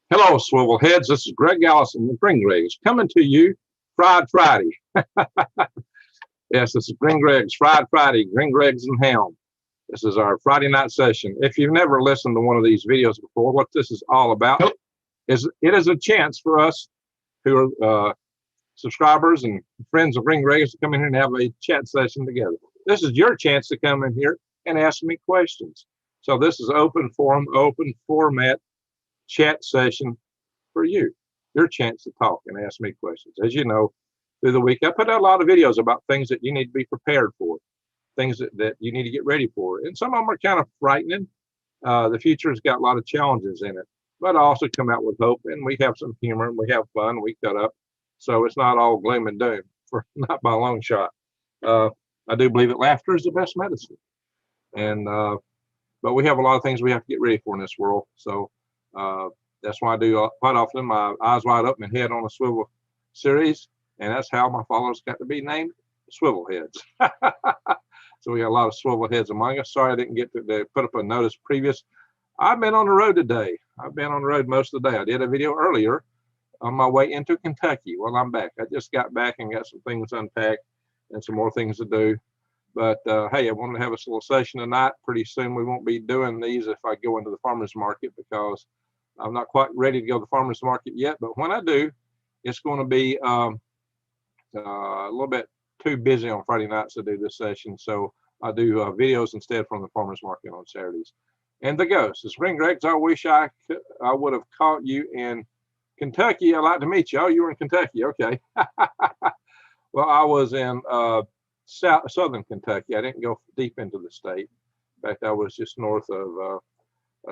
Hello, swivel heads. This is Greg Allison with Green Greg's coming to you Fried Friday. Yes, this is Green Greg's Fried Friday, Green Greg's and Ham. This is our Friday night session. If you've never listened to one of these videos before, what this is all about is it is a chance for us who are subscribers and friends of Green Greg's to come in here and have a chat session together. This is your chance to come in here and ask me questions. So this is open forum, open format chat session for you, your chance to talk and ask me questions. As you know, through the week, I put out a lot of videos about things that you need to be prepared for, things that you need to get ready for. And some of them are kind of frightening. The future's got a lot of challenges in it, but I also come out with hope, and we have some humor and we have fun. We cut up. So it's not all gloom and doom, for not by a long shot. I do believe that laughter is the best medicine. And but we have a lot of things we have to get ready for in this world. So that's why I do quite often my eyes wide open and head on a swivel series, and that's how my followers got to be named swivel heads. So we got a lot of swivel heads among us. Sorry I didn't get to put up a notice previous. I've been on the road today. I've been on the road most of the day. I did a video earlier on my way into Kentucky. Well, I'm back. I just got back and got some things unpacked and some more things to do. But hey, I wanted to have a little session tonight. Pretty soon we won't be doing these if I go into the farmer's market, because I'm not quite ready to go to the farmer's market yet. But when I do, it's going to be a little bit too busy on Friday nights to do this session. So I do videos instead from the farmer's market on Saturdays. And the ghost, it's Green Greg's. I wish I would have caught you in Kentucky. I'd like to meet you. Oh, you were in Kentucky. Okay. Well, I was in southern Kentucky. I didn't go deep into the state. In fact, I was just north of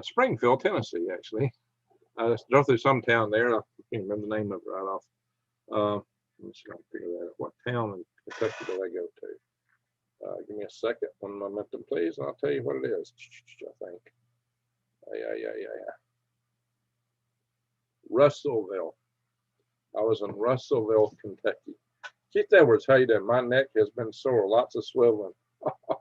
Springfield, Tennessee, actually. I just drove through some town there. I can't remember the name of it right off. Let me see if I can figure that out. What town in Kentucky did I go to? Give me a second. One momentum, please, and I'll tell you what it is. I think. Yeah. Russellville. I was in Russellville, Kentucky. Keith Edwards, how you doing? My neck has been sore. Lots of swiveling. Well,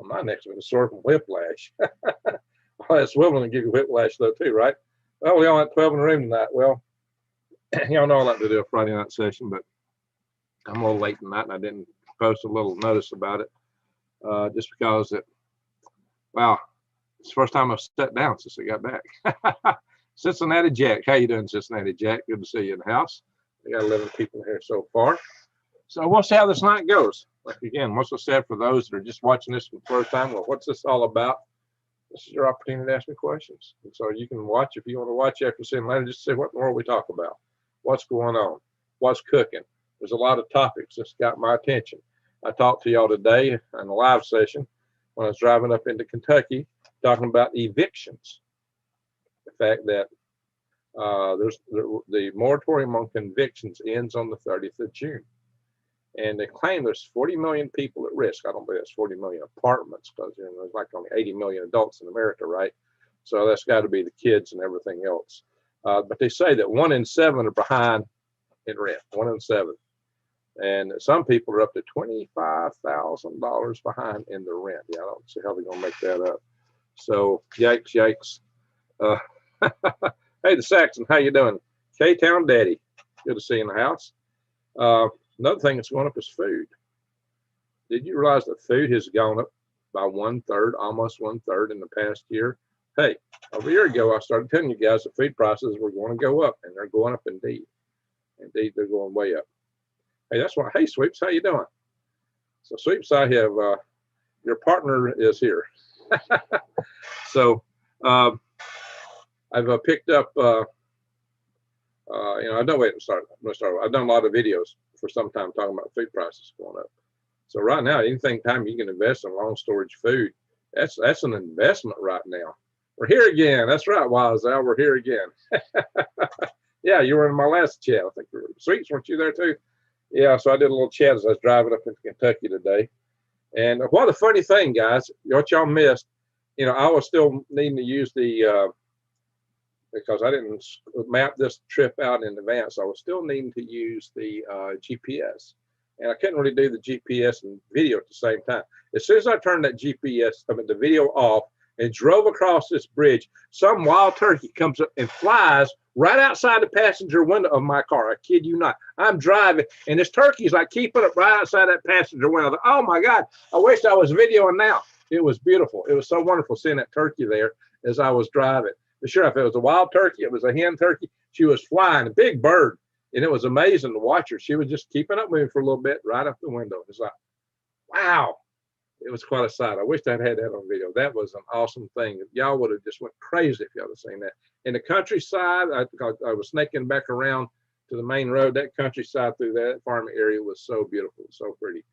my neck's been sore from whiplash. All that swiveling will give you whiplash though too, right? Well, we all had 12 in the room tonight. Well, y'all know I like to do a Friday night session, but I'm a little late tonight and I didn't post a little notice about it. Just because wow, it's the first time I've sat down since I got back. Cincinnati Jack, how you doing, Cincinnati Jack? Good to see you in the house. We got 11 people here so far. So we'll see how this night goes. Like again, what's I said for those that are just watching this for the first time, well, what's this all about? This is your opportunity to ask me questions. And so you can watch, if you want to watch after seeing later, just say what in the world we talk about. What's going on? What's cooking? There's a lot of topics that's got my attention. I talked to y'all today in a live session when I was driving up into Kentucky, talking about evictions. The fact that the moratorium on convictions ends on the 30th of June. And they claim there's 40 million people at risk. I don't believe it's 40 million apartments, because there's like only 80 million adults in America, right? So that's got to be the kids and everything else. But they say that 1 in 7 are behind in rent, 1 in 7. And some people are up to $25,000 behind in the rent. Yeah, I don't see how they're going to make that up. So yikes. Hey, the Saxon, how you doing? K-Town Daddy, good to see you in the house. Another thing that's going up is food. Did you realize that food has gone up by 1/3, almost 1/3 in the past year? Hey, over a year ago, I started telling you guys that food prices were going to go up, and they're going up indeed. Indeed, they're going way up. Hey, that's why. Hey, Sweeps, how you doing? So, Sweeps, I have your partner is here. So, I've picked up. I've done. Wait, start. I'm gonna start. I've done a lot of videos for some time talking about food prices going up. So right now, time you can invest in long storage food, that's an investment right now. We're here again. That's right, Wise Al. We're here again. Yeah, you were in my last chat. I think Sweets, weren't you there too? Yeah. So I did a little chat as I was driving up into Kentucky today. And what a funny thing, guys! What y'all missed. I was still needing to use the. Because I didn't map this trip out in advance, I was still needing to use the GPS. And I couldn't really do the GPS and video at the same time. As soon as I turned that the video off, and drove across this bridge. Some wild turkey comes up and flies right outside the passenger window of my car. I kid you not. I'm driving, and this turkey's like keeping it right outside that passenger window. Oh my God, I wish I was videoing now. It was beautiful. It was so wonderful seeing that turkey there as I was driving. But sure, if it was a wild turkey, it was a hen turkey. She was flying, a big bird, and it was amazing to watch her. She was just keeping up with me for a little bit right up the window. It's like, wow. It was quite a sight. I wish I'd had that on video. That was an awesome thing. Y'all would have just went crazy if y'all had seen that. In the countryside, I was snaking back around to the main road. That countryside through that farming area was so beautiful, so pretty.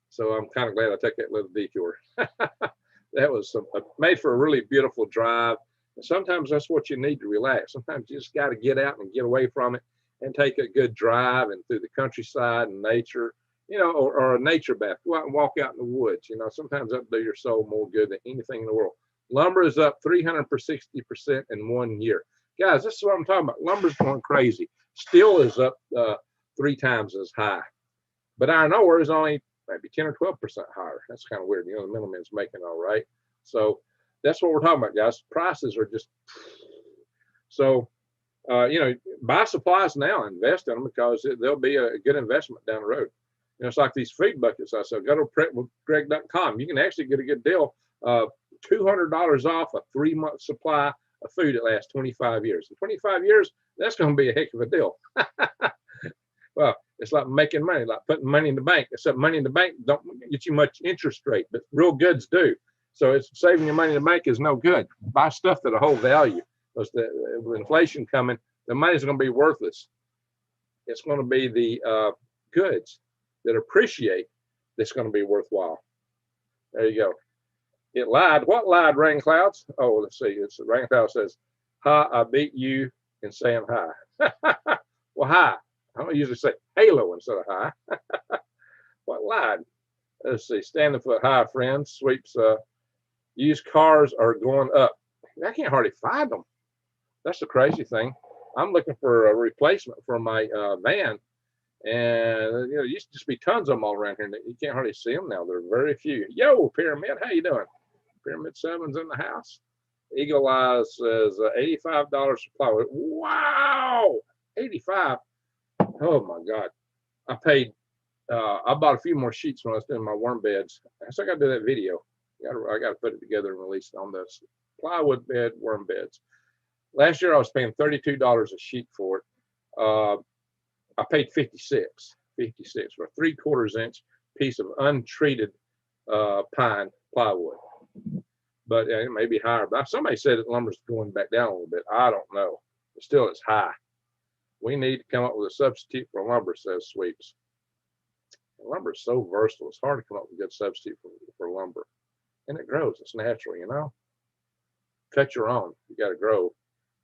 So I'm kind of glad I took that little detour. That was made for a really beautiful drive. And sometimes that's what you need to relax. Sometimes you just got to get out and get away from it and take a good drive and through the countryside and nature. You know, or a nature bath. Go out and walk out in the woods. You know, sometimes that'll do your soul more good than anything in the world. Lumber is up 360% in 1 year. Guys, this is what I'm talking about. Lumber's going crazy. Steel is up 3 times as high. But iron ore is only maybe 10 or 12% higher. That's kind of weird. You know, the middleman's making all right. So that's what we're talking about, guys. Prices are just so. You know, buy supplies now, invest in them because they'll be a good investment down the road. You know, it's like these food buckets. I said, go to prepwithgreg.com. You can actually get a good deal, $200 off a 3-month supply of food that lasts 25 years. In 25 years, that's going to be a heck of a deal. Well, it's like making money, like putting money in the bank. Except money in the bank don't get you much interest rate, but real goods do. So it's saving your money in the bank is no good. Buy stuff that'll hold value. Because with inflation coming, the money's going to be worthless. It's going to be the goods that appreciate that's going to be worthwhile. There you go. It lied. What lied, Rain Clouds? Oh, let's see. It's Rain Cloud says, "Hi, I beat you in saying hi." Well, hi. I don't usually say halo instead of hi. What lied? Let's see. Standing foot. Hi, friends. Sweeps. Used cars are going up. I can't hardly find them. That's the crazy thing. I'm looking for a replacement for my van. And you know, used to just be tons of them all around here. You can't hardly see them now. There are very few. Yo, Pyramid, how you doing? Pyramid 7's in the house. Eagle Eyes says $85 supply. Wow, 85. Oh my God. I bought a few more sheets when I was doing my worm beds. So I got to do that video. I got to put it together and release it on the plywood bed, worm beds. Last year I was paying $32 a sheet for it. I paid 56 for a 3/4 inch piece of untreated pine plywood. But it may be higher. But somebody said that lumber's going back down a little bit. I don't know. But still, it's high. We need to come up with a substitute for lumber, says Sweeps. Lumber is so versatile. It's hard to come up with a good substitute for lumber. And it grows. It's natural, you know. Cut your own. You got to grow.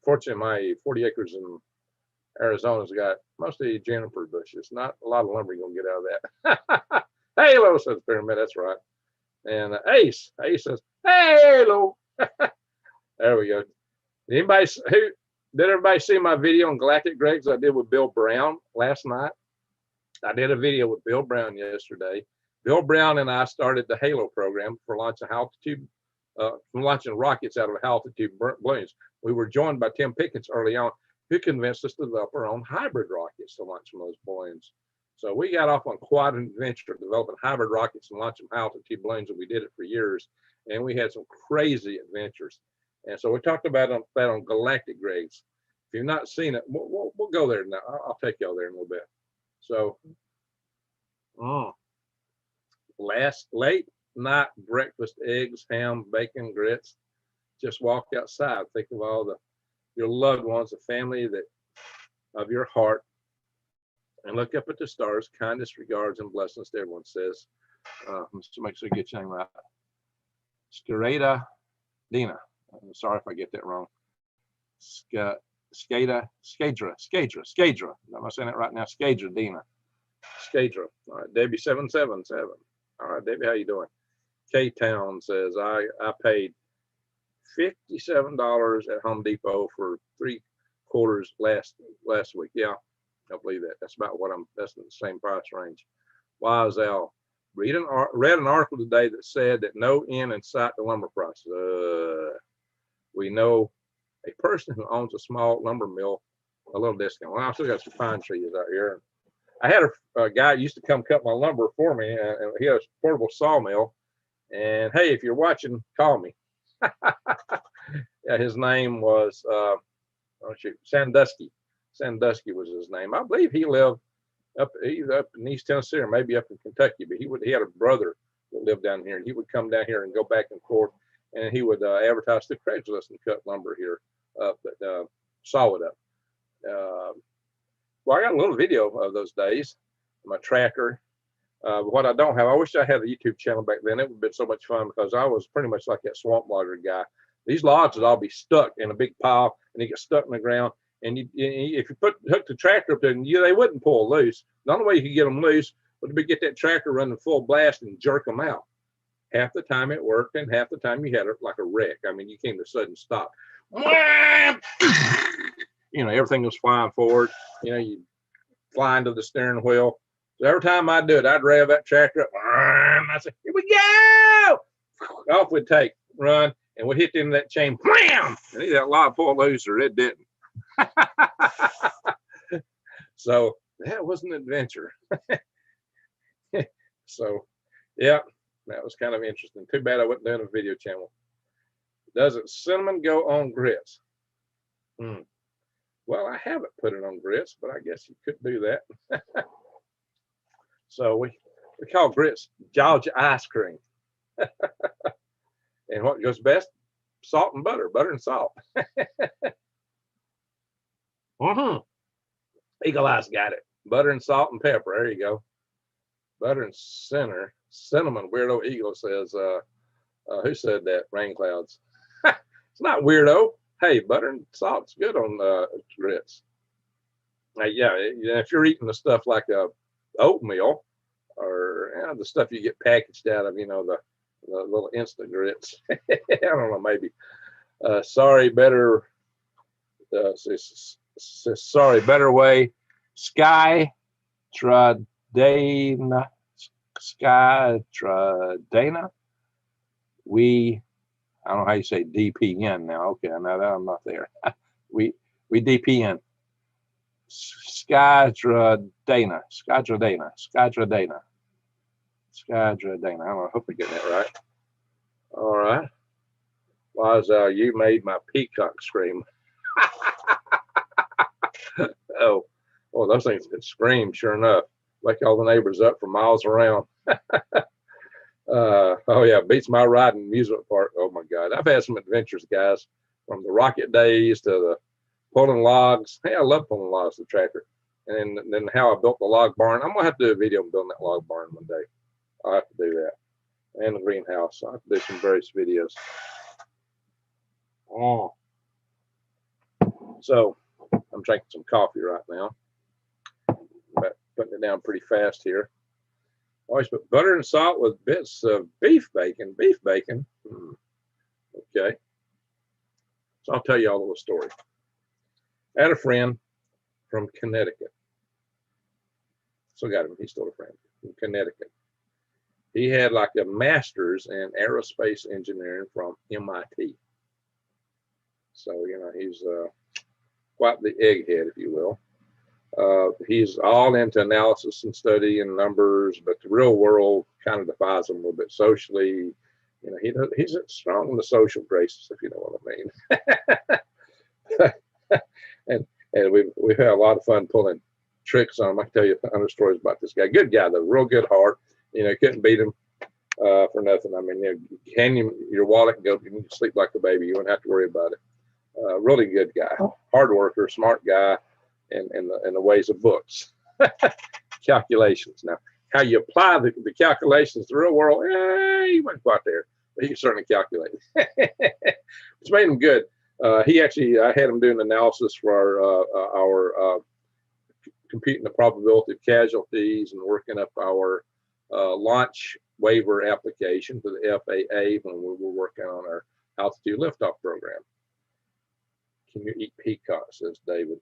Fortunately, my 40 acres in Arizona's got mostly juniper bushes. Not a lot of lumber you're going to get out of that. Halo, says Pyramid. That's right. And Ace says, halo. There we go. Did everybody see my video on Galactic Gregs I did with Bill Brown last night? I did a video with Bill Brown yesterday. Bill Brown and I started the Halo program for launching rockets out of altitude balloons. We were joined by Tim Pickens early on, who convinced us to develop our own hybrid rockets to launch from those balloons. So we got off on quite an adventure developing hybrid rockets and launching altitude balloons, and we did it for years. And we had some crazy adventures. And so we talked about that on Galactic Gregs. If you've not seen it, we'll go there now. I'll take y'all there in a little bit. So, late night breakfast, eggs, ham, bacon, grits. Just walk outside. Think of all your loved ones, the family of your heart, and look up at the stars. Kindest regards and blessings to everyone, says. Let's make sure I get your name right. Skareda Dina. I'm sorry if I get that wrong. Skadra. Am I saying that right now? Skadra Dina. Skadra. All right, Debbie 777. All right, Debbie, how you doing? K-Town says, I paid $57 at Home Depot for 3/4 last week. Yeah, I believe that. That's about that's in the same price range. Wise Al. Read an article today that said that no end in sight to lumber prices. we know a person who owns a small lumber mill, a little discount. Well, I still got some pine trees out here. I had a guy used to come cut my lumber for me, and he has a portable sawmill. And hey, if you're watching, call me. Yeah, his name was Sandusky. Sandusky was his name. I believe he lived either up in East Tennessee or maybe up in Kentucky. But he had a brother that lived down here, and he would come down here and go back and forth, and he would advertise through Craigslist and cut lumber here up, saw it up. Well, I got a little video of those days, my tracker. What I don't have, I wish I had a YouTube channel back then. It would have been so much fun because I was pretty much like that swamp logger guy. These logs would all be stuck in a big pile, and they get stuck in the ground. And if you hook the tractor up there, they wouldn't pull loose. The only way you could get them loose would be get that tractor running full blast and jerk them out. Half the time it worked, and half the time you had it like a wreck. I mean, you came to a sudden stop. Everything was flying forward. You fly into the steering wheel. So every time I do it, I'd rev that tractor up. And I'd say, here we go. Off we'd take, run, and we'd hit into that chain. Wham! And either that log pulled loose or it didn't. So that was an adventure. So, yeah, that was kind of interesting. Too bad I wasn't doing a video channel. Doesn't cinnamon go on grits? Well, I haven't put it on grits, but I guess you could do that. So we call grits Georgia ice cream. And what goes best? Salt and butter and salt. Eagle Eye's got it. Butter and salt and pepper. There you go. Butter and cinnamon. Weirdo Eagle says, who said that? Rain clouds. It's not weirdo. Hey, butter and salt's good on grits. Yeah, if you're eating the stuff like oatmeal or the stuff you get packaged out of, the little instant grits. I don't know, maybe. Sorry, better way. Sky Tradena. I don't know how you say DPN now. Okay, now that I'm not there. we DPN. Skydradena. I don't know. I hope I get that right. All right. Liza, you made my peacock scream. Oh, those things could scream, sure enough. Wake all the neighbors up for miles around. Oh yeah, beats my riding amusement park. Oh my God, I've had some adventures, guys, from the rocket days to the pulling logs. Hey, I love pulling logs with the tractor, and then how I built the log barn. I'm gonna have to do a video on building that log barn one day. I'll have to do that, and the greenhouse. I'll have to do some various videos. Oh, so I'm drinking some coffee right now, but putting it down pretty fast here. Always put butter and salt with bits of beef bacon. Okay. So I'll tell you all a little story. I had a friend from Connecticut. Still got him. He's still a friend from Connecticut. He had like a master's in aerospace engineering from MIT. So, he's quite the egghead, if you will. He's all into analysis and study and numbers, but the real world kind of defies him a little bit socially. He's strong in the social graces, if you know what I mean. and we've had a lot of fun pulling tricks on him. I can tell you 100 stories about this guy. Good guy, though, real good heart. Couldn't beat him for nothing. I mean, hand him your wallet and go, you can sleep like a baby. You wouldn't have to worry about it. Really good guy, hard worker, smart guy. And the ways of books. Calculations. Now, how you apply the calculations to the real world, he wasn't quite there, but he can certainly calculate. Which made him good. I had him doing analysis for our computing the probability of casualties and working up our launch waiver application for the FAA when we were working on our altitude liftoff program. Can you eat peacocks, says David.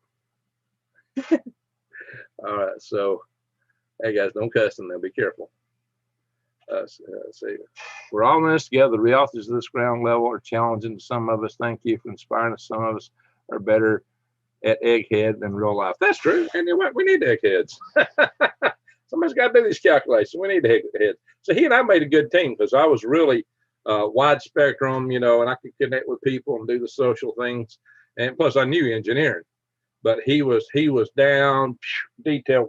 All right, so hey guys, don't cuss in there. Be careful. Let's see. We're all in this together. The realities of this ground level are challenging to some of us. Thank you for inspiring us. Some of us are better at egghead than real life. That's true. And you know what? We need eggheads. Somebody's got to do these calculations. We need eggheads. So he and I made a good team because I was really wide spectrum, you know, and I could connect with people and do the social things. And plus, I knew engineering, but he was down detailed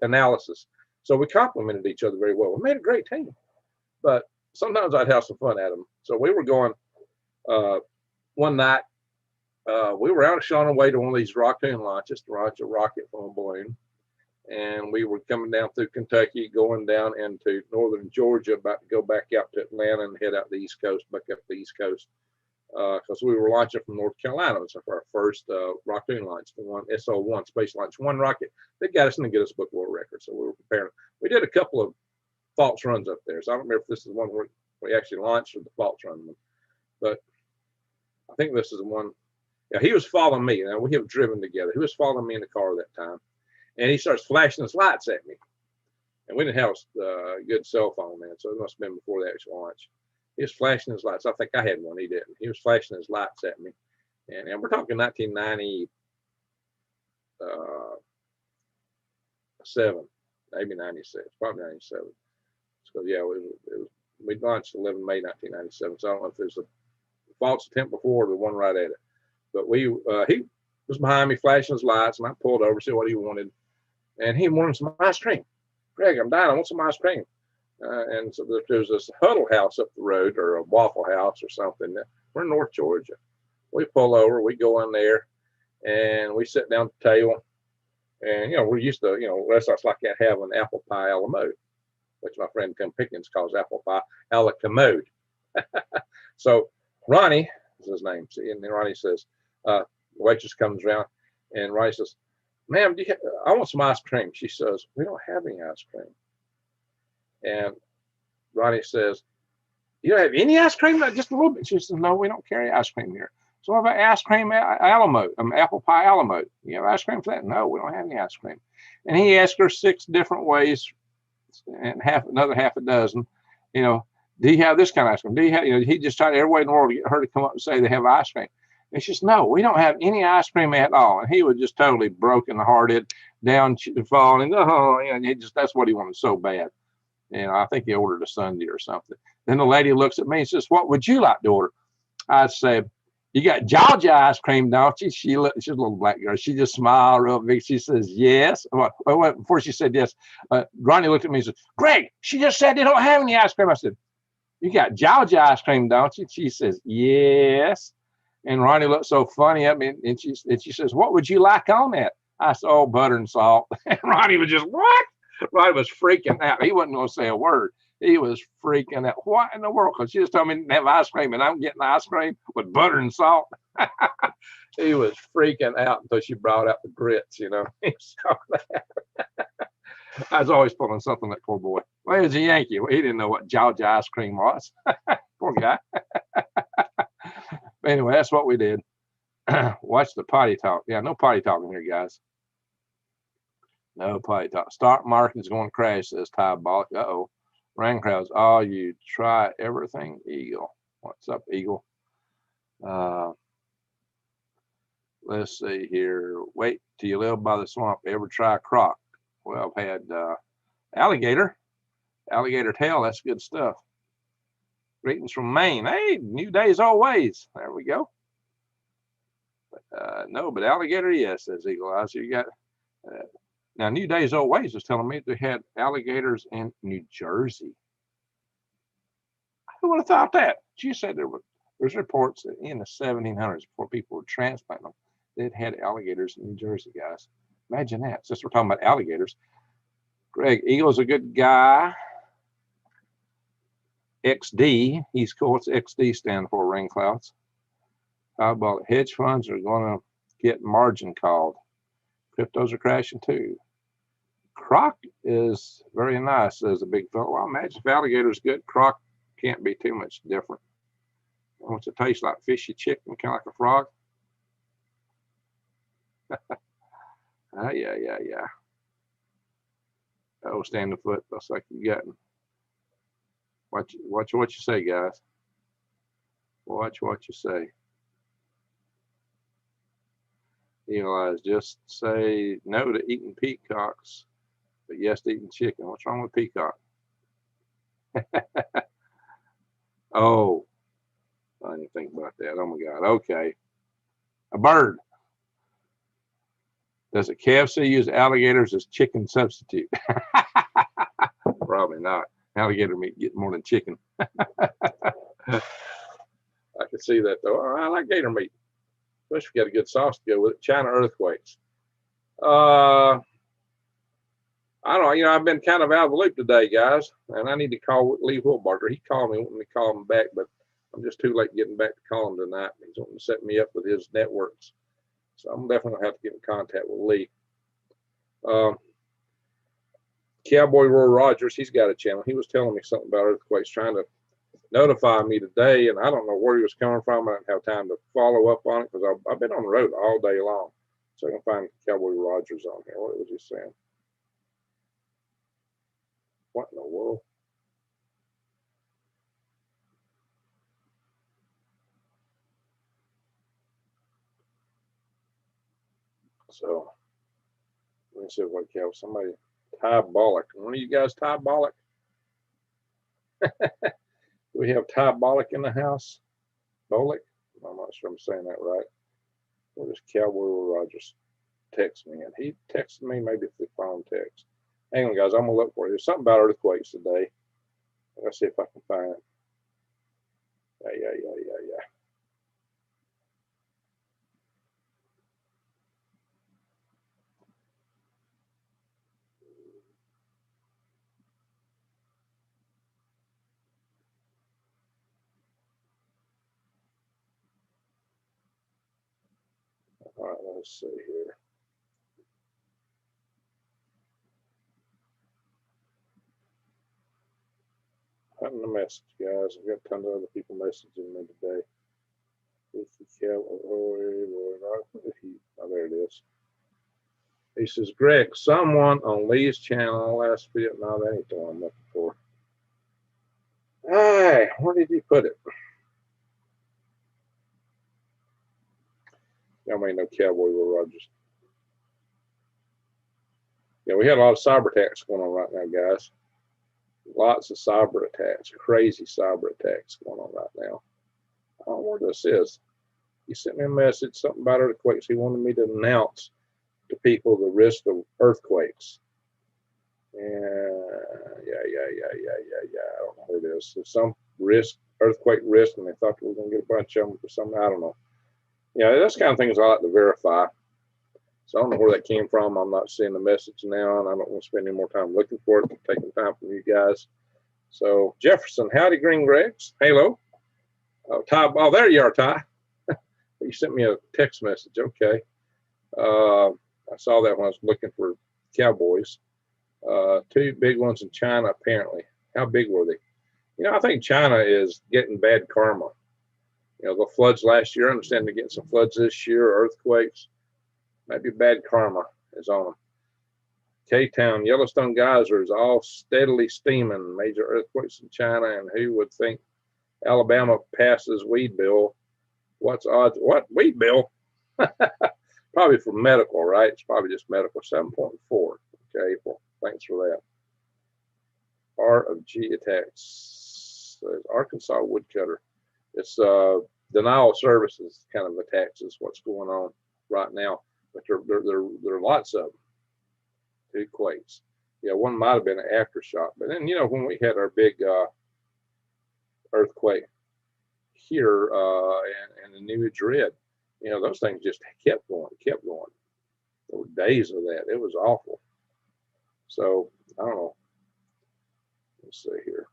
analysis. So we complemented each other very well. We made a great team. But sometimes I'd have some fun at them. So we were going one night. We were out on our way to one of these rockoon launches to launch a rocket from a balloon. And we were coming down through Kentucky, going down into northern Georgia, about to go back out to Atlanta and head out the East Coast, back up the East Coast. Because we were launching from North Carolina. It was our first rockoon launch, the one SO1 space launch, one rocket. They got us in the Guinness Book of World Records. So we were preparing. We did a couple of false runs up there. So I don't remember if this is the one where we actually launched or the false run, but I think this is the one. Yeah, he was following me. Now we have driven together. He was following me in the car that time, and he starts flashing his lights at me. And we didn't have a good cell phone then, so it must have been before the actual launch. He was flashing his lights. I think I had one. He didn't. He was flashing his lights at me, and we're talking 1997, maybe 96, probably 97. So yeah, we launched 11 May 1997. So I don't know if there's a false attempt before or the one right at it. But he was behind me flashing his lights, and I pulled over to see what he wanted. And he wanted some ice cream. Greg, I'm dying. I want some ice cream. And so there's this Huddle House up the road, or a Waffle House or something. We're in North Georgia. We pull over, we go in there, and we sit down at the table. And, you know, we're used to, you know, restaurants like that have an apple pie a la mode, which my friend Tim Pickens calls apple pie a la commode. So Ronnie is his name. See, and then Ronnie says, the waitress comes around, and Ronnie says, ma'am, I want some ice cream. She says, we don't have any ice cream. And Ronnie says, you don't have any ice cream? Not just a little bit. She says, no, we don't carry ice cream here. So what about ice cream apple pie a la mode? You have ice cream for that? No, we don't have any ice cream. And he asked her 6 different ways, and another half a dozen, you know, do you have this kind of ice cream? Do you have, you know, he just tried every way in the world to get her to come up and say they have ice cream. And she says, no, we don't have any ice cream at all. And he was just totally broken-hearted, down falling. Oh, and that's what he wanted so bad. And I think he ordered a sundae or something. Then the lady looks at me and says, what would you like to order? I said, you got Georgia ice cream, don't you? She's a little black girl. She just smiled real big. She says, yes. Well, before she said yes, Ronnie looked at me and said, Greg, she just said they don't have any ice cream. I said, you got Georgia ice cream, don't you? She says, yes. And Ronnie looked so funny at me, and she says, what would you like on that? I said, oh, butter and salt. And Ronnie was just, what? Ronnie was freaking out. He wasn't going to say a word. He was freaking out. What in the world? Because she just told me to have ice cream, and I'm getting ice cream with butter and salt. He was freaking out until she brought out the grits, you know. I was always pulling something that poor boy. Well, he was a Yankee. He didn't know what Georgia ice cream was. Poor guy. Anyway, that's what we did. Watch the potty talk. Yeah, no potty talking here, guys. No potty talk. Stock market is going to crash, says Ty Bollock. Uh-oh. Rain crowds. Oh, you try everything, Eagle. What's up, Eagle? Let's see here. Wait till you live by the swamp. Ever try croc? Well, I've had alligator tail. That's good stuff. Greetings from Maine. Hey, new days always. There we go. No, but alligator, yes, says Eagle Eyes. You got now. New days always was telling me they had alligators in New Jersey. Who would have thought that? She said there's reports that in the 1700s, before people were transplanting them, they'd had alligators in New Jersey, guys. Imagine that. Since we're talking about alligators, Greg, Eagle's a good guy. XD, he's cool. What's XD stand for? Rain clouds. Well, hedge funds are going to get margin called. Cryptos are crashing too. Croc is very nice, says a big fellow. Well, imagine if alligator's good, croc can't be too much different. What's it taste like? Fishy chicken, kind of like a frog? Yeah. Oh, stand the foot. Looks like you got him. Watch what you say, guys. Watch what you say. Eli, just say no to eating peacocks, but yes to eating chicken. What's wrong with peacock? Oh, I didn't think about that. Oh my God. Okay. A bird. Does a KFC use alligators as chicken substitute? Probably not. Alligator meat get more than chicken. I could see that though. I like gator meat. Especially if you got a good sauce to go with it. China earthquakes. I don't know. You know, I've been kind of out of the loop today, guys, and I need to call Lee Wilbarger. He called me, wanting me to call him back, but I'm just too late getting back to call him tonight. He's wanting to set me up with his networks, so I'm definitely gonna have to get in contact with Lee. Cowboy Roy Rogers, he's got a channel. He was telling me something about earthquakes, trying to notify me today, and I don't know where he was coming from. I didn't have time to follow up on it because I've been on the road all day long. So I can find Cowboy Rogers on here. What was he saying? What in the world? So let me see if I can have somebody. Ty Bollock. One of you guys Ty Bollock? We have Ty Bollock in the house. Bollock? I'm not sure I'm saying that right. Or does Cowboy Rogers text me? And he texted me maybe if the phone text. Hang on, guys. I'm gonna look for it. There's something about earthquakes today. Let's see if I can find it. Yeah. All right, let's see here. Hunting the message, guys. I've got tons of other people messaging me today. Oh, there it is. He says, Greg, someone on Lee's channel last video. No, that ain't the one I'm looking for. Hey, where did you put it? Y'all may know Cowboy Will Rogers. Yeah, we had a lot of cyber attacks going on right now, guys. Lots of cyber attacks, crazy cyber attacks going on right now. I don't know where this is. He sent me a message, something about earthquakes. He wanted me to announce to people the risk of earthquakes. Yeah. I don't know what it is. There's some risk, earthquake risk, and they thought we were going to get a bunch of them for something. I don't know. Yeah, that's kind of things I like to verify. So I don't know where that came from. I'm not seeing the message now, and I don't want to spend any more time looking for it. I'm taking time from you guys. So Jefferson, howdy, Green Gregs. Hello. Oh, Ty. Oh, there you are, Ty. You sent me a text message. Okay. I saw that when I was looking for cowboys. Two big ones in China, apparently. How big were they? You know, I think China is getting bad karma. You know, the floods last year. I understand they're getting some floods this year, earthquakes. Maybe bad karma is on them. K-Town, Yellowstone geysers all steadily steaming. Major earthquakes in China, and who would think Alabama passes weed bill? What's odds? What weed bill? Probably for medical, right? It's probably just medical. 7.4. Okay, well, thanks for that. Art of G attacks. Arkansas woodcutter. It's denial of services kind of attacks is what's going on right now. But there are lots of them. Two quakes. Yeah, one might have been an aftershock. But then, you know, when we had our big earthquake here in the New Madrid, you know, those things just kept going. There were days of that. It was awful. So, I don't know. Let's see here.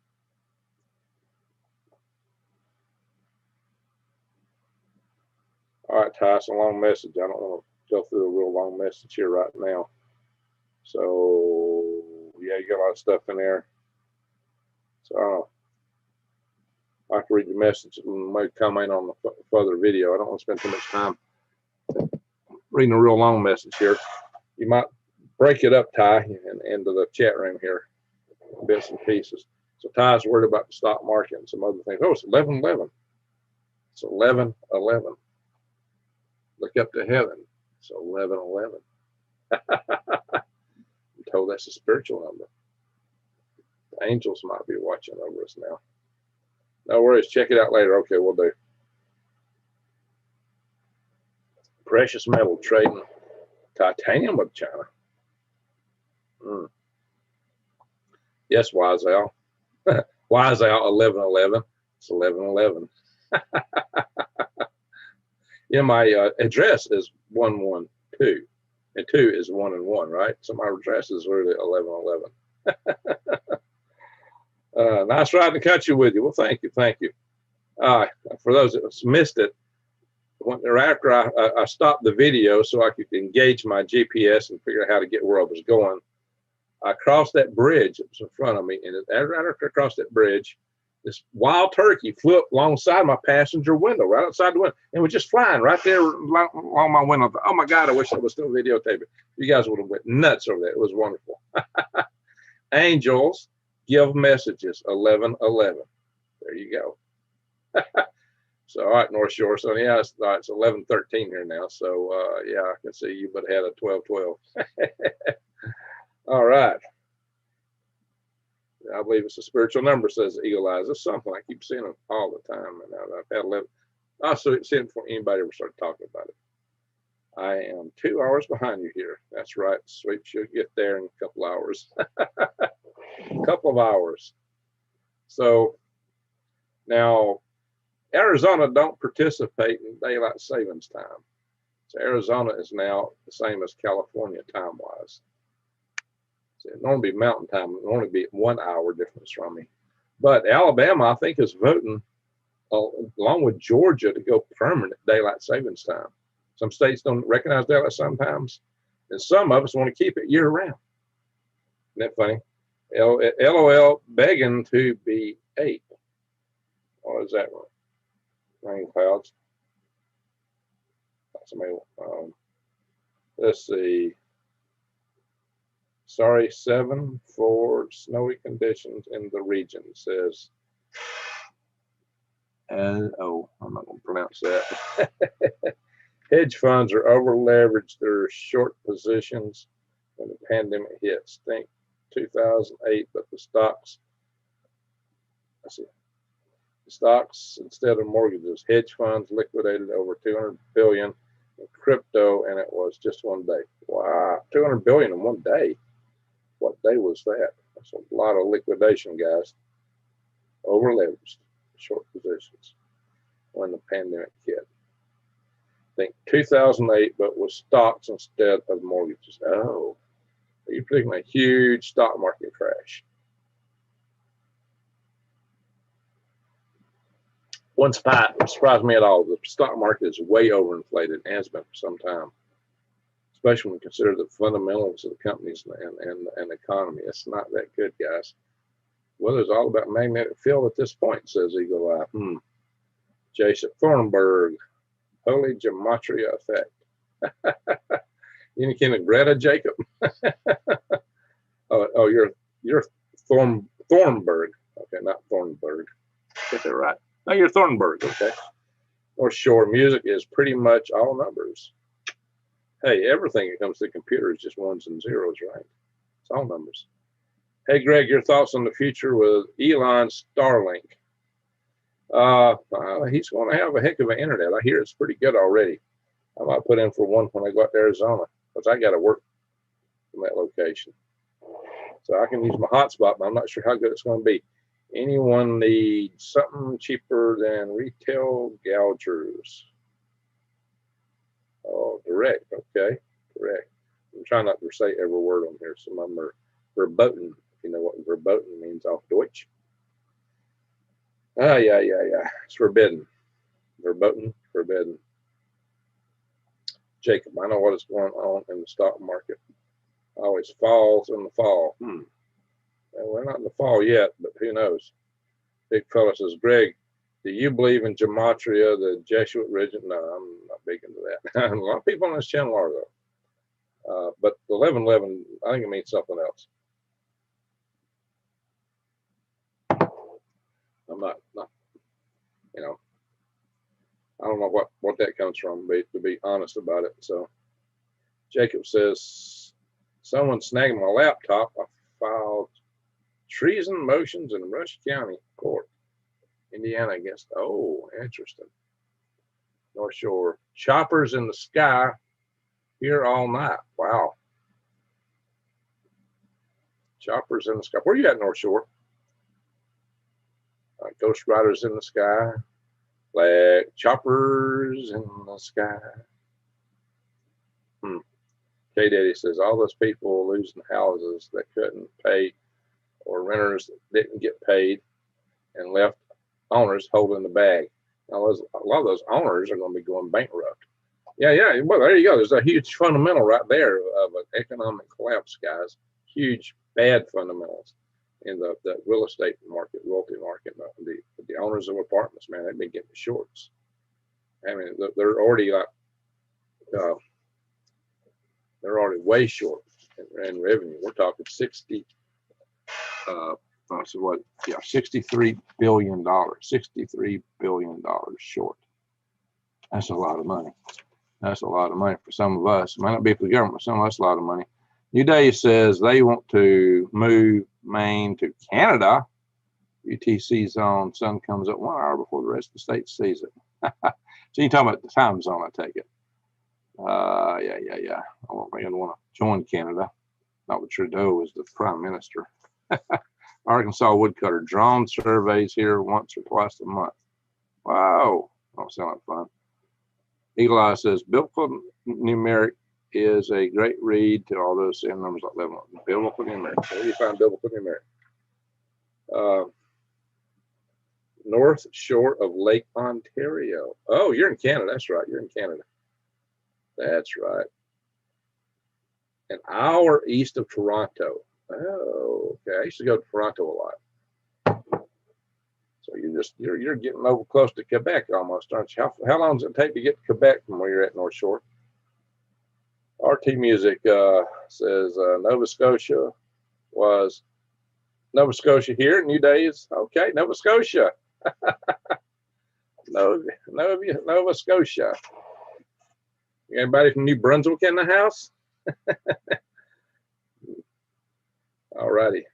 All right, Ty, it's a long message. I don't want to go through a real long message here right now. So, yeah, you got a lot of stuff in there. So, I don't know. I have to read the message and maybe comment on the further video. I don't want to spend too much time reading a real long message here. You might break it up, Ty, and into the chat room here, bits and pieces. So Ty's worried about the stock market and some other things. Oh, it's 11:11. It's 11:11. Look up to heaven. It's 11:11. I'm told that's a spiritual number. The angels might be watching over us now. No worries. Check it out later. Okay, we'll do. Precious metal trading titanium with China. Yes, Wise Al. Wise Al 11:11. It's 11:11. Yeah, my address is 112, and 2 is 1 and 1, right? So my address is really 11:11. Nice riding the country with you. Well, thank you, thank you. For those that missed it, after I stopped the video so I could engage my GPS and figure out how to get where I was going, I crossed that bridge that was in front of me, and right after I crossed that bridge, this wild turkey flew up alongside my passenger window, right outside the window, and was just flying right there along my window. Oh my God, I wish I was still videotaping. You guys would have went nuts over that. It was wonderful. Angels give messages, 11:11. There you go. So, all right, North Shore. So, yeah, it's 11:13 here now. So, yeah, I can see you, but had a 12:12. All right. I believe it's a spiritual number, says Eagle Eyes. It's something I keep seeing them all the time. And I've had 11. I'll see it before anybody ever started talking about it. I am 2 hours behind you here. That's right. Sweet. She'll get there in a couple hours. A couple of hours. So now Arizona don't participate in daylight savings time. So Arizona is now the same as California time-wise. So it normally be mountain time. It only be 1 hour difference from me. But Alabama, I think, is voting along with Georgia to go permanent daylight savings time. Some states don't recognize daylight sometimes, and some of us want to keep it year-round. Isn't that funny? LOL begging to be 8. What is that one? Rain clouds. Let's see. Sorry, 7 for snowy conditions in the region, says. I'm not going to pronounce that. Hedge funds are over leveraged. They're short positions when the pandemic hits. Think 2008, but the stocks, instead of mortgages, hedge funds liquidated over 200 billion in crypto, and it was just one day. Wow, 200 billion in one day. What day was that? That's a lot of liquidation, guys. Over leveraged, short positions when the pandemic hit. Think 2008, but with stocks instead of mortgages. Oh, you're predicting a huge stock market crash. One spot surprised me at all. The stock market is way overinflated and has been for some time, especially when you consider the fundamentals of the companies and the economy. It's not that good, guys. Weather's all about magnetic field at this point, says Eagle Eye. Jason Thornburg, holy gematria effect. You can Greta Jacob. oh, you're Thornburg. Okay, not Thornburg. Get that right. No, you're Thornburg. Okay. North Shore music is pretty much all numbers. Hey, everything that comes to the computer is just ones and zeros, right? It's all numbers. Hey, Greg, your thoughts on the future with Elon Starlink? He's going to have a heck of an internet. I hear it's pretty good already. I might put in for one when I go out to Arizona, because I got to work from that location. So I can use my hotspot, but I'm not sure how good it's going to be. Anyone needs something cheaper than retail gougers? Oh, direct. Okay, direct. I'm trying not to say every word on here. Some of them are verboten. If you know what verboten means off Deutsch. Yeah. It's forbidden. Verboten, forbidden. Jacob, I know what is going on in the stock market. Always falls in the fall. Well, we're not in the fall yet, but who knows? Big fella says, Greg, do you believe in gematria, the Jesuit religion? No, I'm not big into that. A lot of people on this channel are, though. But the 11:11, I think it means something else. not, you know, I don't know what that comes from, to be honest about it. So Jacob says, someone snagged my laptop. I filed treason motions in Rush County Court, Indiana against, oh, interesting. North Shore, choppers in the sky here all night. Wow. Choppers in the sky. Where are you at, North Shore? Ghost Riders in the sky. Like choppers in the sky. K Daddy says all those people losing houses that couldn't pay, or renters that didn't get paid and left owners holding the bag. Now, a lot of those owners are going to be going bankrupt. Yeah. Well, there you go. There's a huge fundamental right there of an economic collapse, guys. Huge bad fundamentals in the real estate market, royalty market. The owners of apartments, man, they've been getting the shorts. I mean, they're already like, they're already way short in revenue. We're talking 63 billion dollars, $63 billion short. That's a lot of money. That's a lot of money for some of us. It might not be for the government, but some of us a lot of money. New Day says they want to move Maine to Canada. UTC zone, sun comes up 1 hour before the rest of the state sees it. So you're talking about the time zone, I take it. Yeah. I don't think I'd want to join Canada. Not with Trudeau as the prime minister. Arkansas woodcutter, drone surveys here once or twice a month. Wow, don't sound like fun. Eagle Eye says, biblical numeric is a great read to all those same numbers like 11. Biblical numeric. Where do you find biblical numeric? North shore of Lake Ontario. Oh, you're in Canada. That's right. You're in Canada. That's right. An hour east of Toronto. Oh, okay. I used to go to Toronto a lot. So you're getting over close to Quebec almost, aren't you? How long does it take to get to Quebec from where you're at, North Shore? RT Music says Nova Scotia here. New Days. Okay, Nova Scotia. Nova Scotia. Anybody from New Brunswick in the house? All righty.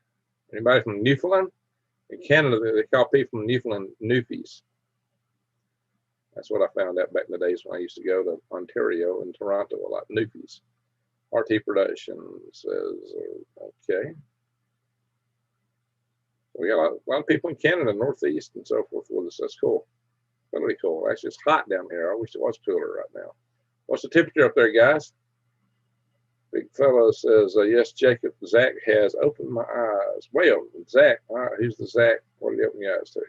Anybody from Newfoundland? In Canada, they call people from Newfoundland Newfies. That's what I found out back in the days when I used to go to Ontario and Toronto a lot. Newfies. RT Production says, okay. We got a lot of people in Canada, Northeast, and so forth with us. That's cool. Really cool. Actually, it's hot down here. I wish it was cooler right now. What's the temperature up there, guys? Big fellow says, yes, Jacob, Zach has opened my eyes. Well, Zach, all right, who's the Zach? What did he open your eyes to?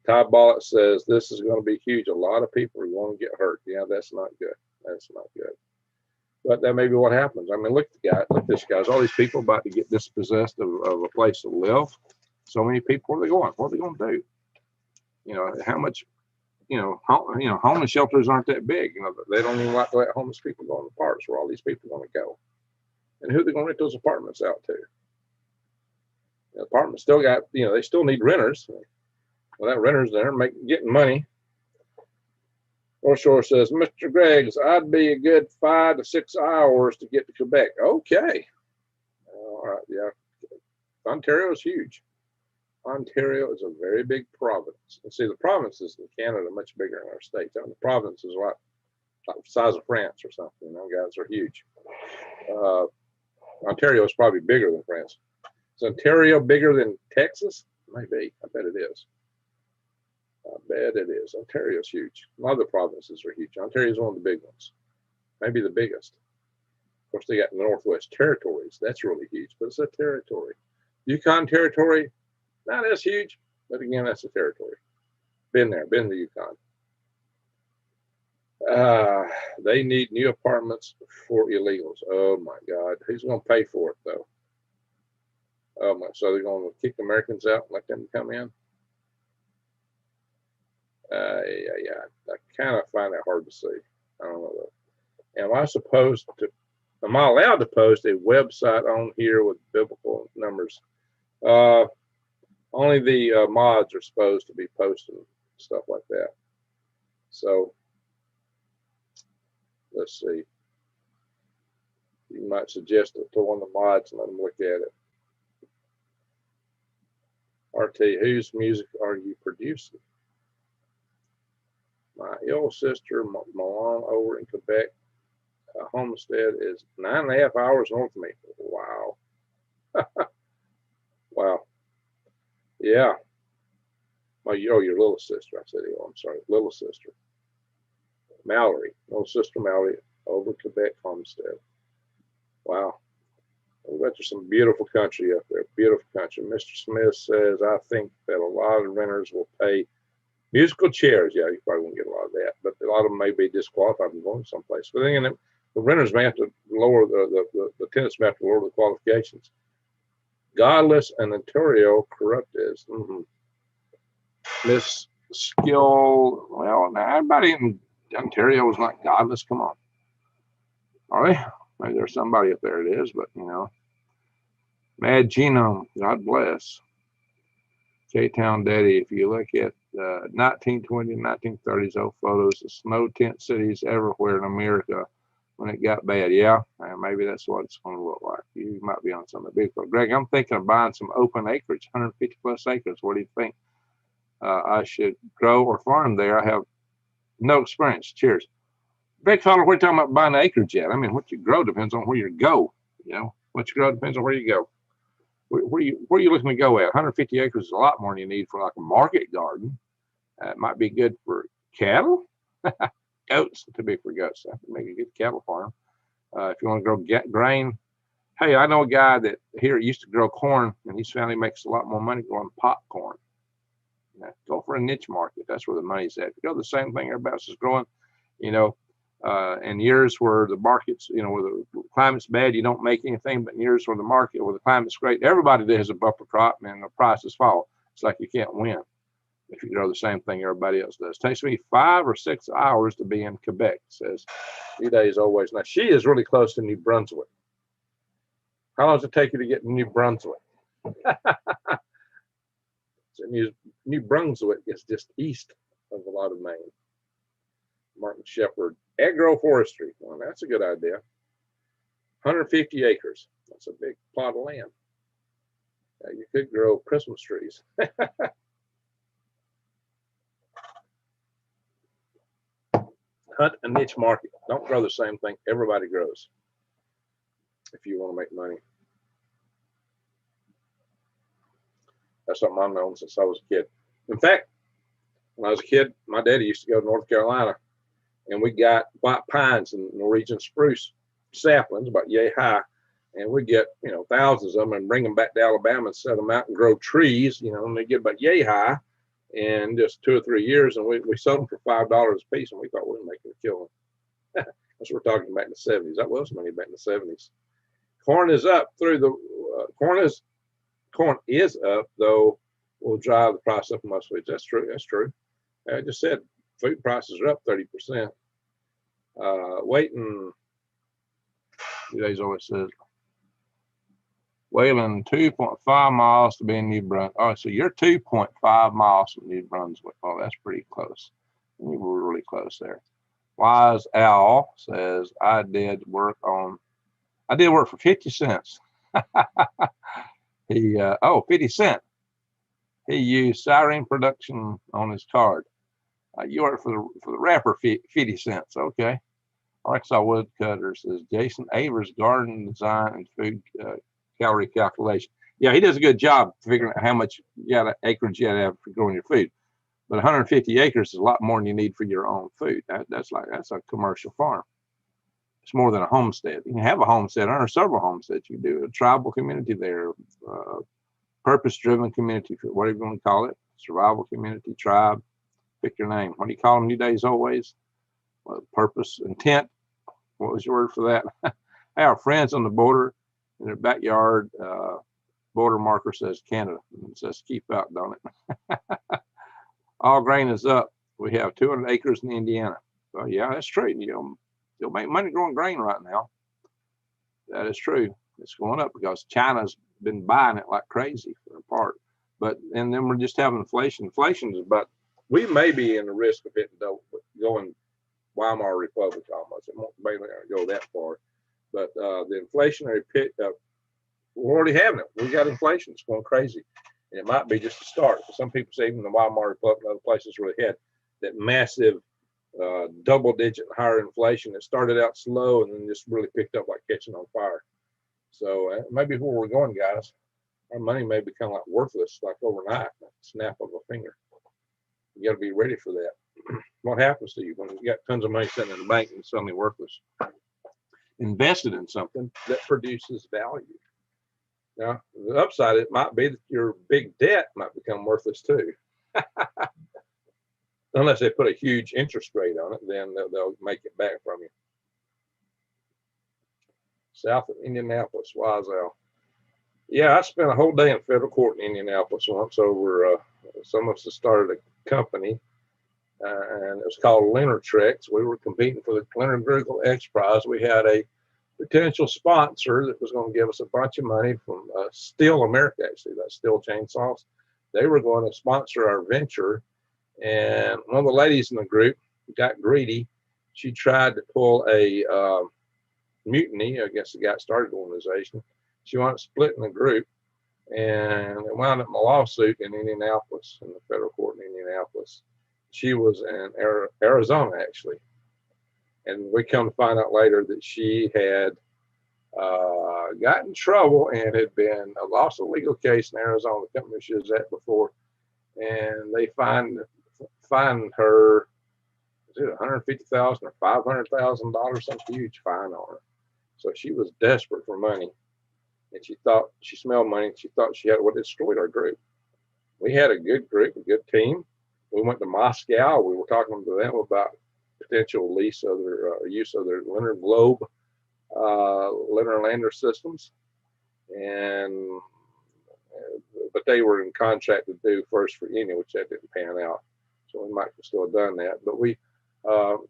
Todd Ballett says, this is going to be huge. A lot of people are going to get hurt. Yeah, that's not good. That's not good. But that may be what happens. I mean, look at this, guys. All these people about to get dispossessed of a place to live. So many people, where are they going? What are they going to do? You know, how much, homeless shelters aren't that big. You know, they don't even like to let homeless people go in the parks where all these people are going to go. And who are they going to rent those apartments out to? The apartments still got, they still need renters. Well, that renters there getting money. North Shore says, Mr. Greggs, I'd be a good 5 to 6 hours to get to Quebec. Okay. All right. Yeah. Ontario is huge. Ontario is a very big province. And see, the provinces in Canada are much bigger than our states. I mean, the province is like the size of France or something. Guys are huge. Ontario is probably bigger than France. Is Ontario bigger than Texas? Maybe. I bet it is. I bet it is. Ontario is huge. A lot of the provinces are huge. Ontario is one of the big ones. Maybe the biggest. Of course, they got the Northwest Territories. That's really huge, but it's a territory. Yukon Territory, not as huge, but again, that's a territory. Been there, been to Yukon. They need new apartments for illegals. Oh my God. Who's going to pay for it though? Oh my, so they're going to kick Americans out and let them come in? Yeah. I kind of find that hard to see. I don't know though. Am I allowed to post a website on here with biblical numbers? On only the mods are supposed to be posting stuff like that. So let's see. You might suggest it to one of the mods and let them look at it. RT, whose music are you producing? My ill sister, Milan, over in Quebec. Homestead is 9.5 hours north of me. Wow. Wow. Yeah. Oh, your little sister. I said, oh, I'm sorry, little sister. Mallory, little sister Mallory, over Quebec Homestead. Wow. I bet there's some beautiful country up there. Beautiful country. Mr. Smith says, I think that a lot of renters will pay musical chairs. Yeah, you probably won't get a lot of that, but a lot of them may be disqualified from going someplace. But then the renters may have to lower the tenants may have to lower the qualifications. Godless and Ontario corrupt is. Miss Skill, well, now everybody in Ontario is not godless. Come on. All right. Maybe there's somebody up there it is, but you know. Mad Genome, God bless. K-Town Daddy, if you look at 1920 and 1930s old photos of snow tent cities everywhere in America when it got bad. Yeah, maybe that's what it's going to look like. You might be on something big. But Greg, I'm thinking of buying some open acreage, 150 plus acres. What do you think? I should grow or farm there. I have no experience. Cheers. Big fella, we're talking about buying acreage yet. I mean, what you grow depends on where you go. You know, what you grow depends on where you go. Where you looking to go at? 150 acres is a lot more than you need for like a market garden. It might be good for cattle. Goats, too big for goats. That would make a good cattle farm. If you want to grow grain, hey, I know a guy that here used to grow corn, and he's found he makes a lot more money growing popcorn. Go for a niche market. That's where the money's at. Go the same thing everybody else is growing. You know, in years where the market's, you know, where the climate's bad, you don't make anything. But in years where the climate's great, everybody does a bumper crop, and the prices fall. It's like you can't win if you grow the same thing everybody else does. It takes me 5 or 6 hours to be in Quebec, says 3 days always. Now, she is really close to New Brunswick. How long does it take you to get to New Brunswick? So New Brunswick is just east of a lot of Maine. Martin Shepard, agroforestry. Well, that's a good idea. 150 acres. That's a big plot of land. You could grow Christmas trees. Hunt a niche market. Don't grow the same thing everybody grows if you want to make money. That's something I've known since I was a kid. In fact, when I was a kid, my daddy used to go to North Carolina, and we got white pines and Norwegian spruce saplings about yay high, and we get, you know, thousands of them and bring them back to Alabama and set them out and grow trees, you know, and they get about yay high in just 2 or 3 years, and we sold them for $5 a piece, and we thought we were making a killing. That's what we're talking back in the 70s. That was money back in the 70s. Corn is up through the corn is up, though will drive the price up in most foods. That's true. That's true. I just said food prices are up 30%. Waiting, today's always says, Wayland, 2.5 miles to be in New Brunswick. Oh, so you're 2.5 miles from New Brunswick. Oh, that's pretty close. You were really close there. Wise Owl says, I did work for 50 cents. He 50 cents. He used siren production on his card. You work for the rapper 50 cents. Okay. Arkansas Woodcutter says Jason Avers garden design and food calorie calculation. Yeah, he does a good job figuring out how much acreage you have for growing your food. But 150 acres is a lot more than you need for your own food. That's a commercial farm. It's more than a homestead. You can have a homestead, or several homesteads. You do a tribal community there, purpose-driven community, whatever you want to call it, survival community, tribe, pick your name. What do you call them? New days always? Well, purpose, intent. What was your word for that? Hey, our friends on the border, in their backyard, border marker says Canada. It says keep out, don't it? All grain is up. We have 200 acres in Indiana. So yeah, that's true. You'll make money growing grain right now. That is true. It's going up because China's been buying it like crazy for a part. But and then we're just having inflation. Inflation is about, we may be in the risk of hitting going Weimar Republic almost. It won't maybe go that far, but the inflationary pit, we're already having it. We got inflation. It's going crazy. And it might be just a start. Some people say even the Weimar Republic and other places really had that massive double-digit higher inflation. It started out slow and then just really picked up like catching on fire. So maybe where we're going, guys, our money may become like worthless, like overnight, like snap of a finger. You got to be ready for that. What happens to you when you got tons of money sitting in the bank and suddenly worthless? Invested in something that produces value. Now, the upside, it might be that your big debt might become worthless too. Unless they put a huge interest rate on it, then they'll make it back from you. South of Indianapolis, Wazoo. Yeah, I spent a whole day in federal court in Indianapolis once over, some of us started a company, and it was called Leonard Trex. We were competing for the Leonard Griggle X Prize. We had a potential sponsor that was going to give us a bunch of money from Steel America, actually, that's Steel Chainsaws. They were going to sponsor our venture, and one of the ladies in the group got greedy. She tried to pull a mutiny. I guess the guy started the organization. She wanted to split in the group, and it wound up in a lawsuit in Indianapolis, in the federal court in Indianapolis. She was in Arizona, actually. And we come to find out later that she had got in trouble and had been lost a legal case in Arizona, the company she was at before, and they fined her, is it $150,000 or $500,000, some huge fine on her. So she was desperate for money, and she thought she smelled money, and she thought she had what destroyed our group. We had a good group, a good team. We went to Moscow. We were talking to them about potential lease of their use of their Leonard Globe Leonard Lander systems, and but they were in contract to do first for India, which that didn't pan out. So we might have still have done that, but we could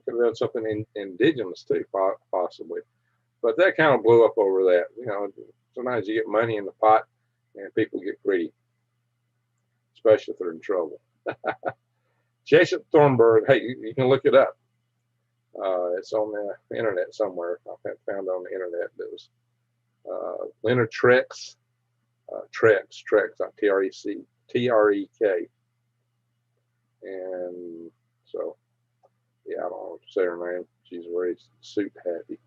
have done something indigenous too, possibly. But that kind of blew up over that. You know, sometimes you get money in the pot and people get greedy, especially if they're in trouble. Jason Thornburg, hey, you can look it up. It's on the internet somewhere. I found it on the internet. It was Leonard Trex, Trex, like T-R-E-K. And so, yeah, I don't know what to say her name. She's very suit happy.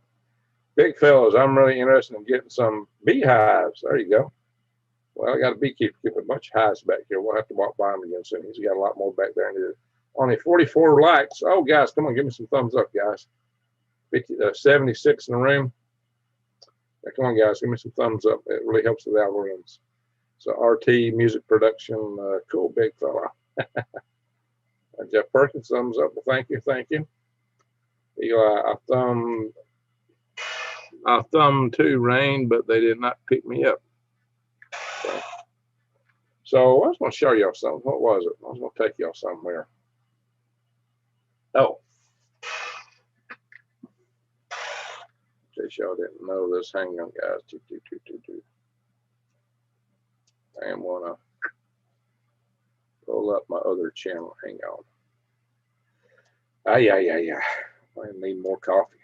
Big fellas, I'm really interested in getting some beehives. There you go. Well, I got a beekeeper keeping a bunch of hives back here. We'll have to walk by him again soon. He's got a lot more back there. And only 44 likes. Oh, guys, come on, give me some thumbs up, guys. 76 in the room. Now, come on, guys, give me some thumbs up. It really helps with algorithms. So RT Music Production, cool big fella. Jeff Perkins, thumbs up. Well, thank you, thank you. Eli, I thumbed too, Rain, but they did not pick me up. So I was going to show y'all something. What was it? I was going to take y'all somewhere. Oh. In case y'all didn't know this, hang on, guys. I am going to pull up my other channel. Hang on. Yeah. I need more coffee.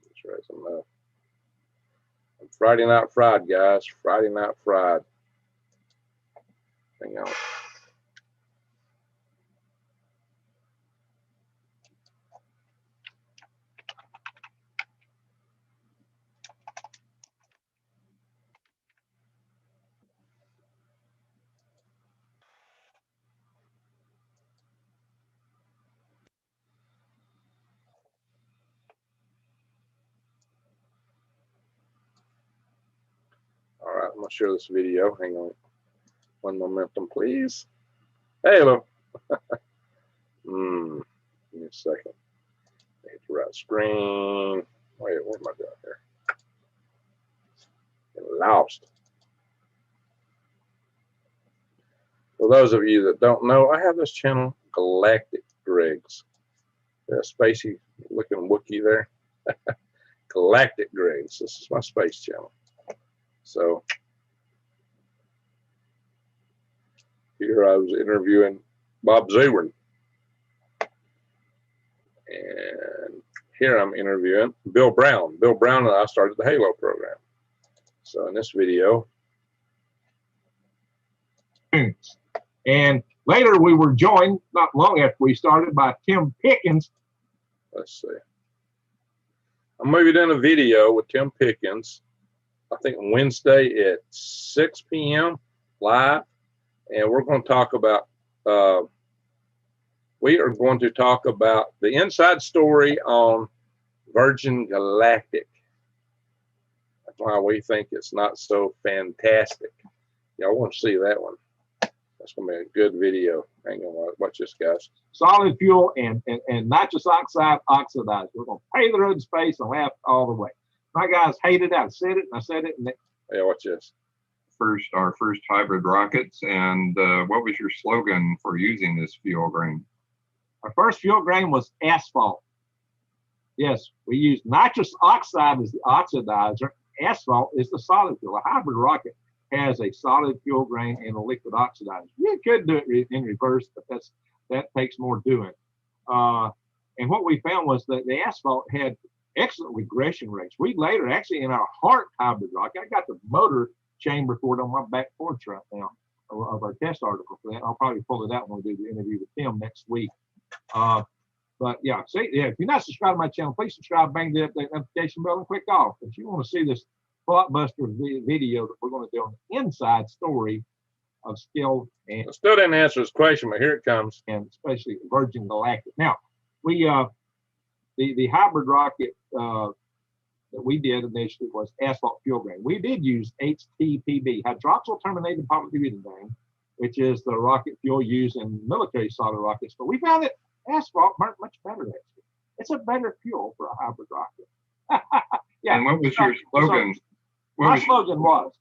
That's right. Some, Friday Night Fried, guys. Friday Night Fried. Hang on. All right, I'm going to share this video. Hang on. One momentum, please. Hey, hello. Give me a second. Hit the right screen. Wait, what am I doing here? Getting lost. For those of you that don't know, I have this channel, Galactic Gregs. That spacey looking Wookiee there. Galactic Gregs. This is my space channel. So Here I was interviewing Bob Zewin. And here I'm interviewing Bill Brown. Bill Brown and I started the Halo program. So in this video. And later we were joined, not long after we started, by Tim Pickens. Let's see. I'm going to be doing a video with Tim Pickens, I think Wednesday at 6 p.m. live. And we're going to talk about, we are going to talk about the inside story on Virgin Galactic. That's why we think it's not so fantastic. Y'all want to see that one. That's going to be a good video. Hang on, watch this, guys. Solid fuel and nitrous oxide oxidized. We're going to pay the road space and laugh all the way. My guys hated it. I said it and I said it. And yeah, watch this. Our first hybrid rockets. And what was your slogan for using this fuel grain? Our first fuel grain was asphalt. Yes, we used nitrous oxide as the oxidizer. Asphalt is the solid fuel. A hybrid rocket has a solid fuel grain and a liquid oxidizer. You could do it in reverse, but that takes more doing. And what we found was that the asphalt had excellent regression rates. We later, actually in our Heart hybrid rocket, I got the motor chamber for it on my back porch right now of our test article for that. I'll probably pull it out when we do the interview with Tim next week. But yeah, see, yeah, if you're not subscribed to my channel, please subscribe, bang the update notification bell, and click off. If you want to see this blockbuster video that we're going to do on the inside story of skill and I still didn't answer this question, but here it comes. And especially Virgin Galactic. Now, we the hybrid rocket that we did initially was asphalt fuel grain. We did use HTPB, hydroxyl terminated polybutadiene, which is the rocket fuel used in military solid rockets. But we found that asphalt burnt much better. Actually, it's a better fuel for a hybrid rocket. Yeah. And what was your slogan? My slogan was,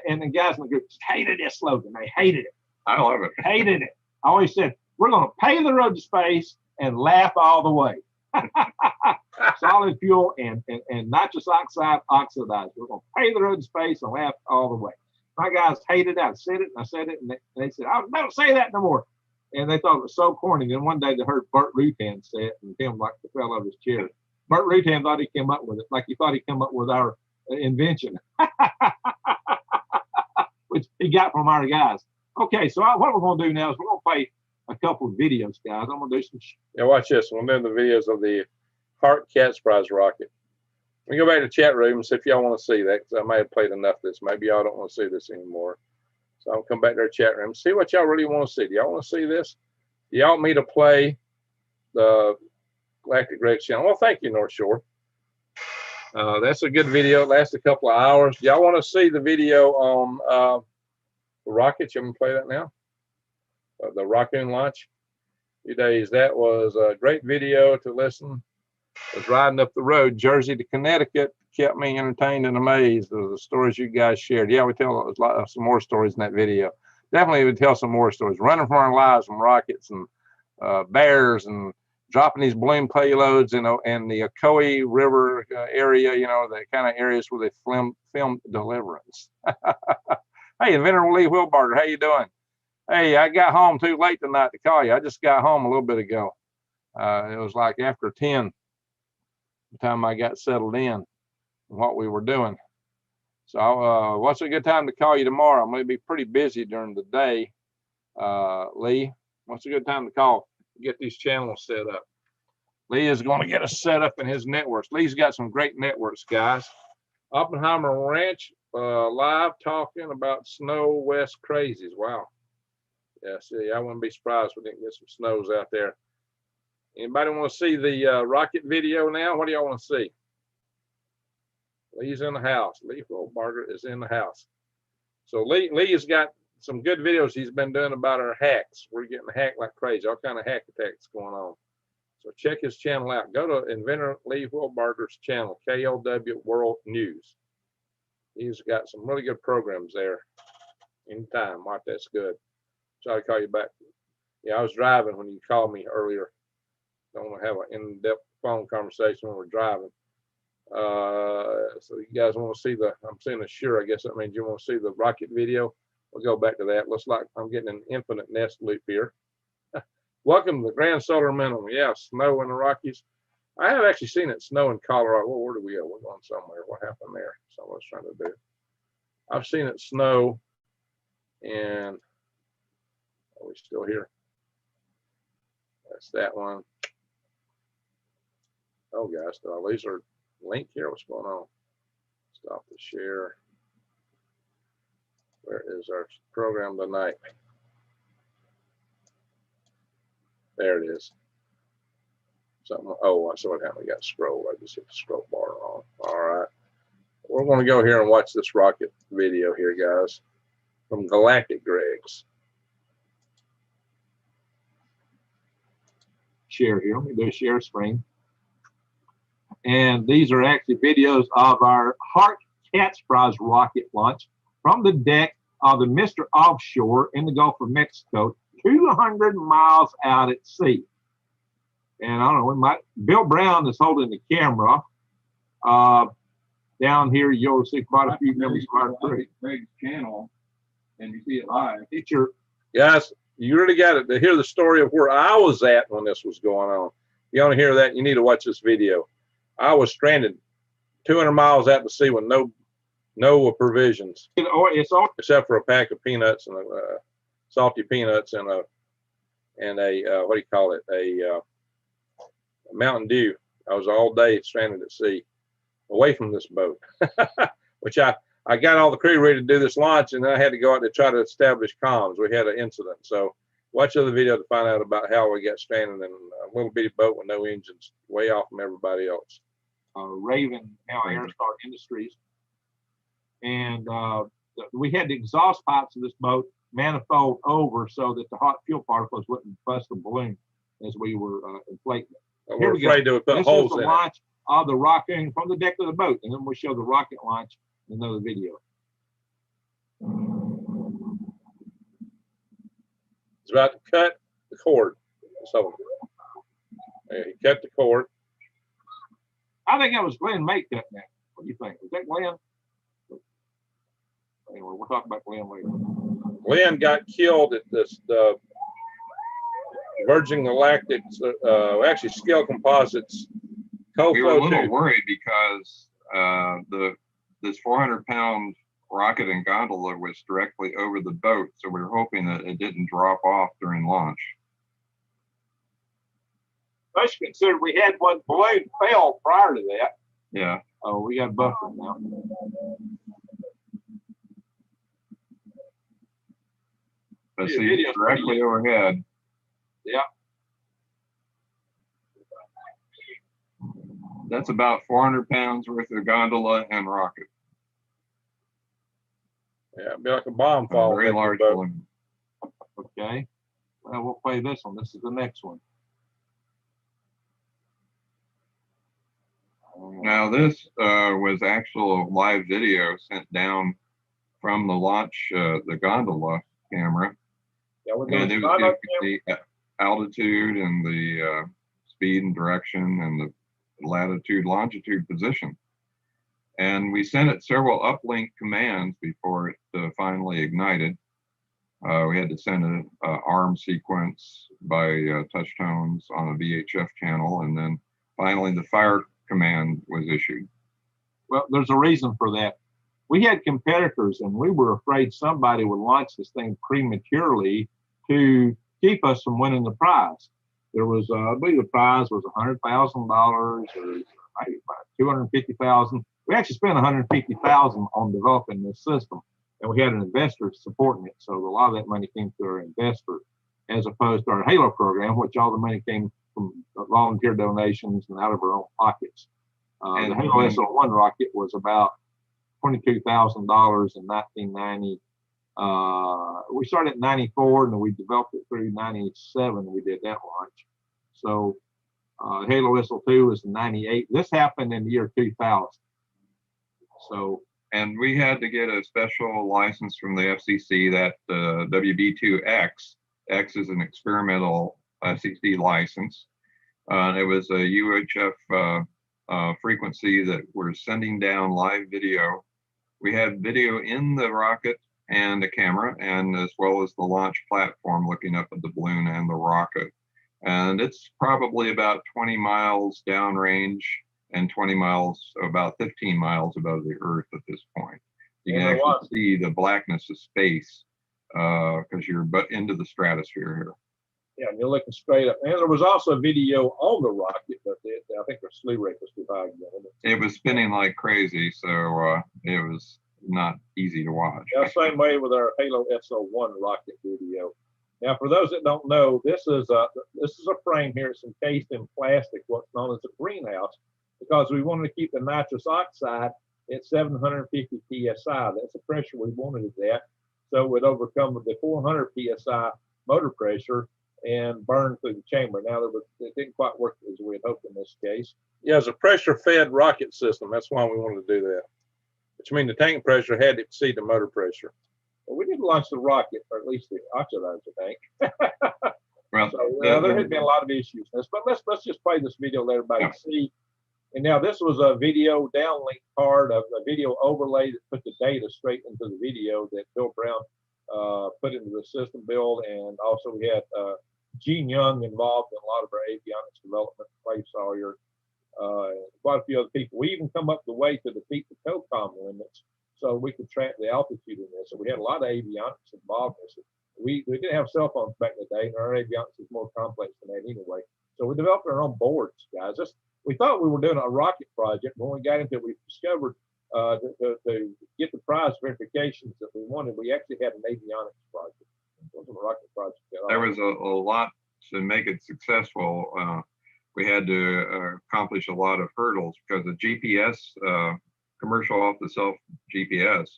and the guys in the group just hated this slogan. They hated it. I love it. Hated it. I always said, we're going to pay the road to space and laugh all the way. Solid fuel and nitrous oxide oxidized. We're going to pay the road to space and laugh all the way. My guys hated it. I said it and I said it, and they said, "Oh, don't say that no more." And they thought it was so corny. And one day they heard Burt Rutan say it, and Tim like fell out of his chair. Burt Rutan thought he came up with it, like he thought he came up with our invention, which he got from our guys. Okay, so what we're going to do now is we're going to play a couple of videos, guys. I'm going to do some. Yeah, watch this. We're doing the videos of the Heart Cat's Prize rocket. We go back to the chat room and see if y'all want to see that, because I may have played enough of this. Maybe y'all don't want to see this anymore. So I'll come back to our chat room and see what y'all really want to see. Do y'all want to see this? Do y'all want me to play the Galactic Greg's channel? Well, thank you, North Shore. That's a good video. It lasts a couple of hours. Y'all want to see the video on the rockets? You want me to play that now? The rockoon launch. A few days. That was a great video to listen. I was riding up the road, Jersey to Connecticut. Kept me entertained and amazed. The stories you guys shared. Yeah, we tell some more stories in that video. Definitely would tell some more stories. Running for our lives from rockets and bears and dropping these balloon payloads in the Ocoee River area, you know, the kind of areas where they filmed Deliverance. Hey, Inventor Lee Wilbarger, how you doing? Hey, I got home too late tonight to call you. I just got home a little bit ago. It was like after 10, the time I got settled in what we were doing. So what's a good time to call you tomorrow? I'm going to be pretty busy during the day. Lee, what's a good time to call? Get these channels set up. Lee is going to get us set up in his networks. Lee's got some great networks, guys. Oppenheimer Ranch live talking about snow west crazies. Wow. Yeah, see, I wouldn't be surprised if we didn't get some snows out there. Anybody want to see the rocket video now? What do y'all want to see? Lee's in the house. Lee Wilbarger is in the house. So Lee has got some good videos he's been doing about our hacks. We're getting hacked like crazy. All kind of hack attacks going on. So check his channel out. Go to Inventor Lee Wilbarger's channel, KLW World News. He's got some really good programs there. Anytime, Mark, that's good. Try to call you back. Yeah, I was driving when you called me earlier. Don't want to have an in-depth phone conversation when we're driving. So you guys want to see I'm saying a sure, I guess that means you want to see the rocket video. We'll go back to that. Looks like I'm getting an infinite nest loop here. Welcome to the Grand Solar Minimum. Yeah, snow in the Rockies. I have actually seen it snow in Colorado. Well, where do we go? We're going somewhere. What happened there? Someone's trying to do. I've seen it snow, and are we still here? That's that one. Oh gosh, did I lose our link here? What's going on? Stop the share. Where is our program tonight? There it is. Something. Oh, I saw what happened. We got scroll. I just hit the scroll bar on. All right. We're going to go here and watch this rocket video here, guys, from Galactic Greg's. Share here. Let me do a share screen. And these are actually videos of our Heart Cat's Prize rocket launch from the deck of the Mr. Offshore in the Gulf of Mexico, 200 miles out at sea. And I don't know, Bill Brown is holding the camera. Down here, you'll see quite a few members of our crew. Greg's channel, and you see it live. Teacher, Guys, you really got it to hear the story of where I was at when this was going on. If you want to hear that, you need to watch this video. I was stranded 200 miles out to sea with no provisions, it's all except for a pack of peanuts and salty peanuts and a what do you call it? A Mountain Dew. I was all day stranded at sea, away from this boat, which I got all the crew ready to do this launch, and then I had to go out to try to establish comms. We had an incident. So watch the other video to find out about how we got stranded in a little bitty boat with no engines, way off from everybody else. Raven, now Airstar Industries. And we had the exhaust pipes of this boat manifold over so that the hot fuel particles wouldn't bust the balloon as we were inflating it. We're afraid to put this holes is the in launch of the rocket from the deck of the boat, and then we'll show the rocket launch in another video. It's about to cut the cord. So he cut the cord. I think that was Glenn May cutting that. What do you think? Was that Glenn? Anyway, we'll talk about Glenn later. Glenn got killed at this Virgin Galactic's, actually Scale Composites. We were a little worried because this 400-pound rocket and gondola was directly over the boat, so we were hoping that it didn't drop off during launch. Especially considered we had one balloon fail prior to that. Yeah. Oh, we got buffer now. Let's see, it's directly overhead. Yeah. That's about 400 pounds worth of gondola and rocket. Yeah, it'd be like a bomb A fall. very large balloon. Okay. Well, we'll play this one. This is the next one. Now this was actual live video sent down from the launch, the gondola camera. Yeah, And it was giving the altitude and the speed and direction and the latitude, longitude position. And we sent it several uplink commands before it finally ignited. We had to send an ARM sequence by touch tones on a VHF channel, and then finally the fire command was issued. Well, there's a reason for that. We had competitors, and we were afraid somebody would launch this thing prematurely to keep us from winning the prize. There was, I believe the prize was $100,000 or maybe $250,000. We actually spent $150,000 on developing this system, and we had an investor supporting it. So a lot of that money came to our investor, as opposed to our Halo program, which all the money came from volunteer donations and out of our own pockets. The Halo SO1 rocket was about $22,000 in 1990. We started in 94 and we developed it through 97. We did that launch. So Halo SO2 was in 98. This happened in the year 2000. So, and we had to get a special license from the FCC, that WB2X. X is an experimental FCC license. It was a UHF frequency that we're sending down live video. We had video in the rocket and a camera, and as well as the launch platform looking up at the balloon and the rocket. And it's probably about 20 miles downrange and 20 miles, about 15 miles above the Earth at this point. You can actually see the blackness of space because you're into the stratosphere here. Yeah, and you're looking straight up. And there was also a video on the rocket, but I think the slew rate was too high. It was spinning like crazy, so it was not easy to watch. Yeah, same way with our Halo SO1 rocket video. Now, for those that don't know, this is a frame here. It's encased in plastic, what's known as a greenhouse, because we wanted to keep the nitrous oxide at 750 psi. That's the pressure we wanted it at, so it would overcome the 400 psi motor pressure and burn through the chamber. Now, it didn't quite work as we had hoped in this case. Yeah, it's a pressure-fed rocket system. That's why we wanted to do that, which means the tank pressure had to exceed the motor pressure. Well, we did launch the rocket, or at least the oxidizer tank. Well, so, there had been a lot of issues in this, but let's just play this video, let everybody see. And now this was a video downlink card of a video overlay that put the data straight into the video that Bill Brown put into the system build, and also we had Gene Young involved in a lot of our avionics development, Clay Sawyer, quite a few other people. We even come up the way to defeat the COCOM limits so we could track the altitude in this. So we had a lot of avionics involved in this. We didn't have cell phones back in the day, and our avionics is more complex than that anyway. So we developed our own boards, guys. We thought we were doing a rocket project. When we got into it, we discovered to get the prize verifications that we wanted, we actually had an avionics project. It wasn't a rocket project at all. There was a lot to make it successful. We had to accomplish a lot of hurdles because the GPS, commercial off-the-shelf GPS,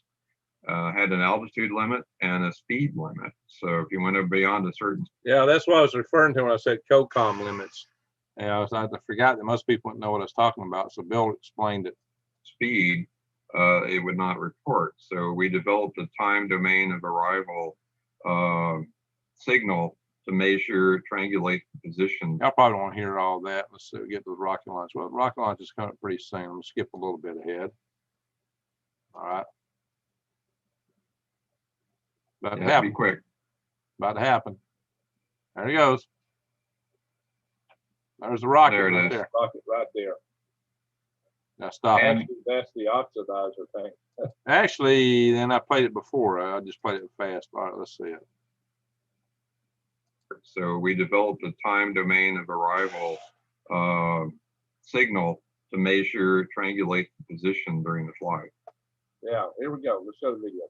had an altitude limit and a speed limit. So if you went beyond a certain... Yeah, that's what I was referring to when I said COCOM limits. And I forgot that most people wouldn't know what I was talking about. So Bill explained it. Speed, it would not report. So we developed a time domain of arrival signal to measure, triangulate the position. I probably don't want to hear all that. Let's get to the rocket launch. Well, the rocket launch is coming up pretty soon. I'm going to skip a little bit ahead. All right. About to happen. Be quick. About to happen. There he goes. There's the rocket there right there. Rocket right there. Now stop. That's the oxidizer tank. Actually, then I played it before. I just played it fast. All right, let's see it. So we developed a time domain of arrival signal to measure, triangulate the position during the flight. Yeah, here we go. Let's show the video.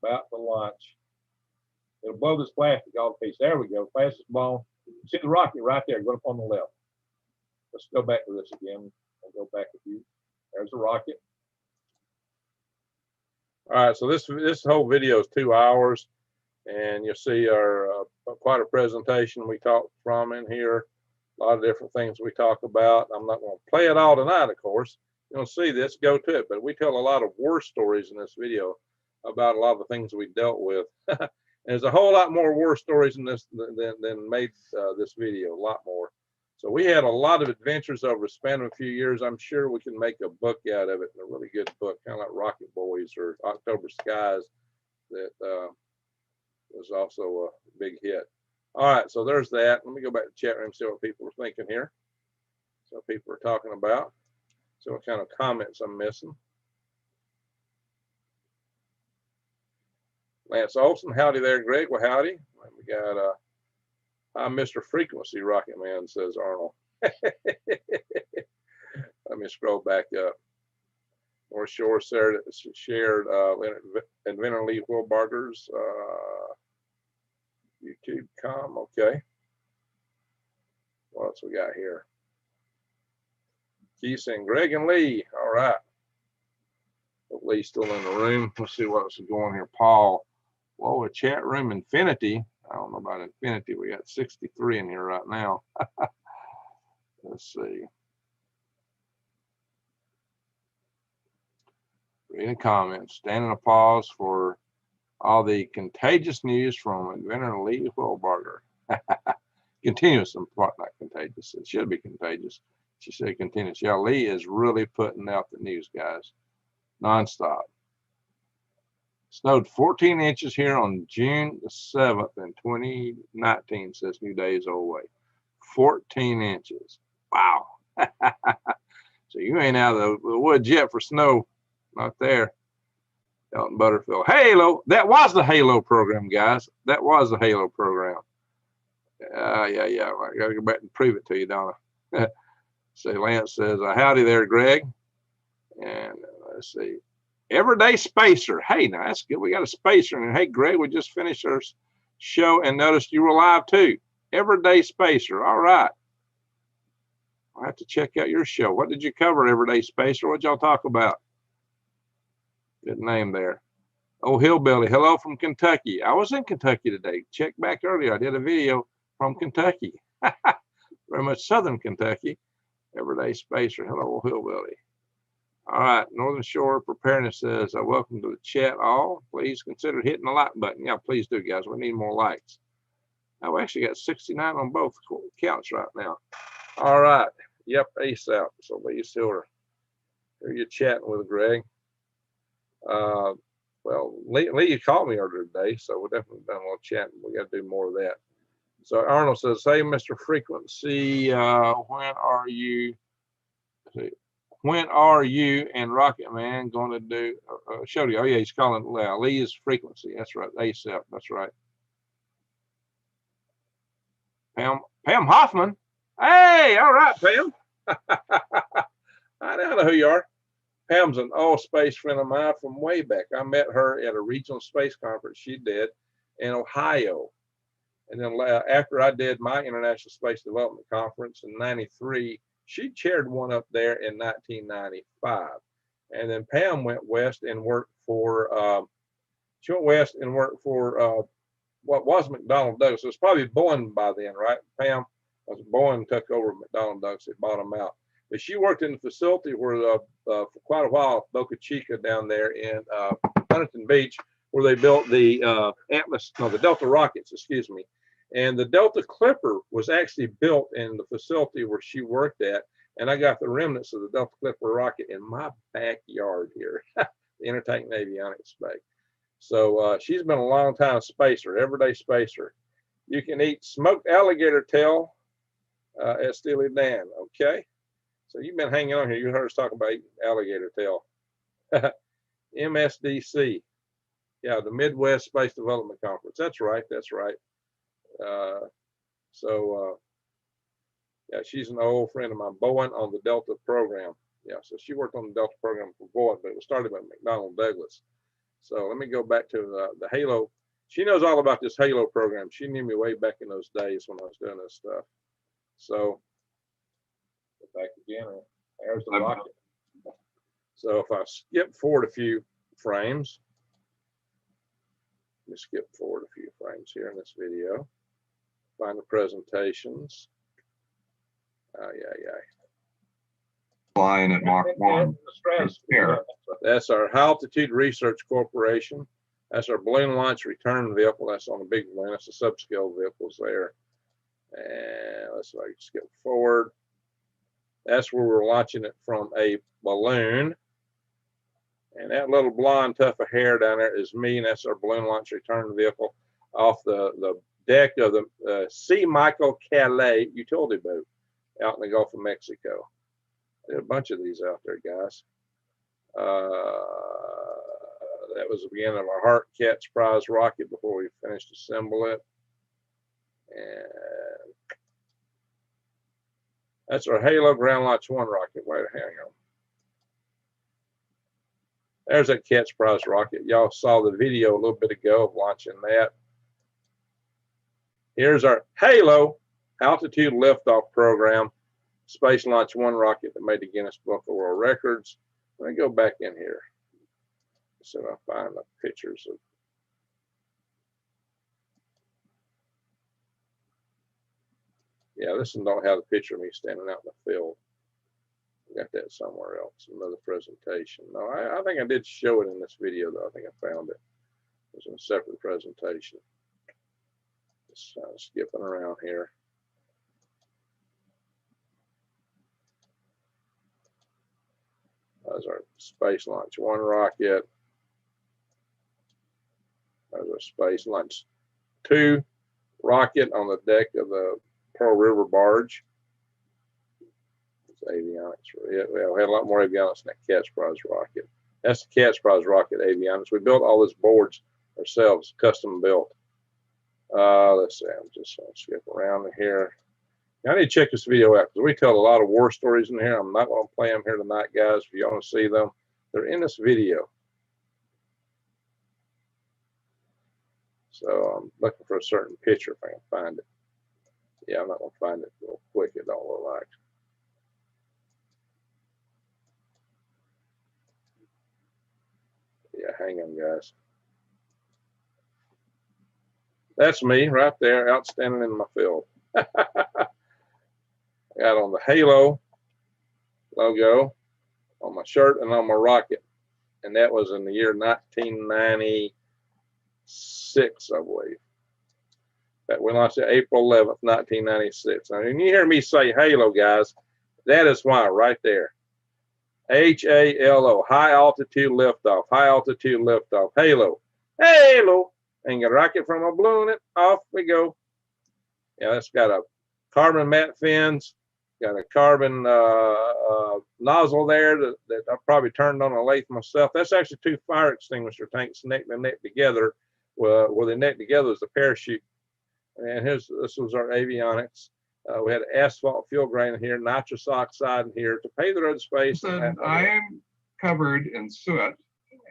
About to launch. It'll blow this plastic off the piece. There we go. Fastest ball. See the rocket right there, going up on the left. Let's go back to this again. I'll go back a few. There's the rocket. All right, so this whole video is 2 hours, and you'll see our quite a presentation we talked from in here. A lot of different things we talk about. I'm not going to play it all tonight, of course. You'll see this, go to it. But we tell a lot of war stories in this video about a lot of the things we dealt with. There's a whole lot more war stories in this than made this video, a lot more. So we had a lot of adventures over a span of a few years. I'm sure we can make a book out of it, a really good book, kind of like Rocket Boys or October Skies, that was also a big hit. All right, so there's that. Let me go back to the chat room and see what people are thinking here. So people are talking about. See what kind of comments I'm missing. Lance Olson, howdy there, Greg. Well, howdy. We got I'm Mr. Frequency Rocket Man, says Arnold. Let me scroll back up. North Shore shared Inventor Lee Wilbarger's YouTube com. Okay. What else we got here? Keith saying Greg and Lee. All right. Hope Lee's still in the room. Let's see what's going here. Paul. Whoa, a chat room infinity. I don't know about infinity. We got 63 in here right now. Let's see. Reading comments. Standing a pause for all the contagious news from Inventor Lee Wilbarger. Continuous and not contagious. It should be contagious. She said continues. Yeah, Lee is really putting out the news, guys, nonstop. Snowed 14 inches here on June the 7th in 2019, says New Days Old Way. 14 inches. Wow. So you ain't out of the woods yet for snow. Not there. Elton Butterfield. Halo. That was the Halo program, guys. That was the Halo program. Yeah. I got to go back and prove it to you, don't I? So Lance says, howdy there, Greg. And let's see. Everyday Spacer. Hey, now that's good. We got a spacer. And hey, Greg, we just finished our show and noticed you were live too. Everyday Spacer. All right. I'll have to check out your show. What did you cover, Everyday Spacer? What y'all talk about? Good name there. Oh, Hillbilly. Hello from Kentucky. I was in Kentucky today. Check back earlier. I did a video from Kentucky. Very much Southern Kentucky. Everyday Spacer. Hello, Hillbilly. All right, Northern Shore Preparedness says, welcome to the chat all. Please consider hitting the like button. Yeah, please do, guys. We need more likes. Now, we actually got 69 on both counts right now. All right. Yep, ace out. So Lee Silver. Here you're chatting with Greg. Well, Lee called me earlier today, so we're definitely done a little chatting. We got to do more of that. So Arnold says, hey, Mr. Frequency, when are you and Rocket Man going to do a show? Oh, yeah, he's calling Lee is Frequency. That's right. ASAP. That's right. Pam Hoffman. Hey, all right, Pam. I don't know who you are. Pam's an old space friend of mine from way back. I met her at a regional space conference she did in Ohio. And then after I did my International Space Development Conference in '93, she chaired one up there in 1995. And then Pam went west and worked for, what was McDonnell Douglas. It was probably Boeing by then, right? Pam was Boeing took over McDonnell Douglas. It bought them out. But she worked in the facility where for quite a while, Boca Chica down there in Huntington Beach, where they built the the Delta rockets, excuse me. And the Delta Clipper was actually built in the facility where she worked at. And I got the remnants of the Delta Clipper rocket in my backyard here, the Intertank Avionics Bay. So she's been a long time spacer, everyday spacer. You can eat smoked alligator tail at Steely Dan, okay? So you've been hanging on here. You heard us talk about eating alligator tail. MSDC. Yeah, the Midwest Space Development Conference. That's right. That's right. Yeah, she's an old friend of mine, Boeing on the Delta program. Yeah, so she worked on the Delta program for Boeing, but it was started by McDonnell Douglas. So let me go back to the Halo. She knows all about this Halo program. She knew me way back in those days when I was doing this stuff. So back again, there's the rocket. So if I skip forward a few frames, let me skip forward a few frames here in this video. Find the presentations. Flying at Mach 1. That's our High Altitude Research Corporation. That's our balloon launch return vehicle. That's on the big balloon. That's the subscale vehicles there. And let's skip forward. That's where we're launching it from a balloon. And that little blonde tuft of hair down there is me, and that's our balloon launch return vehicle off the deck of the C. Michael Calais utility boat out in the Gulf of Mexico. There's a bunch of these out there, guys. That was the beginning of our Heart Cat's prize rocket before we finished assembling it. And that's our Halo Ground Launch 1 rocket. Wait, hang on. There's that Cat's prize rocket. Y'all saw the video a little bit ago of launching that. Here's our Halo Altitude Liftoff Program Space Launch 1 rocket that made the Guinness Book of World Records. Let me go back in here. So I find the pictures of. Yeah, this one don't have the picture of me standing out in the field. I got that somewhere else, another presentation. No, I think I did show it in this video, though. I think I found it. It was in a separate presentation. Just skipping around here. There's our space launch 1 rocket. There's our space launch 2 rocket on the deck of the Pearl River barge. It's avionics for it. Well, we had a lot more avionics than that Catch Prize rocket. That's the Catch Prize rocket avionics. We built all these boards ourselves, custom built. Let's see, I'm just going to skip around here. I need to check this video out because we tell a lot of war stories in here. I'm not going to play them here tonight, guys. If you want to see them, they're in this video. So I'm looking for a certain picture if I can find it. Yeah, I'm not going to find it real quick. It don't look like. Yeah, hang on, guys. That's me right there, outstanding in my field. Got on the Halo logo on my shirt and on my rocket. And that was in the year 1996, I believe. That we launched it April 11th, 1996. Now, when you hear me say Halo, guys, that is why right there. H-A-L-O, high altitude liftoff, high altitude liftoff, Halo, Halo. And get a rocket from a balloon, it off we go. Yeah, that's got a carbon matte fins, got a carbon nozzle there that I probably turned on a lathe myself. That's actually 2 fire extinguisher tanks neck to neck together. Where they neck together is a parachute. And this was our avionics. We had asphalt fuel grain here, nitrous oxide in here to pave the road space. So I'm covered in soot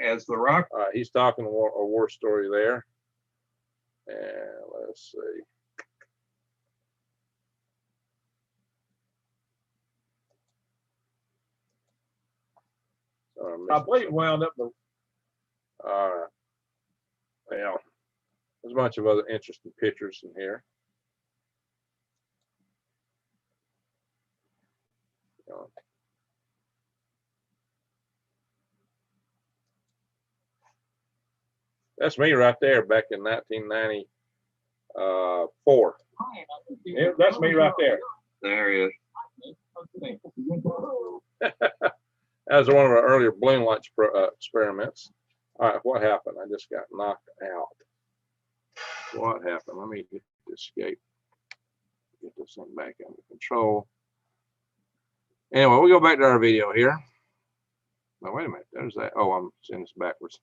as the rock. He's talking a war story there. And let's see. I believe wound up the. All right. Well, there's a bunch of other interesting pictures in here. That's me right there back in 1994. Yeah, that's me right there. There he is. That was one of our earlier balloon launch experiments. All right, what happened? I just got knocked out. What happened? Let me hit the escape. Get this thing back under control. Anyway, we'll go back to our video here. Now, wait a minute. There's that. Oh, I'm seeing this backwards.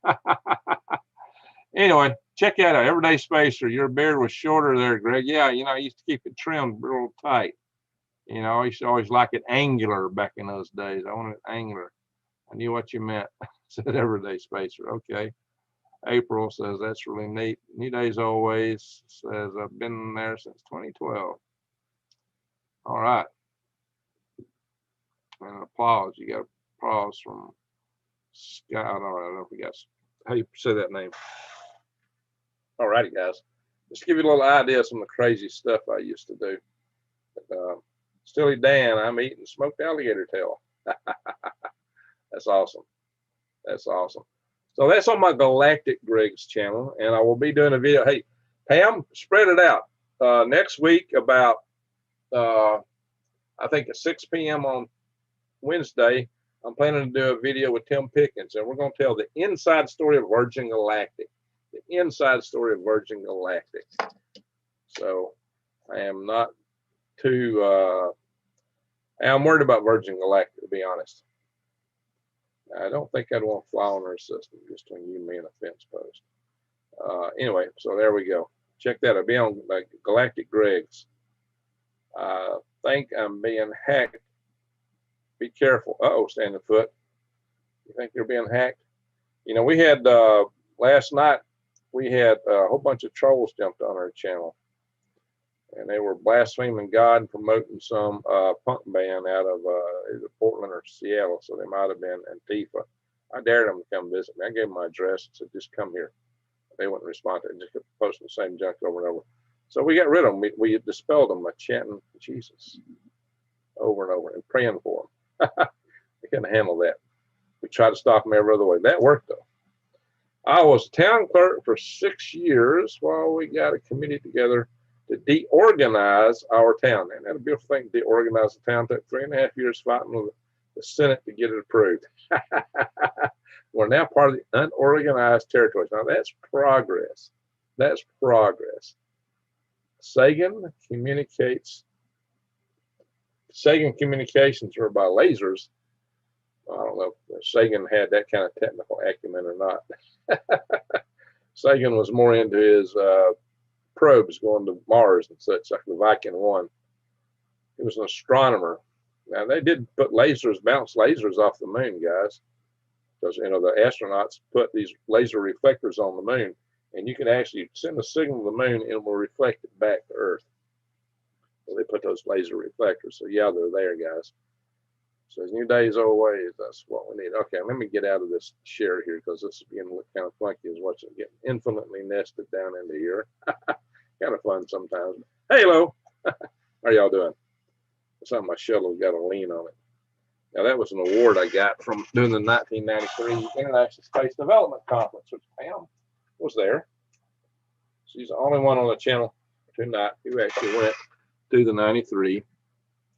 Anyway, check that out. Everyday Spacer. Your beard was shorter there, Greg. Yeah, you know, I used to keep it trimmed real tight. You know, I used to always like it angular back in those days. I wanted it angular. I knew what you meant. Said Everyday Spacer. Okay. April says that's really neat. New days always. Says I've been there since 2012. All right. And applause. You got applause from Scott. I don't know if we got how you say that name. All righty, guys. Just to give you a little idea of some of the crazy stuff I used to do. Stilly Dan, I'm eating smoked alligator tail. That's awesome. That's awesome. So that's on my Galactic Greg's channel, and I will be doing a video. Hey, Pam, spread it out. Next week about, I think at 6 p.m. on Wednesday, I'm planning to do a video with Tim Pickens, and we're going to tell the inside story of Virgin Galactic. The inside story of Virgin Galactic. So I am not too, I'm worried about Virgin Galactic, to be honest. I don't think I'd want to fly on their system, just between you, me, and a fence post. Anyway, so there we go. Check that. I'll be on like Galactic Greg's. I think I'm being hacked. Be careful. Uh-oh, standing foot. You think you're being hacked? You know, we had, last night, we had a whole bunch of trolls jumped on our channel. And they were blaspheming God and promoting some punk band out of either Portland or Seattle. So they might have been Antifa. I dared them to come visit me. I gave them my address and said, just come here. They wouldn't respond to it. Just kept posting the same junk over and over. So we got rid of them. We dispelled them by chanting Jesus over and over and praying for them. They couldn't handle that. We tried to stop them every other way. That worked, though. I was town clerk for 6 years while we got a committee together to deorganize our town. And that's a beautiful thing, deorganize the town. Took 3.5 years fighting with the Senate to get it approved. We're now part of the unorganized territories. Now that's progress. That's progress. Sagan communications were by lasers. I don't know if Sagan had that kind of technical acumen or not. Sagan was more into his probes going to Mars and such, like the Viking 1. He was an astronomer. Now, they did put lasers, bounce lasers off the moon, guys, because, you know, the astronauts put these laser reflectors on the moon, and you can actually send a signal to the moon and it will reflect it back to Earth. So they put those laser reflectors. So, yeah, they're there, guys. So, new days, old ways, that's what we need. Okay, let me get out of this share here because this is beginning to look kind of funky as watching it getting infinitely nested down into here. Kind of fun sometimes. Hey, hello. How are y'all doing? Something my shovel's got a lean on it. Now, that was an award I got from doing the 1993 International Space Development Conference, which Pam was there. She's the only one on the channel tonight who actually went to the 93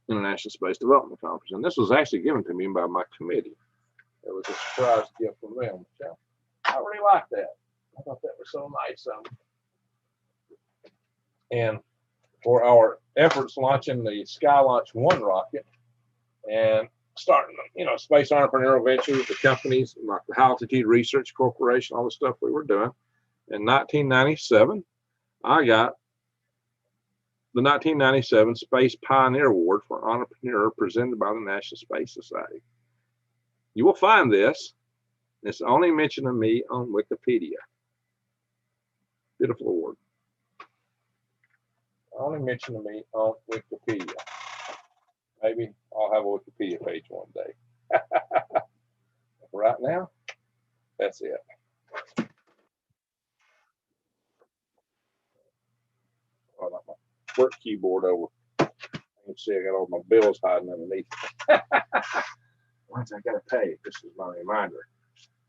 International Space Development Conference. And this was actually given to me by my committee. It was a surprise gift from them. So I really liked that. I thought that was so nice of them. And for our efforts launching the Skylaunch 1 rocket and starting, you know, space entrepreneurial ventures, the companies like the High Altitude Research Corporation, all the stuff we were doing. In 1997, I got the 1997 Space Pioneer Award for Entrepreneur presented by the National Space Society. You will find this. It's only mentioned of me on Wikipedia. Beautiful award. Only mentioned to me on Wikipedia. Maybe I'll have a Wikipedia page one day. Right now, that's it. I got my work keyboard over. You can see I got all my bills hiding underneath. Once I got to pay, this is my reminder.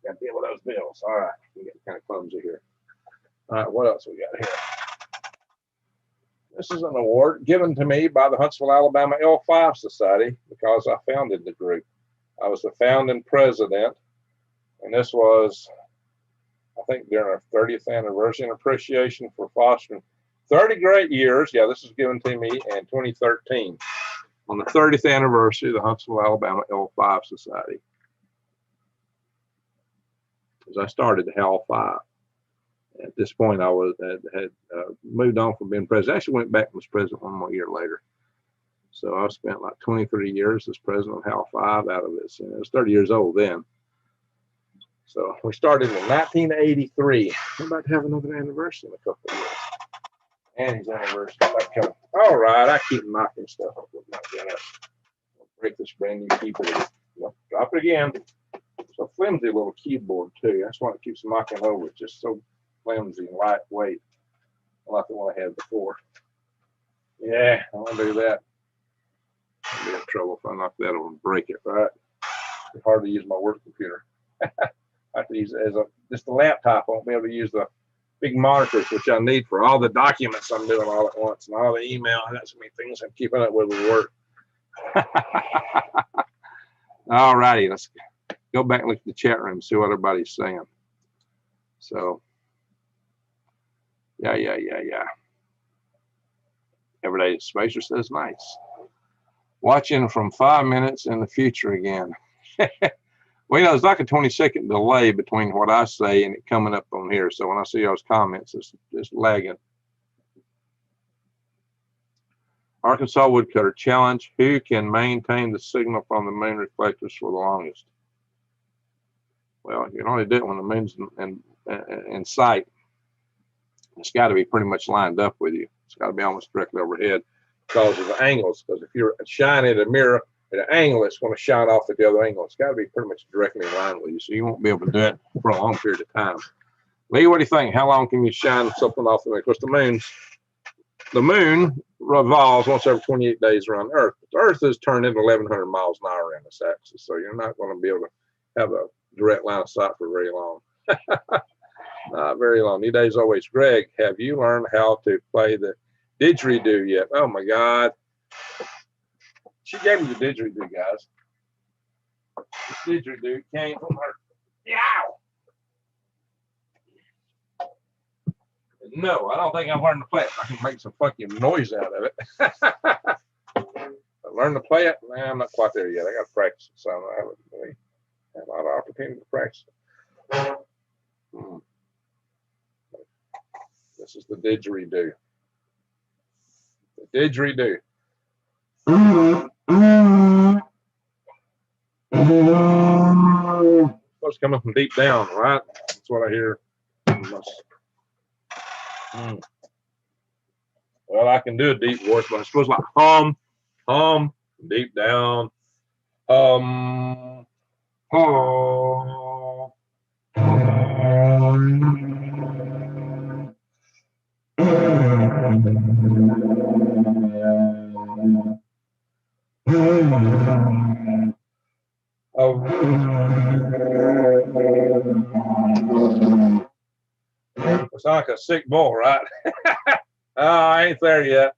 Got to deal with those bills. All right, we get kind of clumsy here. All right, what else we got here? This is an award given to me by the Huntsville, Alabama L5 Society because I founded the group. I was the founding president, and this was, I think, during our 30th anniversary and appreciation for fostering 30 great years. Yeah, this was given to me in 2013 on the 30th anniversary of the Huntsville, Alabama L5 Society. As I started the HAL 5. At this point, I had moved on from being president. I actually went back and was president 1 more year later. So I spent like 23 years as president of HAL 5 out of this. And I was 30 years old then. So we started in 1983. We're about to have another anniversary in a couple of years. Annie's anniversary. All right, I keep knocking stuff up with my goodness. I'll break this brand new keyboard. Drop it again. So flimsy little keyboard too. That's why it keeps knocking over. It's just so flimsy and lightweight, like the one I had before. Yeah, I want to do that. I'll be in trouble if I knock that over and break it, right? It's hard to use my work computer. I have to use it as just a laptop. I won't be able to use the big monitors, which I need for all the documents I'm doing all at once and all the email. I got so many things I'm keeping up with work. All righty, let's go back and look at the chat room and see what everybody's saying. So, yeah. Everyday Spacer says nice. Watching from 5 minutes in the future again. Well, you know, there's like a 20-second delay between what I say and it coming up on here. So when I see those comments, it's lagging. Arkansas Woodcutter challenge: who can maintain the signal from the moon reflectors for the longest? Well, you can only do it when the moon's in sight. It's got to be pretty much lined up with you. It's got to be almost directly overhead because of the angles. Because if you're shining at a mirror at an angle, it's going to shine off at the other angle. It's got to be pretty much directly in line with you, so you won't be able to do it for a long period of time. Lee, what do you think? How long can you shine something off the moon? Of course, the moon revolves once every 28 days around Earth. The Earth is turned into 1,100 miles an hour around its axis, so you're not going to be able to have a direct line of sight for very long. Not very long. New days always. Greg, have you learned how to play the didgeridoo yet? Oh my God. She gave me the didgeridoo, guys. Didgeridoo came from her. Yow! No, I don't think I've learned to play it. I can make some fucking noise out of it. I learned to play it? Nah, I'm not quite there yet. I got to practice it. So I haven't really had a lot of opportunity to practice it. This is the didgeridoo. The didgeridoo. It's coming from deep down, right? That's what I hear. Well, I can do a deep voice, but I'm supposed to like hum, deep down, hum. It's like a sick bull, right? Oh, I ain't there yet.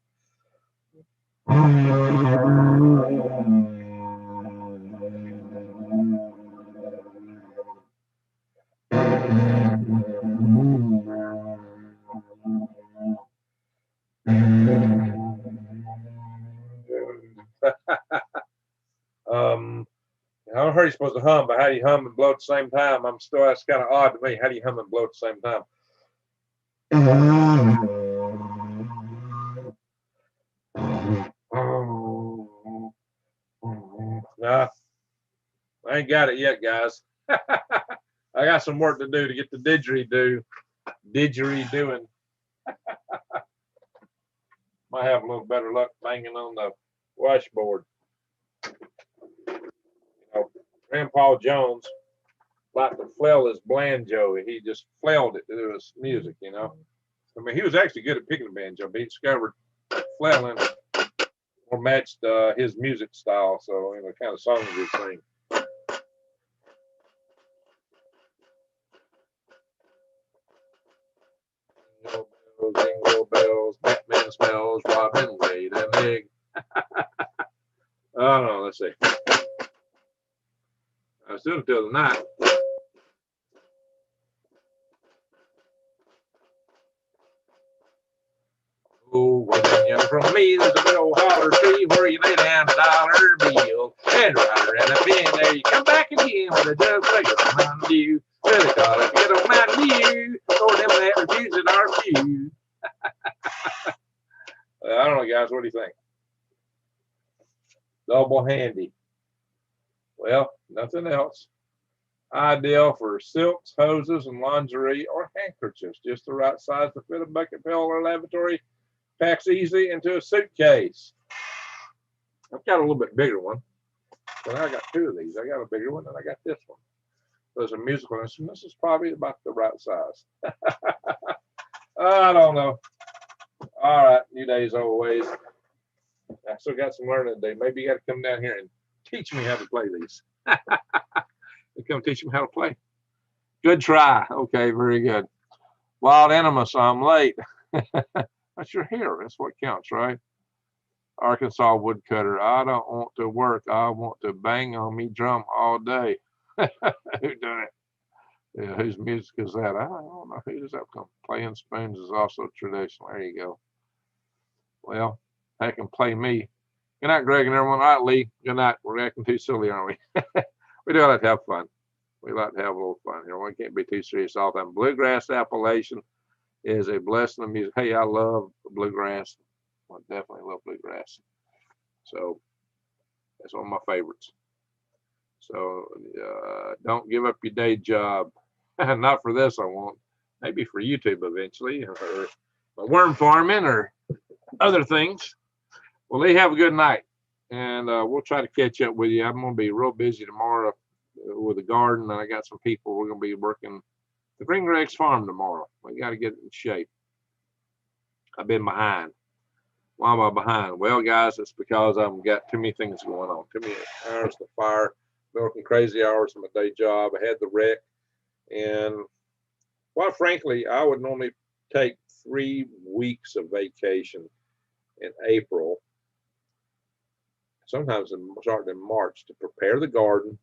I heard you're supposed to hum, but how do you hum and blow at the same time? I'm still, that's kind of odd to me. How do you hum and blow at the same time? Nah, I ain't got it yet, guys. I got some work to do to get the didgeridooing. Might have a little better luck banging on the washboard. You know, Grandpa Jones liked to flail his banjo. He just flailed it to do his music, you know. I mean, he was actually good at picking the banjo, but he discovered flailing or matched his music style. So, you know, the kind of songs he sing. Jingle bells, Batman smells, Robin laid an egg. Oh no, let's see. I was doing it the other night. Oh, one young from me, there's a big old holler tree where you lay down $1 bill. And rider and a pin, there you come back again with a just like a Mountain Dew. Really call it get on Mountain Dew. For them that refuse it are few. I don't know, guys. What do you think? Double handy. Well, nothing else. Ideal for silks, hoses, and lingerie or handkerchiefs. Just the right size to fit a bucket, pail, or lavatory. Packs easy into a suitcase. I've got a little bit bigger one, but I got two of these. I got a bigger one and I got this one. Those are musical instruments. This is probably about the right size. I don't know. All right, new days, old ways. I still got some learning to do. Maybe you got to come down here and teach me how to play these. You come teach me how to play. Good try. Okay, very good. Wild Animus, I'm late. That's your hair. That's what counts, right? Arkansas woodcutter. I don't want to work. I want to bang on me drum all day. Who done it? Yeah, whose music is that? I don't know who does that come. Playing spoons is also traditional. There you go. Well, they can play me. Good night, Greg and everyone. All right, Lee. Good night. We're acting too silly, aren't we? We do like to have fun. We like to have a little fun here. We can't be too serious all the time. Bluegrass Appalachian is a blessing of music. Hey, I love bluegrass. I definitely love bluegrass. So that's one of my favorites. So don't give up your day job. Not for this, I won't. Maybe for YouTube eventually, or worm farming or other things. Well, Lee, have a good night. And we'll try to catch up with you. I'm going to be real busy tomorrow with the garden. And I got some people. We're going to be working the Green Greg's farm tomorrow. We got to get it in shape. I've been behind. Why am I behind? Well, guys, it's because I've got too many things going on. Too many hours to fire. Working crazy hours on my day job. I had the wreck. And quite frankly, I would normally take 3 weeks of vacation in April. Sometimes starting in March to prepare the garden,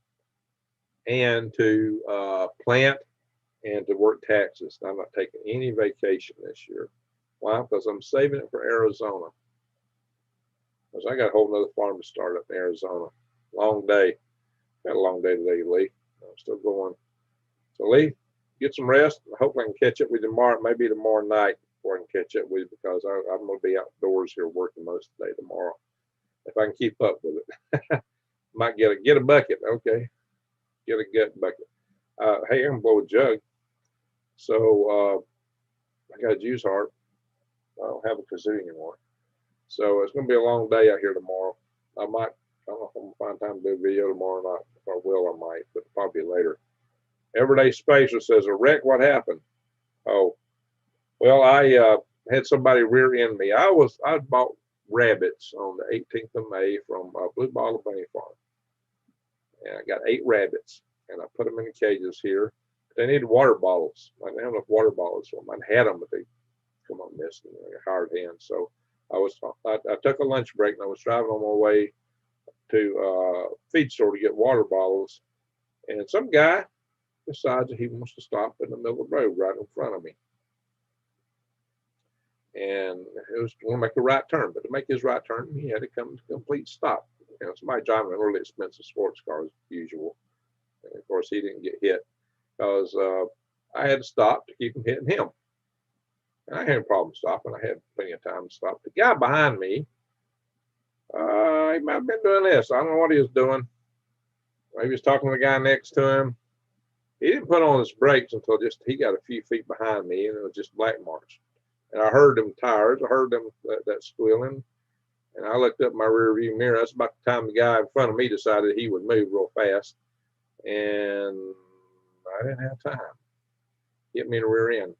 and to plant and to work taxes. I'm not taking any vacation this year. Why? Because I'm saving it for Arizona. Because I got a whole nother farm to start up in Arizona. Long day. Got a long day today, Lee. I'm still going. So, Lee, get some rest. I hope I can catch up with you tomorrow. Maybe tomorrow night before I can catch up with you, because I'm going to be outdoors here working most of the day tomorrow. If I can keep up with it. Might get a bucket. Okay. Get a gut bucket. Hey, I'm going to blow a jug. So I got a juice heart. I don't have a kazoo anymore. So it's going to be a long day out here tomorrow. I don't know if I'm going to find time to do a video tomorrow or not. If I will, I might, but probably later. Everyday Spacer says, a wreck, what happened? Oh, well, I had somebody rear end me. I bought rabbits on the 18th of May from Blue Bottle Bunny Farm. And I got 8 rabbits, and I put them in the cages here. They needed water bottles. I didn't have enough water bottles for them. I had them, but they come on missing, like a hard hand. So I took a lunch break, and I was driving on my way to feed store to get water bottles, and some guy decides that he wants to stop in the middle of the road right in front of me. And it was going to make a right turn, but to make his right turn, he had to come to a complete stop. You know, somebody driving a really expensive sports car as usual. And of course, he didn't get hit because I had to stop to keep from hitting him. And I had a problem stopping. I had plenty of time to stop. The guy behind me, he might have been doing this. I don't know what he was doing. Maybe he was talking to the guy next to him. He didn't put on his brakes until just he got a few feet behind me, and it was just black marks. And I heard them tires. I heard them that squealing. And I looked up my rear view mirror. That's about the time the guy in front of me decided he would move real fast. And I didn't have time. Hit me in the rear end.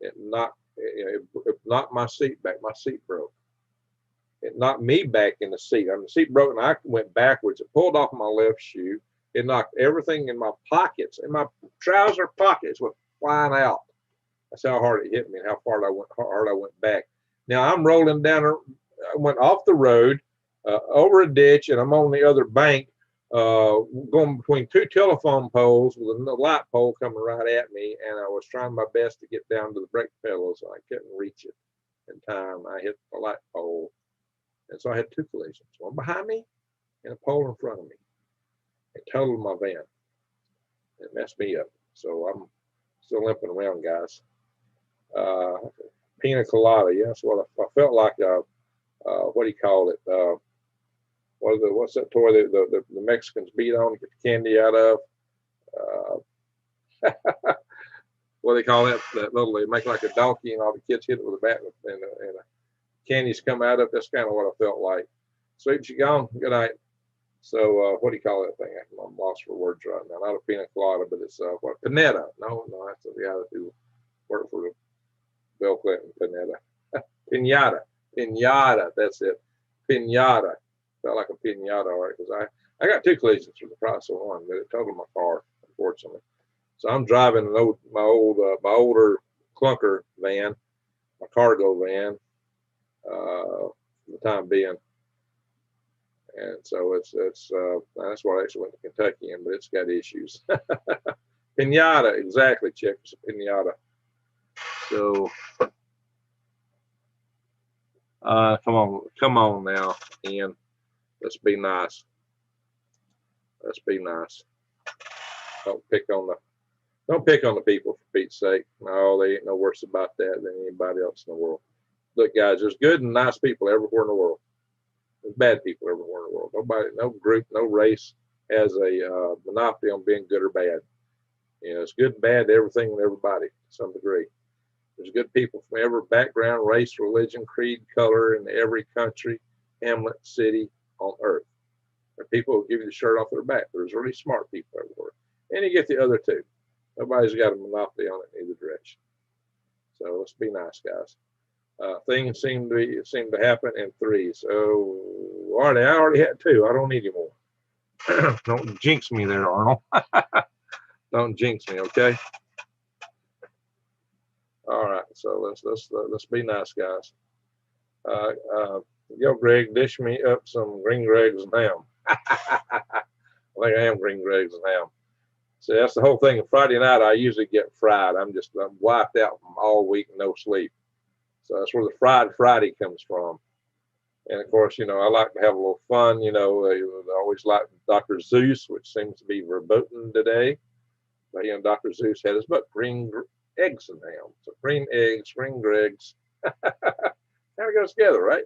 It knocked my seat back. My seat broke. It knocked me back in the seat. I mean, the seat broke, and I went backwards. It pulled off my left shoe. It knocked everything in my pockets, in my trouser pockets, went flying out. That's how hard it hit me and how hard I went back. Now I'm rolling down. I went off the road, over a ditch, and I'm on the other bank, going between 2 telephone poles with a light pole coming right at me. And I was trying my best to get down to the brake pedals, and I couldn't reach it in time. I hit the light pole, and so I had 2 collisions: one behind me and a pole in front of me. It totaled my van. It messed me up. So I'm still limping around, guys. Pina colada, yeah, that's what I felt like. What do you call it? What's that toy that the Mexicans beat on to get the candy out of? What do they call that? That little, they make like a donkey, and all the kids hit it with a bat, and candies come out of it. That's kind of what I felt like. Sweet, you gone. Good night. So what do you call that thing? I'm lost for words right now. Not a pina colada, but it's what? Panetta. No, that's the guy who worked for Bill Clinton. Panetta. Pinata. That's it. Pinata. Felt like a pinata, all right, because I got 2 collisions for the price of one, but it totaled my car, unfortunately. So I'm driving my older clunker van, my cargo van, for the time being. And so it's that's what I actually went to Kentucky in, but it's got issues. Pinata, exactly, Chick. It's a pinata. So come on now, Ian. Let's be nice. Let's be nice. Don't pick on the people, for Pete's sake. No, they ain't no worse about that than anybody else in the world. Look, guys, there's good and nice people everywhere in the world. There's bad people everywhere in the world. Nobody, no group, no race has a monopoly on being good or bad. You know, it's good and bad to everything and everybody to some degree. There's good people from every background, race, religion, creed, color in every country, hamlet, city on earth. There are people who give you the shirt off their back. There's really smart people everywhere. And you get the other 2. Nobody's got a monopoly on it in either direction. So let's be nice, guys. Things seem to happen in 3s. So I already had 2. I don't need any more. Don't jinx me there, Arnold. Don't jinx me, okay? All right. So let's be nice, guys. Yo, Greg, dish me up some green Greg's and ham. I think I am green Greg's and ham. So that's the whole thing. Friday night, I usually get fried. I'm wiped out from all week, no sleep. So that's where the Fried Friday comes from. And of course, you know, I like to have a little fun. You know, I always like Dr. Zeus, which seems to be verboten today. But, you know, Dr. Zeus had his book, Green Eggs and Ham. So green eggs, green Gregs. Kind of goes together, right?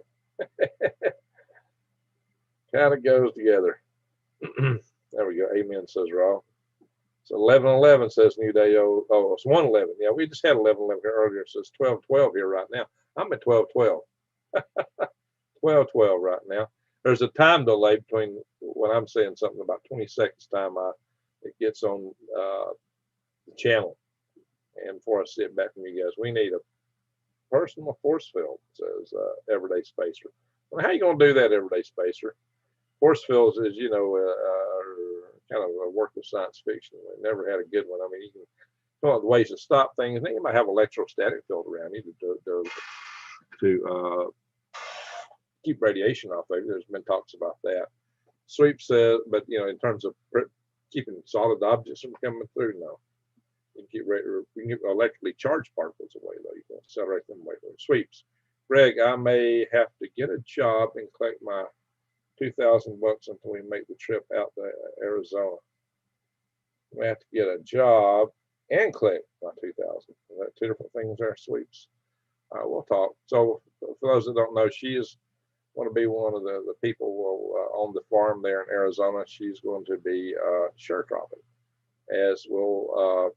Kind of goes together. There we go. Amen, says Raw. So 11:11 says New Day. Oh, it's 1:11. Yeah, we just had 11:11 earlier. It says 12:12 here right now. I'm at 12:12. 12:12 right now. There's a time delay between when I'm saying something, about 20 seconds time it gets on the channel. And before I see it back from you guys, we need a personal force field, says Everyday Spacer. Well, how you going to do that, Everyday Spacer? Force fields is, you know, kind of a work of science fiction. We never had a good one. I mean, you can come up with ways to stop things. Then you might have electrostatic field around you to keep radiation off there. There's been talks about that. Sweep says, but you know, in terms of keeping solid objects from coming through, no. You can get electrically charged particles away, though. You can accelerate them away. Sweeps. Greg, I may have to get a job and collect my $2,000 until we make the trip out to Arizona. We have to get a job and collect my $2,000. That two different things there, Sweeps. We'll talk. So for those that don't know, she is going to be one of the people on the farm there in Arizona. She's going to be sharecropping, as will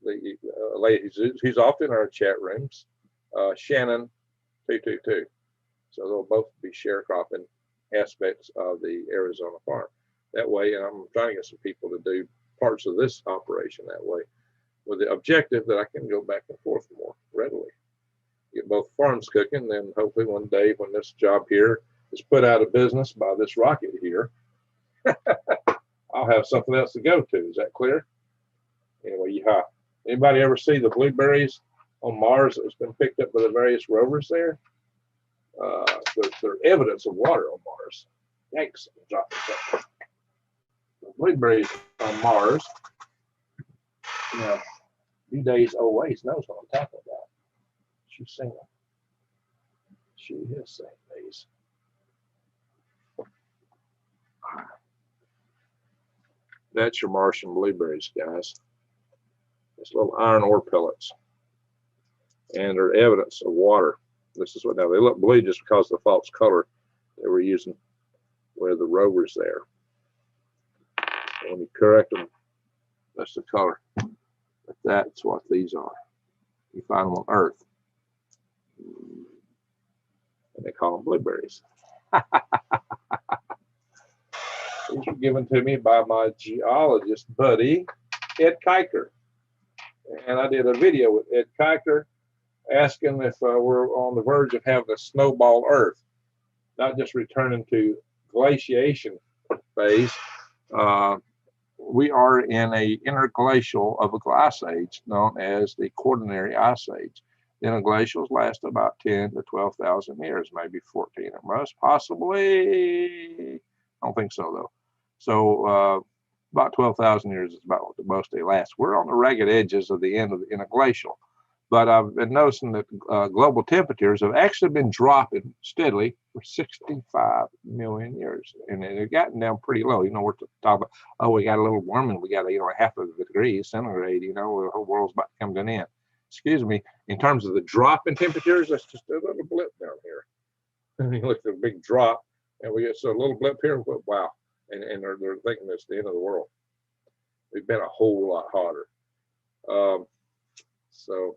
the lady who's often in our chat rooms, Shannon 222. So they'll both be sharecropping aspects of the Arizona farm. That way, and I'm trying to get some people to do parts of this operation that way, with the objective that I can go back and forth more readily. Get both farms cooking, then hopefully one day when this job here is put out of business by this rocket here, I'll have something else to go to. Is that clear? Anyway, yeah. Anybody ever see the blueberries on Mars that has been picked up by the various rovers there? There's evidence of water on Mars. Thanks. The blueberries on Mars. Now, New Days always knows what I'm talking about. She's singing. She is saying these. That's your Martian blueberries, guys. It's little iron ore pellets. And they're evidence of water. This is what, now they look blue just because of the false color they were using with the rovers there. And when you correct them, that's the color. But that's what these are. You find them on Earth. And they call them blueberries. These were given to me by my geologist buddy, Ed Kiker. And I did a video with Ed Kiker asking if we're on the verge of having a snowball Earth, not just returning to glaciation phase. We are in a interglacial of a glass age known as the Quaternary Ice Age. Interglacials last about 10 to 12,000 years, maybe 14 at most, possibly. I don't think so, though. So about 12,000 years is about what the most they last. We're on the ragged edges of the end of the interglacial. But I've been noticing that global temperatures have actually been dropping steadily for 65 million years. And they've gotten down pretty low. You know, we're talking about, oh, we got a little warming. We got, a half of a degree centigrade, the whole world's about to come to an end. Excuse me, in terms of the drop in temperatures, that's just a little blip down here. And you look at the big drop, and we get so a little blip here, wow. And they're thinking it's the end of the world. We've been a whole lot hotter. So,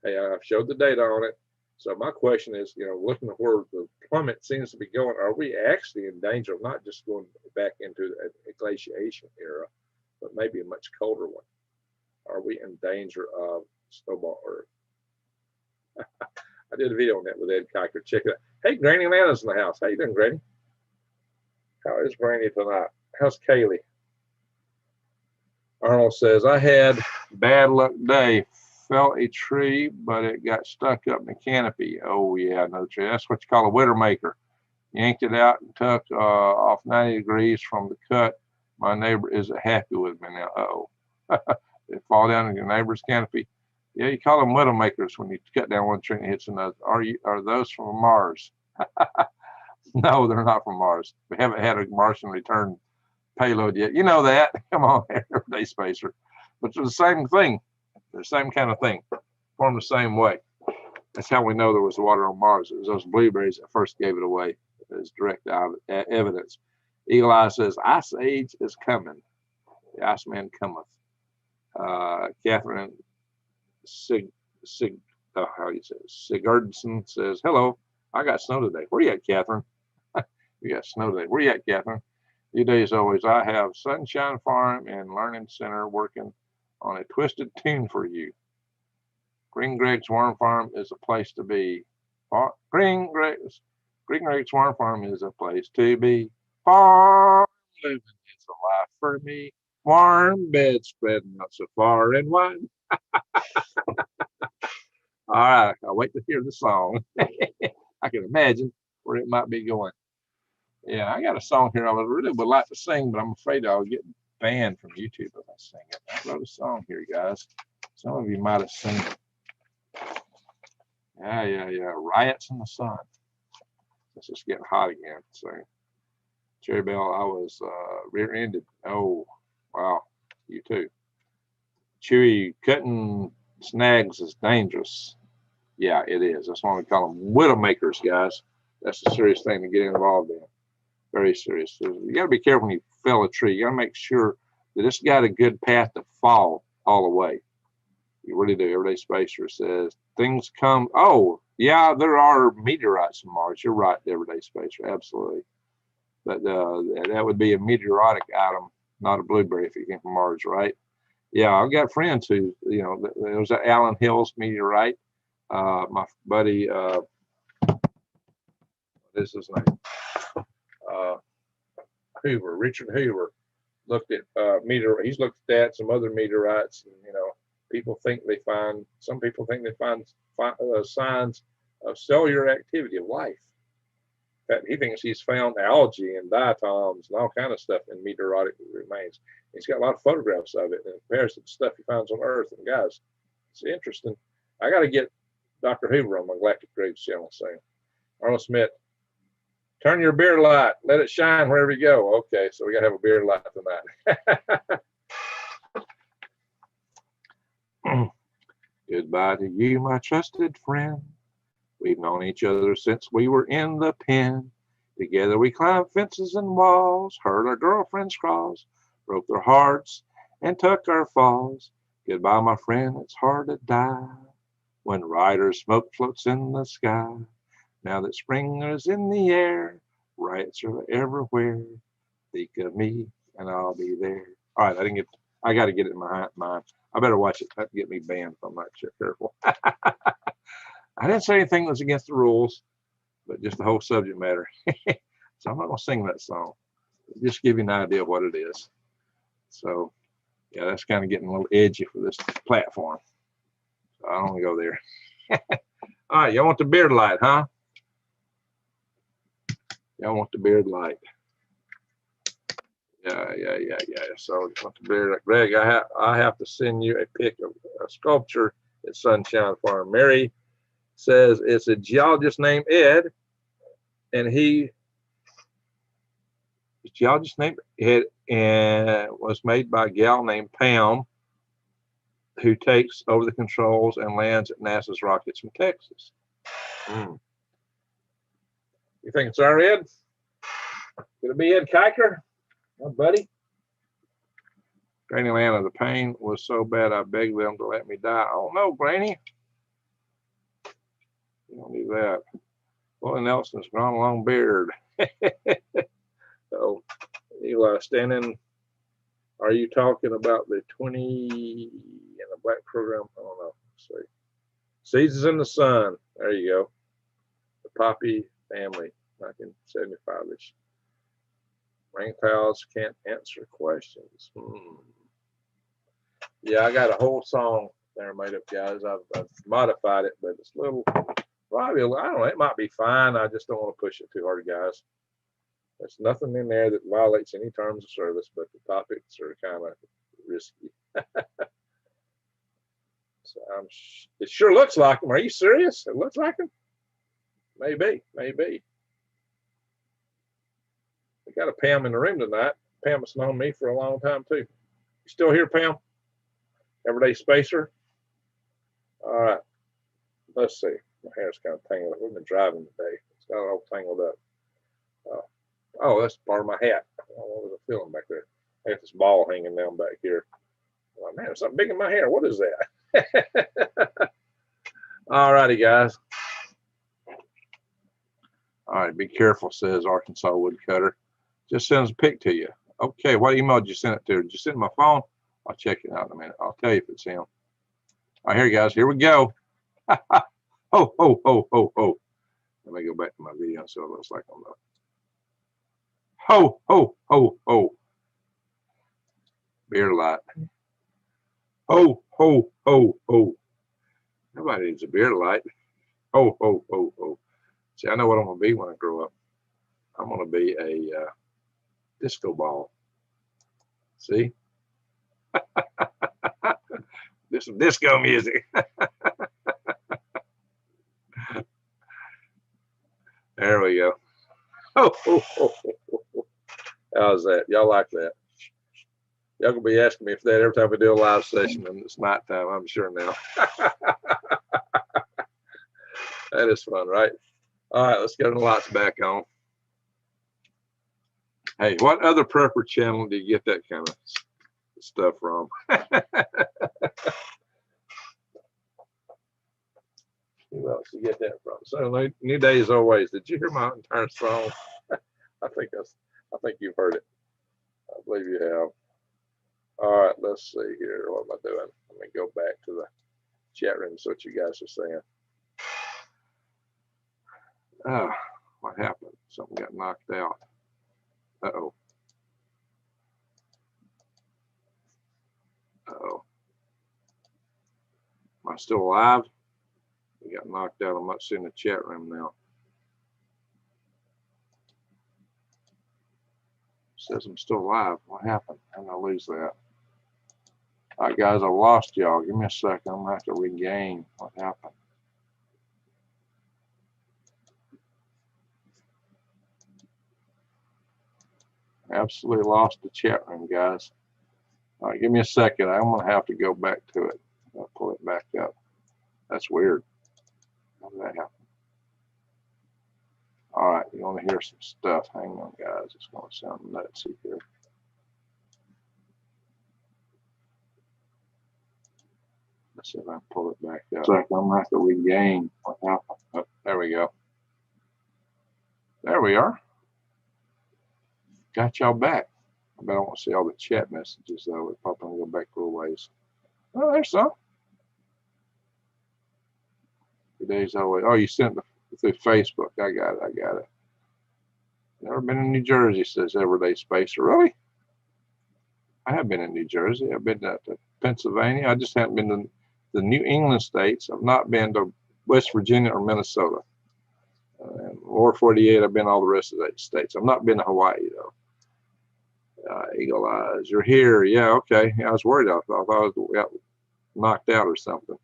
hey, I've showed the data on it. So my question is, looking at where the plummet seems to be going, are we actually in danger of not just going back into a glaciation era, but maybe a much colder one? Are we in danger of snowball Earth? I did a video on that with Ed Kiker. Check it out. Hey, Granny Lana's in the house. How you doing, Granny? How is Granny tonight? How's Kaylee? Arnold says, I had bad luck day. Fell a tree, but it got stuck up in the canopy. Oh, yeah, no tree. That's what you call a widowmaker. Yanked it out and took off 90 degrees from the cut My neighbor isn't happy with me now. Uh-oh. They fall down in your neighbor's canopy. Yeah, you call them widowmakers when you cut down one tree and it hits another. Are those from Mars? No, they're not from Mars. We haven't had a Martian return payload yet. You know that. Come on, everyday spacer. But they're the same thing. They're the same kind of thing. Form the same way. That's how we know there was water on Mars. It was those blueberries that first gave it away as direct evidence. Eli says, Ice Age is coming. The Iceman cometh. Catherine how you say it? Sigurdsson says, hello, I got snow today. Where you at, Catherine? You got snow today. Where you at, Catherine? You days always. I have Sunshine Farm and Learning Center working on a twisted tune for you. Green Greg's Worm Farm is a place to be. Green Greg's Worm Farm is a place to be. Farm living is a life for me. Warm bed spreading out so far and wide. All right, I'll wait to hear the song. I can imagine where it might be going. Yeah, I got a song here I really would like to sing, but I'm afraid I'll get banned from YouTube if I sing it. I wrote a song here, guys. Some of you might have seen it. Yeah. Riots in the Sun. It's just getting hot again. So, Cherry Bell, I was rear-ended. Oh, wow. You too. Chewy, cutting snags is dangerous. Yeah, it is. That's why we call them widowmakers, guys. That's a serious thing to get involved in. Very serious. You got to be careful when you fell a tree. You got to make sure that it's got a good path to fall all the way. You really do. Everyday Spacer says things come. Oh, yeah, there are meteorites from Mars. You're right, Everyday Spacer. Absolutely. But that would be a meteoritic item, not a blueberry if it came from Mars, right? Yeah, I've got friends who, there's an Allen Hills meteorite. My buddy, what is his name? Hoover, Richard Hoover, looked at he's looked at that, some other meteorites, and some people think they find signs of cellular activity of life. In fact, he thinks he's found algae and diatoms and all kind of stuff in meteoritic remains. He's got a lot of photographs of it and compares to the stuff he finds on Earth. And guys, it's interesting. I got to get Dr. Hoover on my Galactic Graves channel soon. Arnold Smith, turn your beer light. Let it shine wherever you go. Okay, so we got to have a beer light tonight. Goodbye to you, my trusted friend. We've known each other since we were in the pen. Together we climbed fences and walls, heard our girlfriends' cries, broke their hearts, and took our falls. Goodbye, my friend, it's hard to die when rider smoke floats in the sky. Now that spring is in the air, riots are everywhere. Think of me, and I'll be there. All right, I got to get it in my mind. I better watch it. Have to get me banned if I'm not careful. I didn't say anything that was against the rules, but just the whole subject matter. So I'm not going to sing that song. Just give you an idea of what it is. So, yeah, that's kind of getting a little edgy for this platform. So I don't want to go there. All right, y'all want the beard light, huh? Y'all want the beard light. Yeah. So want the beard light. Greg, I have to send you a pic of a sculpture at Sunshine Farm. Mary says it's a geologist named Ed, and was made by a gal named Pam, who takes over the controls and lands at NASA's rockets from Texas. You think it's our Ed? Could it be Ed Kiker, my buddy? Granny Lana, the pain was so bad I begged them to let me die. Oh no, Granny. You don't do that. Willie Nelson's grown a long beard. So, Eli, standing, are you talking about the 20 in the black program? I don't know. Let's see. Seasons in the Sun. There you go. The Poppy family, 1975-ish. Rain clouds can't answer questions. Yeah, I got a whole song there made up, guys. I've modified it, but it's a little, probably, I don't know, it might be fine. I just don't want to push it too hard, guys. There's nothing in there that violates any terms of service, but the topics are kind of risky. So it sure looks like them. Are you serious? It looks like them? Maybe, maybe. We got a Pam in the room tonight. Pam has known me for a long time too. You still here, Pam? Everyday Spacer. All right. Let's see. My hair's kind of tangled up. We've been driving today. It's got all tangled up. Oh, that's part of my hat. What was I feeling back there? I got this ball hanging down back here. Oh, man, there's something big in my hair. What is that? All righty, guys. All right, be careful, says Arkansas Woodcutter. Just sends a pic to you. Okay, what email did you send it to? Did you send my phone? I'll check it out in a minute. I'll tell you if it's him. All right, here, guys. Here we go. Ho, ho, ho, ho, ho. Let me go back to my video so it looks like I'm not. Ho, ho, ho, ho. Beer light. Ho, ho, ho, ho. Nobody needs a beer light. Ho, ho, ho, ho. See, I know what I'm going to be when I grow up. I'm going to be a disco ball. See? This is disco music. There we go. Oh, oh, oh, oh, oh. How's that? Y'all like that? Y'all gonna be asking me if that every time we do a live session and it's nighttime, I'm sure now. That is fun, right? All right, let's get the lights back on. Hey, what other prepper channel do you get that kind of stuff from? Who else you get that from? So New Days Always. Did you hear my entire song? I think you've heard it. I believe you have. All right, let's see here. What am I doing? Let me go back to the chat room, see what you guys are saying. What happened? Something got knocked out. Uh-oh. Uh-oh. Am I still alive? We got knocked out. I'm not seeing the chat room now. It says I'm still alive. What happened? How did I lose that? All right, guys, I lost y'all. Give me a second. I'm going to have to regain what happened. Absolutely lost the chat room, guys. All right, give me a second. I'm going to have to go back to it. I'll pull it back up. That's weird. How did that happen? All right, you want to hear some stuff? Hang on, guys. It's going to sound nutsy here. Let's see if I can pull it back up. I'm going to have to regain what happened. Oh, there we go. There we are. Got y'all back. I bet I want to see all the chat messages, though. We're probably going to go back a little ways. Oh, there's some. Today's always. Oh, you sent it through Facebook. I got it. I got it. Never been in New Jersey, says Everyday Spacer. Really? I have been in New Jersey. I've been to Pennsylvania. I just haven't been to the New England states. I've not been to West Virginia or Minnesota. And lower 48, I've been all the rest of the states. I've not been to Hawaii, though. Eagle Eyes, you're here. Yeah, okay. Yeah, I was worried. I thought I got knocked out or something.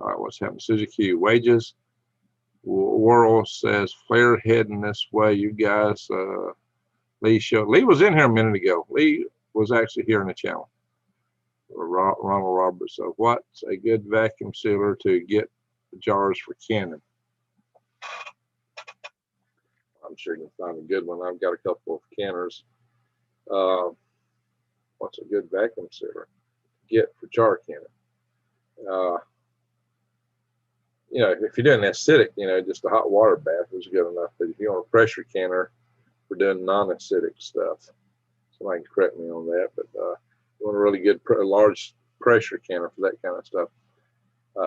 All right, what's happening? Suzuki wages. World says flare heading this way. You guys, Lee showed. Lee was in here a minute ago. Lee was actually here in the channel. Ronald Roberts. So what's a good vacuum sealer to get jars for canning? I'm sure you can find a good one. I've got a couple of canners. What's a good vacuum sealer to get for jar canning? You know, if you're doing acidic, you know, just a hot water bath is good enough. But if you want a pressure canner for doing non-acidic stuff, somebody can correct me on that. But you want a really good, large pressure canner for that kind of stuff.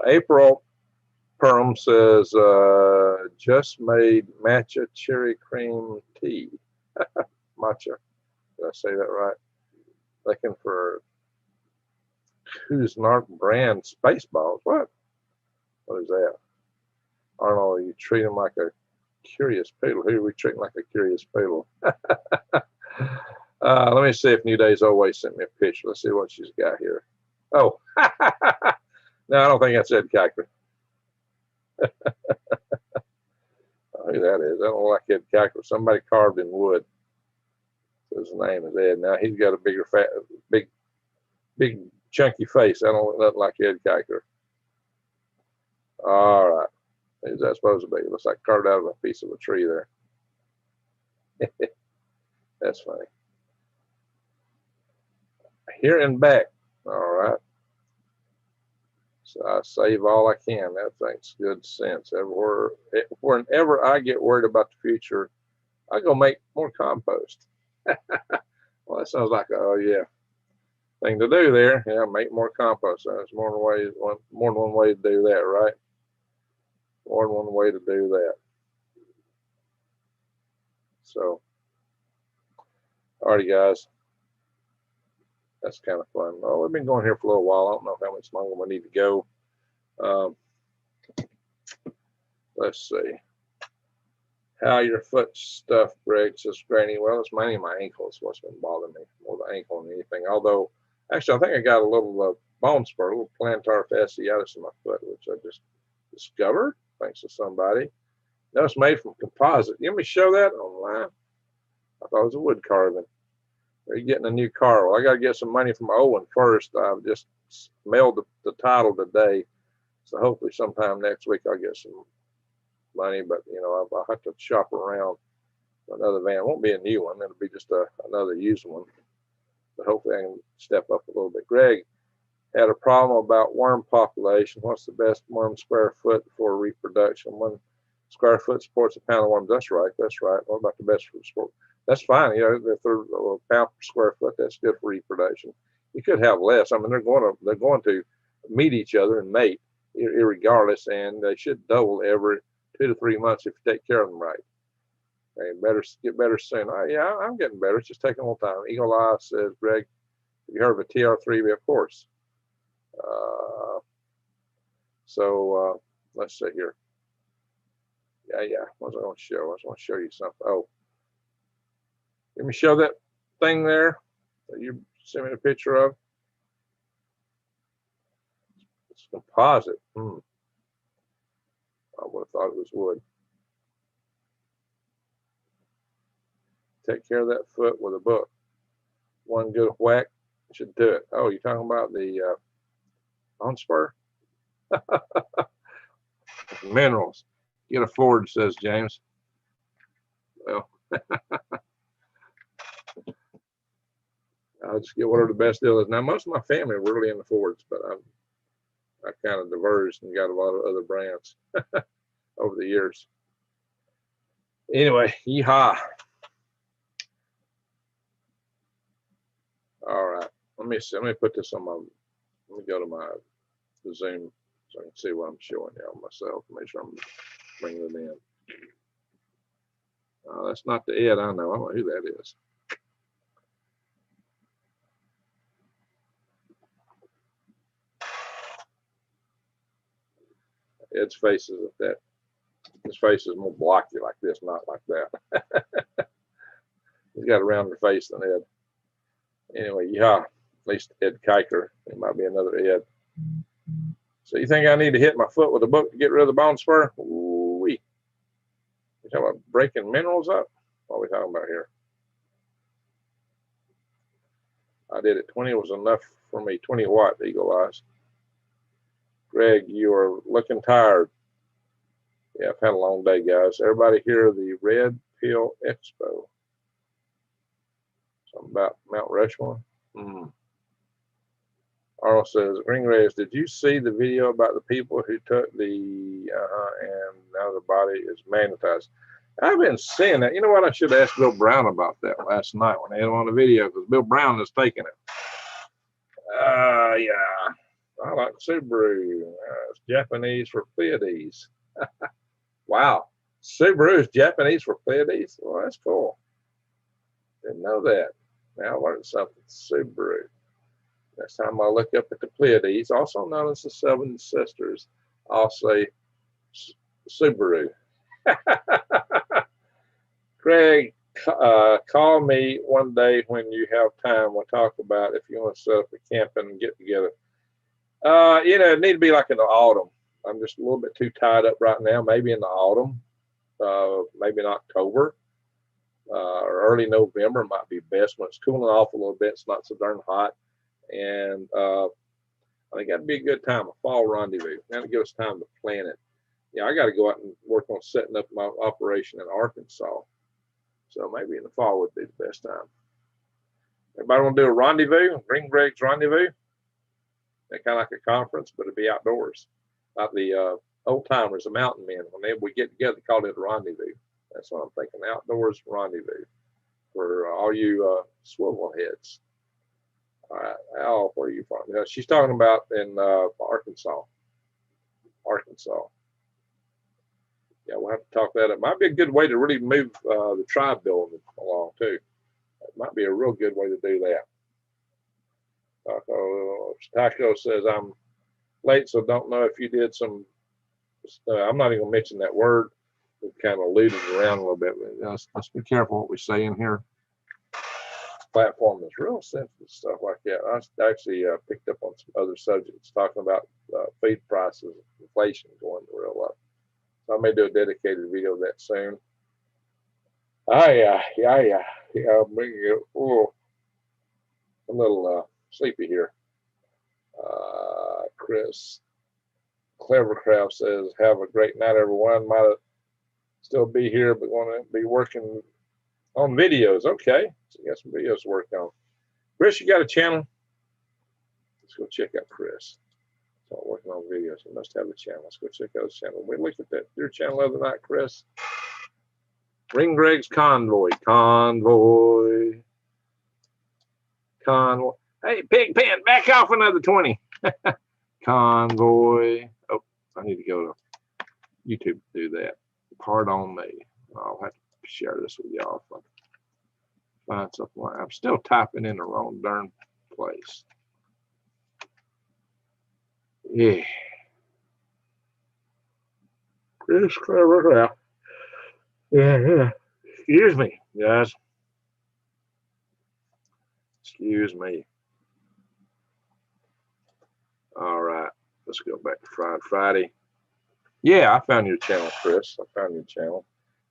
April Perm says, just made matcha cherry cream tea. Matcha. Did I say that right? Looking for Kuzmark brand space balls. What? What is that? I don't know. You treat them like a Curious poodle. Who are we treating like a curious poodle? Let me see if New Day's always sent me a picture. Let's see what she's got here. Oh, no, I don't think that's Ed Kiker. Who that is? I don't like Ed Kiker. Somebody carved in wood. So his name is Ed. Now he's got a bigger, fat, big chunky face. I don't look like Ed Kiker. All right. Who's that supposed to be? It looks like carved out of a piece of a tree there. That's funny. Here and back. All right. So I save all I can. That makes good sense. Whenever I get worried about the future, I go make more compost. Well, that sounds like oh yeah, thing to do there. Yeah, make more compost. There's more than one way to do that, right? More than one way to do that. So, alrighty, guys. That's kind of fun. Oh, we've been going here for a little while. I don't know how much longer we need to go. Let's see. How your foot stuff, Greg, says Granny. Well, it's mainly my ankles. What's been bothering me more the ankle than anything. Although, actually, I think I got a little bone spur, a little plantar fasciitis in my foot, which I just discovered thanks to somebody. No, it's made from composite. You want me to show that online? I thought it was a wood carving. Are you getting a new car? Well, I got to get some money from Owen first. I've just mailed the title today. So hopefully sometime next week I'll get some money. But, you know, I'll have to shop around for another van. It won't be a new one. It'll be just another used one. But hopefully I can step up a little bit. Greg had a problem about worm population. What's the best worm square foot for reproduction? 1 square foot supports a pound of worms. That's right. That's right. What about the best for sport? That's fine. You know, if they're a pound per square foot, that's good for reproduction. You could have less. I mean, they're going to meet each other and mate, irregardless, and they should double every 2 to 3 months if you take care of them right. Okay, get better soon. Yeah, I'm getting better. It's just taking a little time. Eagle Eye says, Greg, have you heard of a TR3? Of course. Let's see here. Yeah. What was I going to show? I was going to show you something. Oh. Let me show that thing there that you sent me a picture of. It's composite. I would have thought it was wood. Take care of that foot with a book. One good whack should do it. Oh, you're talking about the bone spur? Minerals. Get a Ford, says James. Well, I'll just get whatever the best deal is. Now, most of my family are really into Fords, but I kind of diverged and got a lot of other brands over the years. Anyway, yeehaw. All right. Let me see. Let me put this on my, let me go to my Zoom so I can see what I'm showing you on myself. Make sure I'm bringing it in. That's not the Ed I know. I don't know who that is. Ed's face is at that. His face is more blocky like this, not like that. He's got a rounder face than Ed. Anyway, yeah, at least Ed Kiker. It might be another Ed. So you think I need to hit my foot with a book to get rid of the bone spur? Ooh-wee. You talking about breaking minerals up? What are we talking about here? I did it. 20 was enough for me. 20 watt, Eagle Eyes. Greg, you are looking tired. Yeah, I've had a long day, guys. Everybody hear the Red Pill Expo? Something about Mount Rushmore? Arnold says, Green Rays, did you see the video about the people who took the and now the body is magnetized? I've been seeing that. You know what? I should ask Bill Brown about that last night when they had him on the video, because Bill Brown is taking it. Yeah. I like Subaru. It's Japanese for Pleiades. Wow. Subaru is Japanese for Pleiades? Well, that's cool. Didn't know that. Now I learned something. Subaru. Next time I look up at the Pleiades, also known as the Seven Sisters, I'll say Subaru. Craig, call me one day when you have time. We'll talk about if you want to set up a camping and get together. It need to be like in the autumn. I'm just a little bit too tied up right now. Maybe in the autumn, maybe in October or early November might be best when it's cooling off a little bit. It's not so darn hot, and I think that'd be a good time, a fall rendezvous. That'll give us time to plan it. Yeah, I got to go out and work on setting up my operation in Arkansas. So maybe in the fall would be the best time. Everybody want to do a rendezvous, Green Greg's rendezvous? They're kind of like a conference, but it'd be outdoors. Like the old timers, the mountain men, when we get together, they call it a rendezvous. That's what I'm thinking, outdoors rendezvous for all you swivel heads. All right, Al, where are you from? Yeah, she's talking about in Arkansas. Arkansas. Yeah, we'll have to talk that up. Might be a good way to really move the tribe building along too. It might be a real good way to do that. Taco says I'm late, so don't know if you did some. I'm not even gonna mention that word. We kind of alluded around a little bit. Let's be careful what we say in here. Platform is real sensitive stuff like that. I actually picked up on some other subjects talking about feed prices, inflation going real up. So I may do a dedicated video of that soon. Yeah. Oh, I'm a little sleepy here. Chris Clevercraft says, "Have a great night, everyone. Might still be here, but want to be working on videos." Okay, so you got some videos to work on. Chris, you got a channel? Let's go check out Chris. So working on videos. He must have a channel. Let's go check out his channel. We looked at your channel the other night, Chris. Ring Greg's Convoy. Hey, Pigpen, back off another 20. Convoy. Oh, I need to go to YouTube to do that. Pardon me. I'll have to share this with y'all if I find something. I'm still typing in the wrong darn place. Yeah. Chris Clever. Yeah. Excuse me, guys. Excuse me. All right. Let's go back to Friday. Yeah, I found your channel, Chris. I found your channel.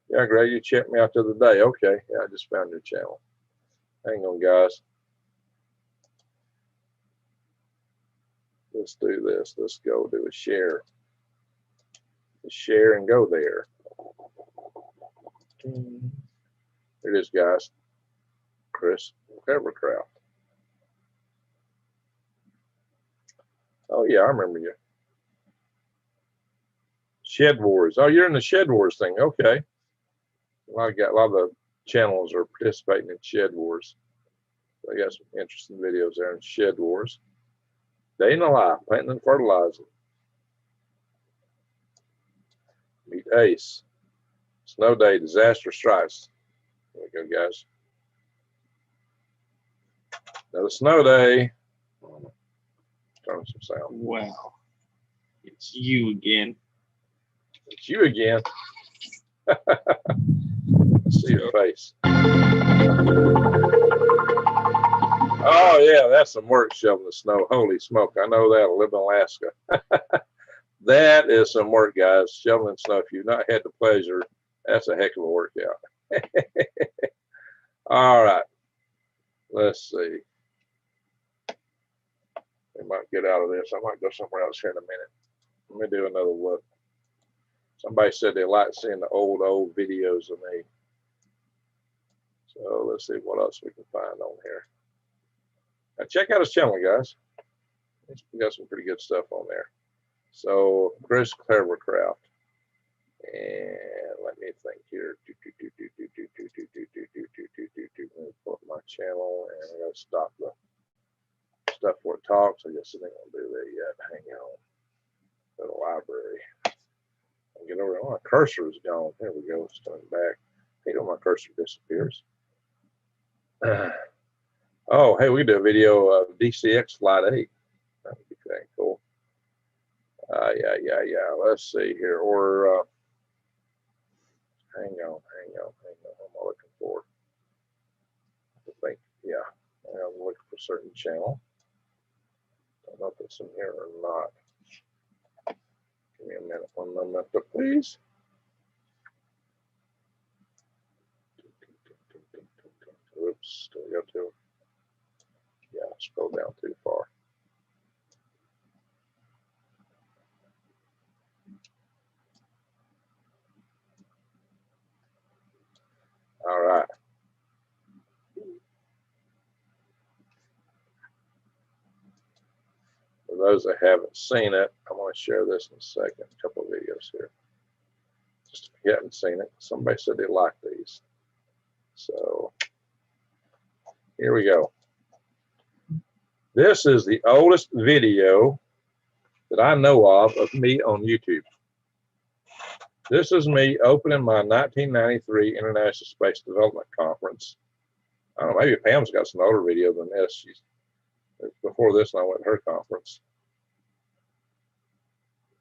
Yeah, Greg, you checked me out the other day. Okay. Yeah, I just found your channel. Hang on, guys. Let's do this. Let's go do a share. Share and go there. There it is, guys. Chris Clevercraft. Oh yeah, I remember you. Shed Wars. Oh, you're in the Shed Wars thing. Okay. A lot of the channels are participating in Shed Wars. So I got some interesting videos there in Shed Wars. Day in the life, planting and fertilizing. Meet Ace. Snow day, disaster strikes. There we go, guys. Another snow day. Turn some sound. Wow. It's you again. It's you again. Let's see your face. Oh, yeah, that's some work shoveling the snow. Holy smoke. I know that. I live in Alaska. That is some work, guys. Shoveling snow. If you've not had the pleasure, that's a heck of a workout. All right. Let's see. We might get out of this. I might go somewhere else here in a minute. Let me do another look. Somebody said they like seeing the old videos of me. So let's see what else we can find on here. Now check out his channel, guys. We got some pretty good stuff on there. So Chris Clevercraft. And let me think here. Let me pull up my channel and I gotta stop the stuff where it talks. I guess I ain't gonna do that yet. Hang on. Go to the library. I'll get over there. Oh, my cursor is gone. There we go. It's coming back. Hate when my cursor disappears. Oh, hey, we can do a video of DCX Flight 8. That would be kind of cool. Yeah. Let's see here. Or Hang on. What am I looking for? I think, yeah. I'm looking for a certain channel. I don't know if it's in here or not. Give me a minute, 1 moment, please. Oops, still got to. Yeah, scroll down too far. All right. For those that haven't seen it, I'm going to share this in a second. A couple of videos here. Just if you haven't seen it, somebody said they liked these. So here we go. This is the oldest video that I know of me on YouTube. This is me opening my 1993 International Space Development Conference. I don't know, maybe Pam's got some older video than this. She's before this, and I went to her conference,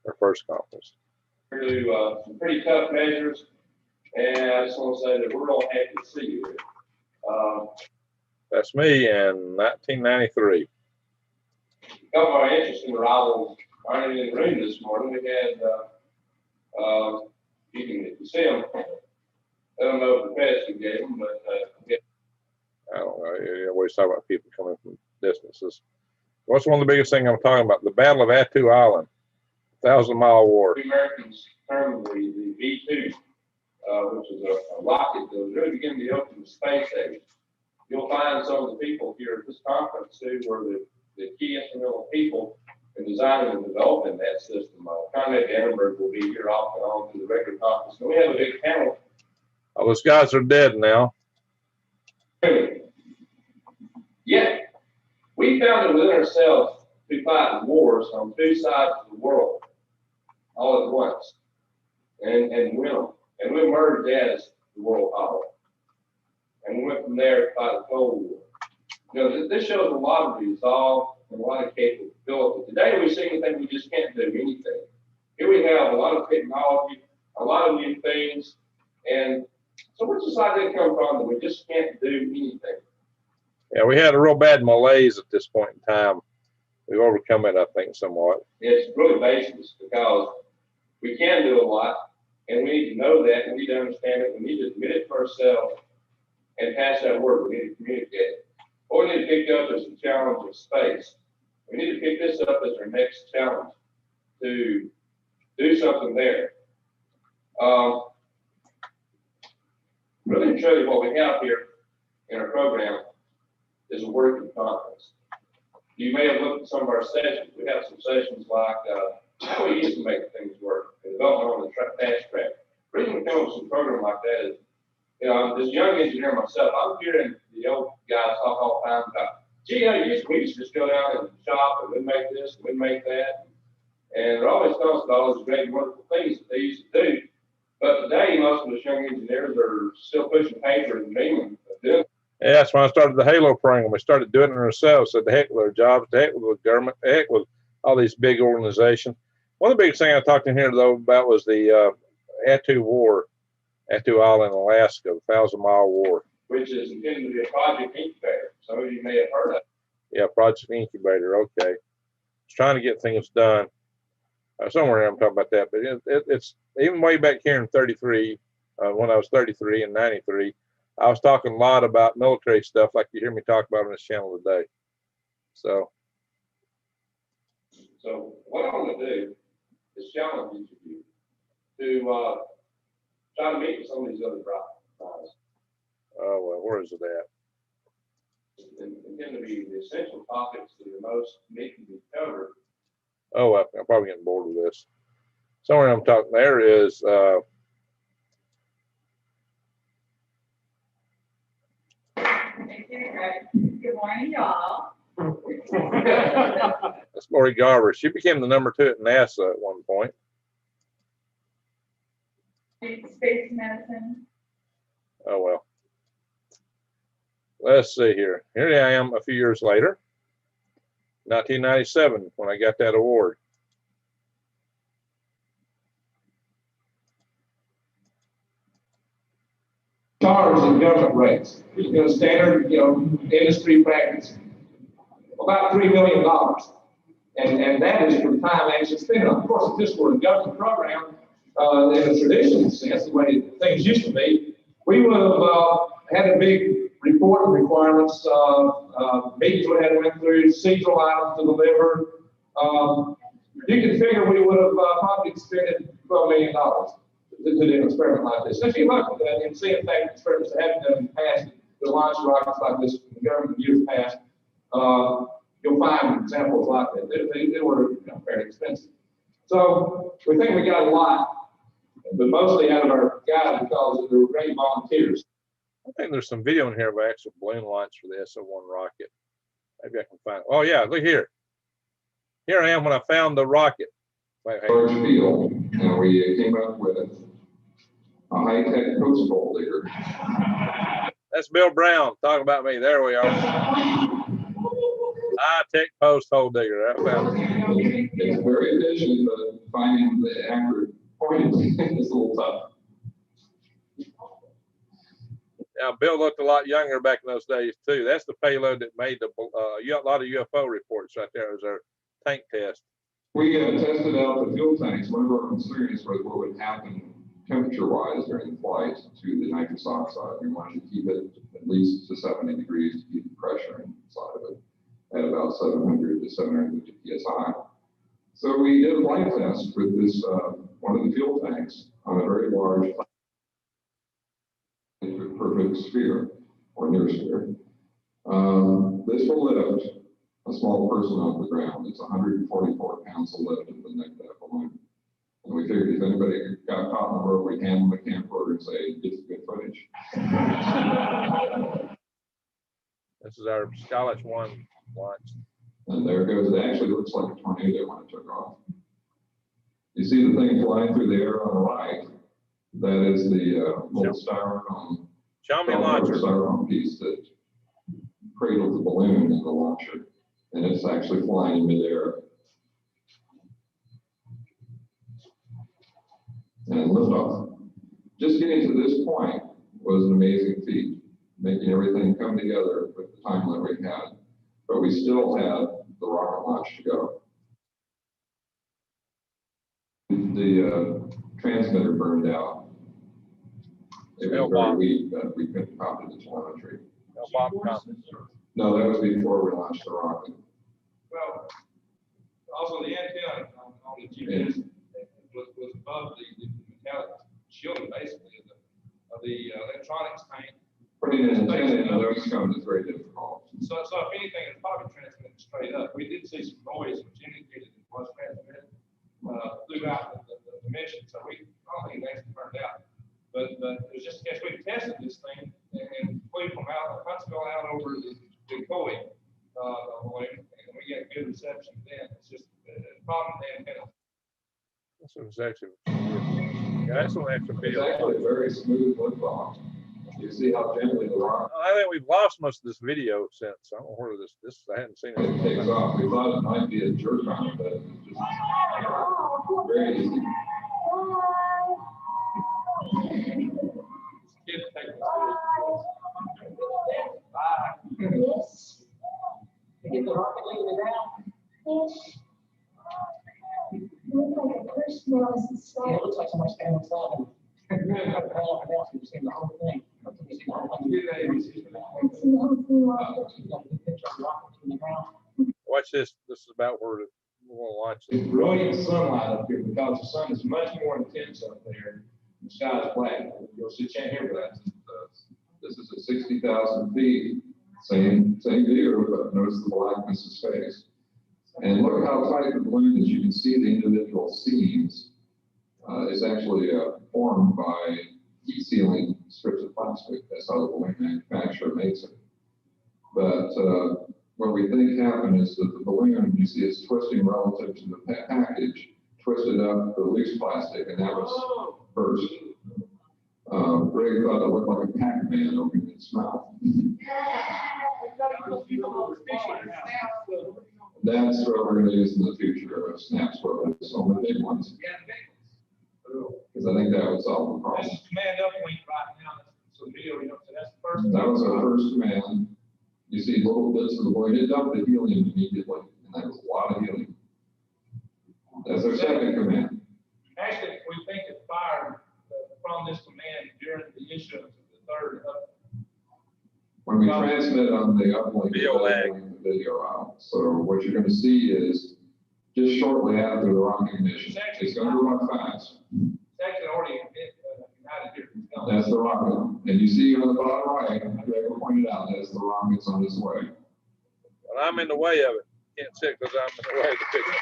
her first conference. Do some pretty tough measures, and I just want to say that we're real happy to see you. That's me in 1993. A couple of our interesting arrivals aren't even in the room this morning. We had, you can see them. I don't know if the pastor gave them, but I don't know. You always talk about people coming from distances. What's one of the biggest things I'm talking about? The Battle of Attu Island, 1,000-mile war. the Americans termed the V2, which is a rocket that was really beginning to open the space age. You'll find some of the people here at this conference who were the key instrumental people in designing and developing that system. Conrad Annenberg will be here off and on to the regular conference. And we have a big panel. All those guys are dead now. Yeah, we found it within ourselves to fight wars on two sides of the world all at once and win them. And we emerged as the world power. And we went from there to fight the Cold War. You know, this shows a lot of resolve and a lot of capability. Today we seem to think we just can't do anything. Here we have a lot of technology, a lot of new things, and so where's this idea come from that we just can't do anything? Yeah, we had a real bad malaise at this point in time. We've overcome it, I think, somewhat. It's really baseless because we can do a lot, and we need to know that, and we need to understand it. We need to admit it to ourselves and pass that word. We need to communicate it. What we need to pick up is the challenge of space. We need to pick this up as our next challenge to do something there. Really and truly, what we have here in our program is a working conference. You may have looked at some of our sessions. We have some sessions like how we used to make things work, and development on the fast track. The reason we come up with some program like that is, you know, as a young engineer myself, I'm hearing the old guys talk all the time about, gee, we used to just go down and shop and we'd make this and we'd make that. And they're always telling us about all those great, wonderful things that they used to do. But today, most of us young engineers are still pushing paper and dreaming of doing. Yeah, that's when I started the Halo program. We started doing it ourselves. Said the heck with our jobs, the heck with the government, the heck with all these big organizations. One of the biggest things I talked in here though about was the Attu War, Attu Island, Alaska, the 1,000-mile war. Which is intended to be a project incubator. Some of you may have heard of it. Yeah, project incubator. Okay, it's trying to get things done. Somewhere I'm talking about that, but it's even way back here in 33, when I was 33 and 93, I was talking a lot about military stuff like you hear me talk about on this channel today. So what I want to do is challenge each of you to try to meet with some of these other guys. Oh, well, where is it at? And intend to be the essential topics that are most need to be covered. Oh, well, I'm probably getting bored with this. Somewhere I'm talking, there is, Good morning, y'all. that's Lori Garber. She became the #2 at NASA at one point. Space medicine. Oh, well. Let's see here. Here I am a few years later, 1997, when I got that award. charge in government rates. Standard, industry practice. About $3 million. And that is for time actually spent. Of course, if this were a government program, in a traditional sense, the way things used to be, we would have had a big reporting requirements, meetings would have went through, seasonal items to deliver. You can figure we would have probably expended $12 million to do an experiment like this. If you look at that and see, in fact, experiments that have been done in the past, the launch rockets like this in the government years past, you'll find examples like that. They were very expensive. So we think we got a lot, but mostly out of our guys because they were great volunteers. I think there's some video in here of actual balloon launch for the SO-1 rocket. Maybe I can find. Oh yeah, look here. Here I am when I found the rocket. Wait, Large field, and we came up with a high-tech post hole digger. That's Bill Brown talking about me. There we are. High-tech post hole digger. I found it. It's very efficient, but finding the accurate point is a little tough. Now, Bill looked a lot younger back in those days too. That's the payload that made the a lot of UFO reports right there. It was our tank test. We tested out the fuel tanks. One of our concerns was what would happen temperature-wise during the flight to the nitrous oxide. We wanted to keep it at least to 70 degrees to keep the pressure inside of it at about 700 to 750 psi. So we did a flight test with this one of the fuel tanks on a very large perfect sphere or near sphere. This will lift a small person off the ground. It's 144 pounds of lift at the neck of that balloon. And we figured if anybody got caught on the road, we'd hand them a camcorder and say, it's good footage. This is our Skylitch 1 launch. And there it goes. It actually looks like a tornado when it took off. You see the thing flying through the air on the right? That is the little styrofoam. Show me launcher. Styrofoam piece that cradles the balloon in the launcher. And it's actually flying in midair. And liftoff. Just getting to this point was an amazing feat, making everything come together with the time limit we had. But we still had the rocket launch to go. The transmitter burned out. It was very weak, but we couldn't copy the telemetry. No, that was before we launched the rocket. Well, also the antenna on the GPS was above the metallic shielding basically of the electronics tank. Putting an antenna in those cones is very difficult. So if anything, it's probably transmitted straight up. We did see some noise which indicated it was transmitted throughout the mission. So I don't think it actually burned out. But it was just in case we tested this thing and flew from Huntsville out over the Coy balloon, and we got good reception then. It's just a problem with the antenna. This one's actually, yeah, that's one actually video. It's actually a very smooth liftoff. You see how gently the rocket. I think we've lost most of this video since. I don't know where this I hadn't seen it. It takes off. We thought it might be a jerk on, but it's just very easy. Kids take this Bye. Yes. Get the rocket leaving down? Yes. Looks like a person was inside. Yeah, it looks like somebody's standing inside. You've seen the whole thing. You've seen the whole thing. I've seen the whole thing like Watch this. This is about where we'll launch It's it. brilliant sunlight up here because the sun is much more intense up there. The sky is black. You'll see, can't hear that. This is at 60,000 feet. Same view, but notice the blackness of space. And look how tight the balloon is. You can see the individual seams. It's actually formed by heat sealing strips of plastic. That's how the balloon manufacturer makes it. But what we think happened is that the balloon, you see, is twisting relative to the package, twisted up the loose plastic, and that was burst. Greg thought it looked like a Pac-Man opening its mouth. That's what we're going to use in the future of snaps, where there's so many big ones. Because I think that would solve the problem. This is command uplink right now. So the video That was our first command. You see little bits of the balloon. It dumped the helium immediately, and that was a lot of helium. That's our second command. Actually, we think it fired from this command during the issuance of the third uplink. When we transmit on the uplink, Video lag. the video out. So what you're going to see is just shortly after the rocket ignition, it's going to go up fast. It's actually already ignited here. That's the rocket. And you see on the bottom right, Greg pointed out, that's the rocket's on its way. Well, I'm in the way of it. Can't see it because I'm in the way of the picture.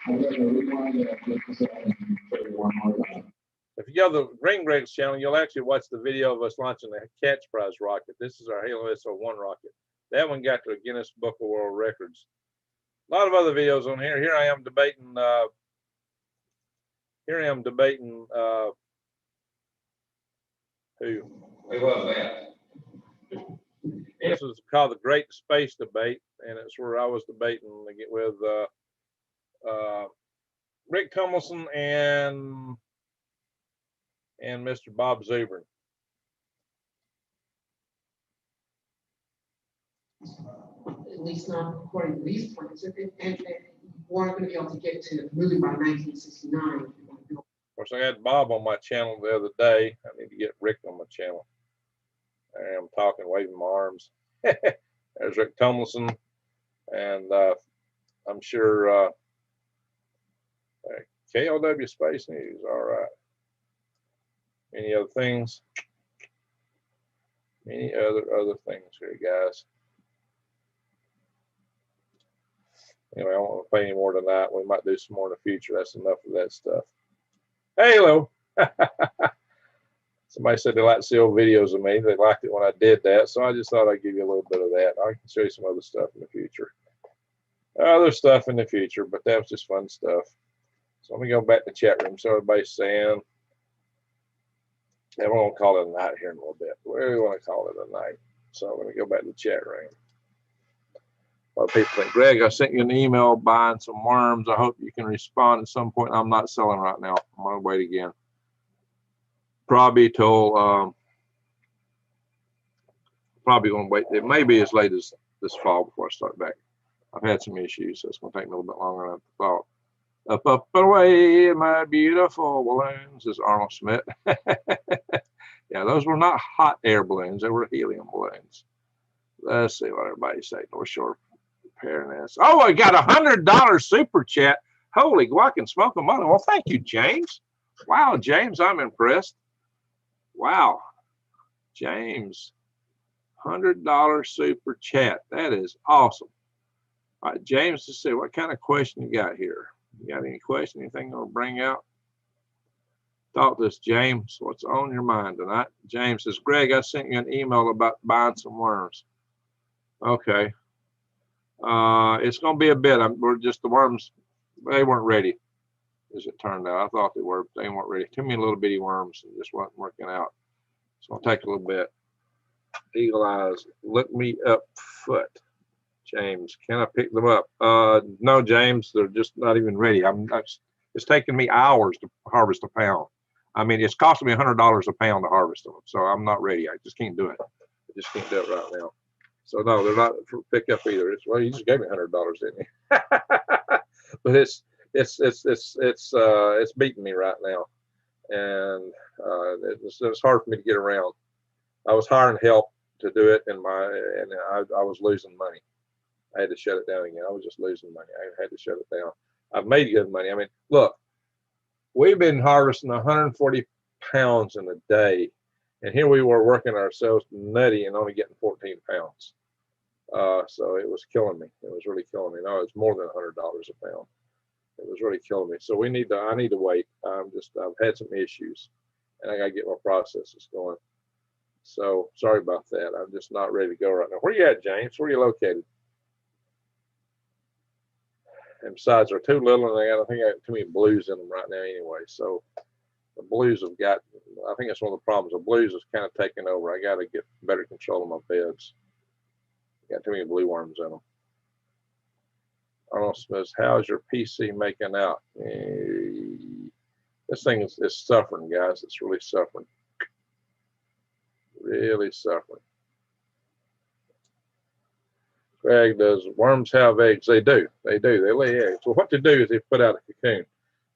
I'm going to rewind that just a second and show you one more time. If you go to the Green Greg's channel, you'll actually watch the video of us launching the Catch Prize rocket. This is our Halo SO1 rocket. That one got to a Guinness Book of World Records. A lot of other videos on here. Here I am debating. Who? Who was that? This is called the Great Space Debate, and it's where I was debating with Rick Tummelson and Mr. Bob Zubrin. At least not according to these plans, and weren't going to be able to get to the moon by 1969. Of course, I had Bob on my channel the other day. I need to get Rick on my channel. I am talking, waving my arms. There's Rick Tummelson, and I'm sure KLW Space News. All right. Any other things? Any other things here, guys? Anyway, I don't want to play any more tonight. We might do some more in the future. That's enough of that stuff. Halo. Somebody said they like to see old videos of me. They liked it when I did that. So I just thought I'd give you a little bit of that. I can show you some other stuff in the future. Other stuff in the future, but that was just fun stuff. So let me go back to the chat room. So everybody's saying, and we're going to call it a night here in a little bit. We want to call it a night. So let me go back to the chat room. A lot of people think, Greg, I sent you an email buying some worms. I hope you can respond at some point. I'm not selling right now. I'm going to wait again. Probably till, probably going to wait. It may be as late as this fall before I start back. I've had some issues, so it's going to take me a little bit longer than I thought. Up, up, and away, my beautiful balloons, is Arnold Smith. Yeah, those were not hot air balloons. They were helium balloons. Let's see what everybody's saying. North Shore Preparedness. Oh, I got $100 super chat. Holy guac and smoking money. Well, thank you, James. Wow, James, I'm impressed. Wow, James, $100 super chat. That is awesome. All right, James, let's see what kind of question you got here. You got any question, anything you want to bring out? Talk to us, James. What's on your mind tonight? James says, Greg, I sent you an email about buying some worms. Okay. It's going to be a bit. We're just, the worms, they weren't ready, as it turned out. I thought they were, but they weren't ready. Too many little bitty worms and just wasn't working out. It's going to take a little bit. Eagle eyes, look me up foot. James, can I pick them up? No, James, they're just not even ready. It's taking me hours to harvest a pound. I mean, it's costing me $100 a pound to harvest them. So I'm not ready. I just can't do it. I just can't do it right now. So no, they're not for pickup either. It's, well, you just gave me $100, didn't you? But it's beating me right now, and it's hard for me to get around. I was hiring help to do it, and I was losing money. I had to shut it down again. I was just losing money. I had to shut it down. I've made good money. I mean, look, we've been harvesting 140 pounds in a day, and here we were working ourselves nutty and only getting 14 pounds. So it was killing me. It was really killing me. No, it's more than $100 a pound. It was really killing me. So I need to wait. I've had some issues, and I got to get my processes going. So sorry about that. I'm just not ready to go right now. Where you at, James? Where are you located? And besides, they're too little, and I think I got too many blues in them right now anyway. So the blues have got, I think that's one of the problems. The blues is kind of taking over. I got to get better control of my beds. Got too many blue worms in them. Arnold Smith, how's your PC making out? This thing is suffering, guys. It's really suffering. Really suffering. Greg, does worms have eggs? They do. They do. They lay eggs. Well, what they do is they put out a cocoon.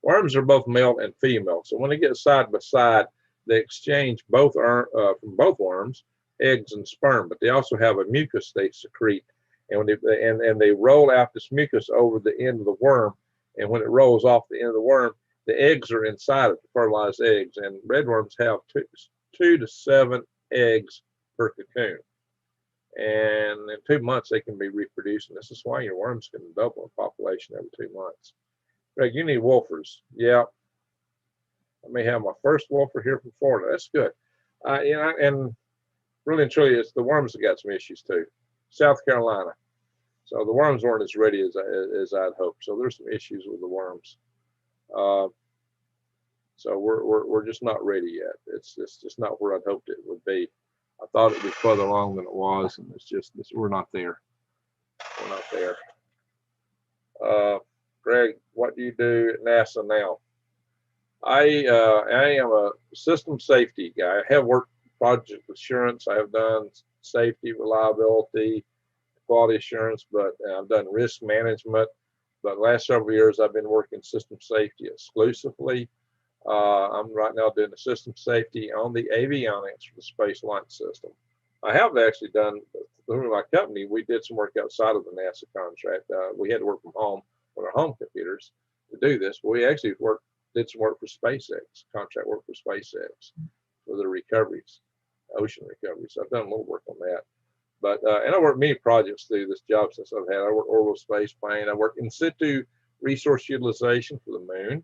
Worms are both male and female. So when they get side by side, they exchange both from both worms, eggs and sperm. But they also have a mucus they secrete, and when they roll out this mucus over the end of the worm. And when it rolls off the end of the worm, the eggs are inside of the fertilized eggs. And red worms have 2 to 7 eggs per cocoon. And in 2 months, they can be reproducing. This is why your worms can double in population every 2 months. Greg, you need wolfers. Yeah. I may have my first wolfer here from Florida. That's good. And really and truly, it's the worms that got some issues too. South Carolina. So the worms weren't as ready as I'd hoped. So there's some issues with the worms. So we're just not ready yet. It's just not where I'd hoped it would be. I thought it would be further along than it was, and we're not there. We're not there. Greg, what do you do at NASA now? I am a system safety guy. I have worked project assurance. I have done safety, reliability, quality assurance, but I've done risk management. But last several years, I've been working system safety exclusively. I'm right now doing the system safety on the avionics for the space launch system. I have actually done, through my company, we did some work outside of the NASA contract. We had to work from home on our home computers to do this. But we actually did some work for SpaceX, contract work for SpaceX for the recoveries, ocean recoveries. So I've done a little work on that. But, and I worked many projects through this job since I've had. I worked orbital space plane. I worked in situ resource utilization for the moon.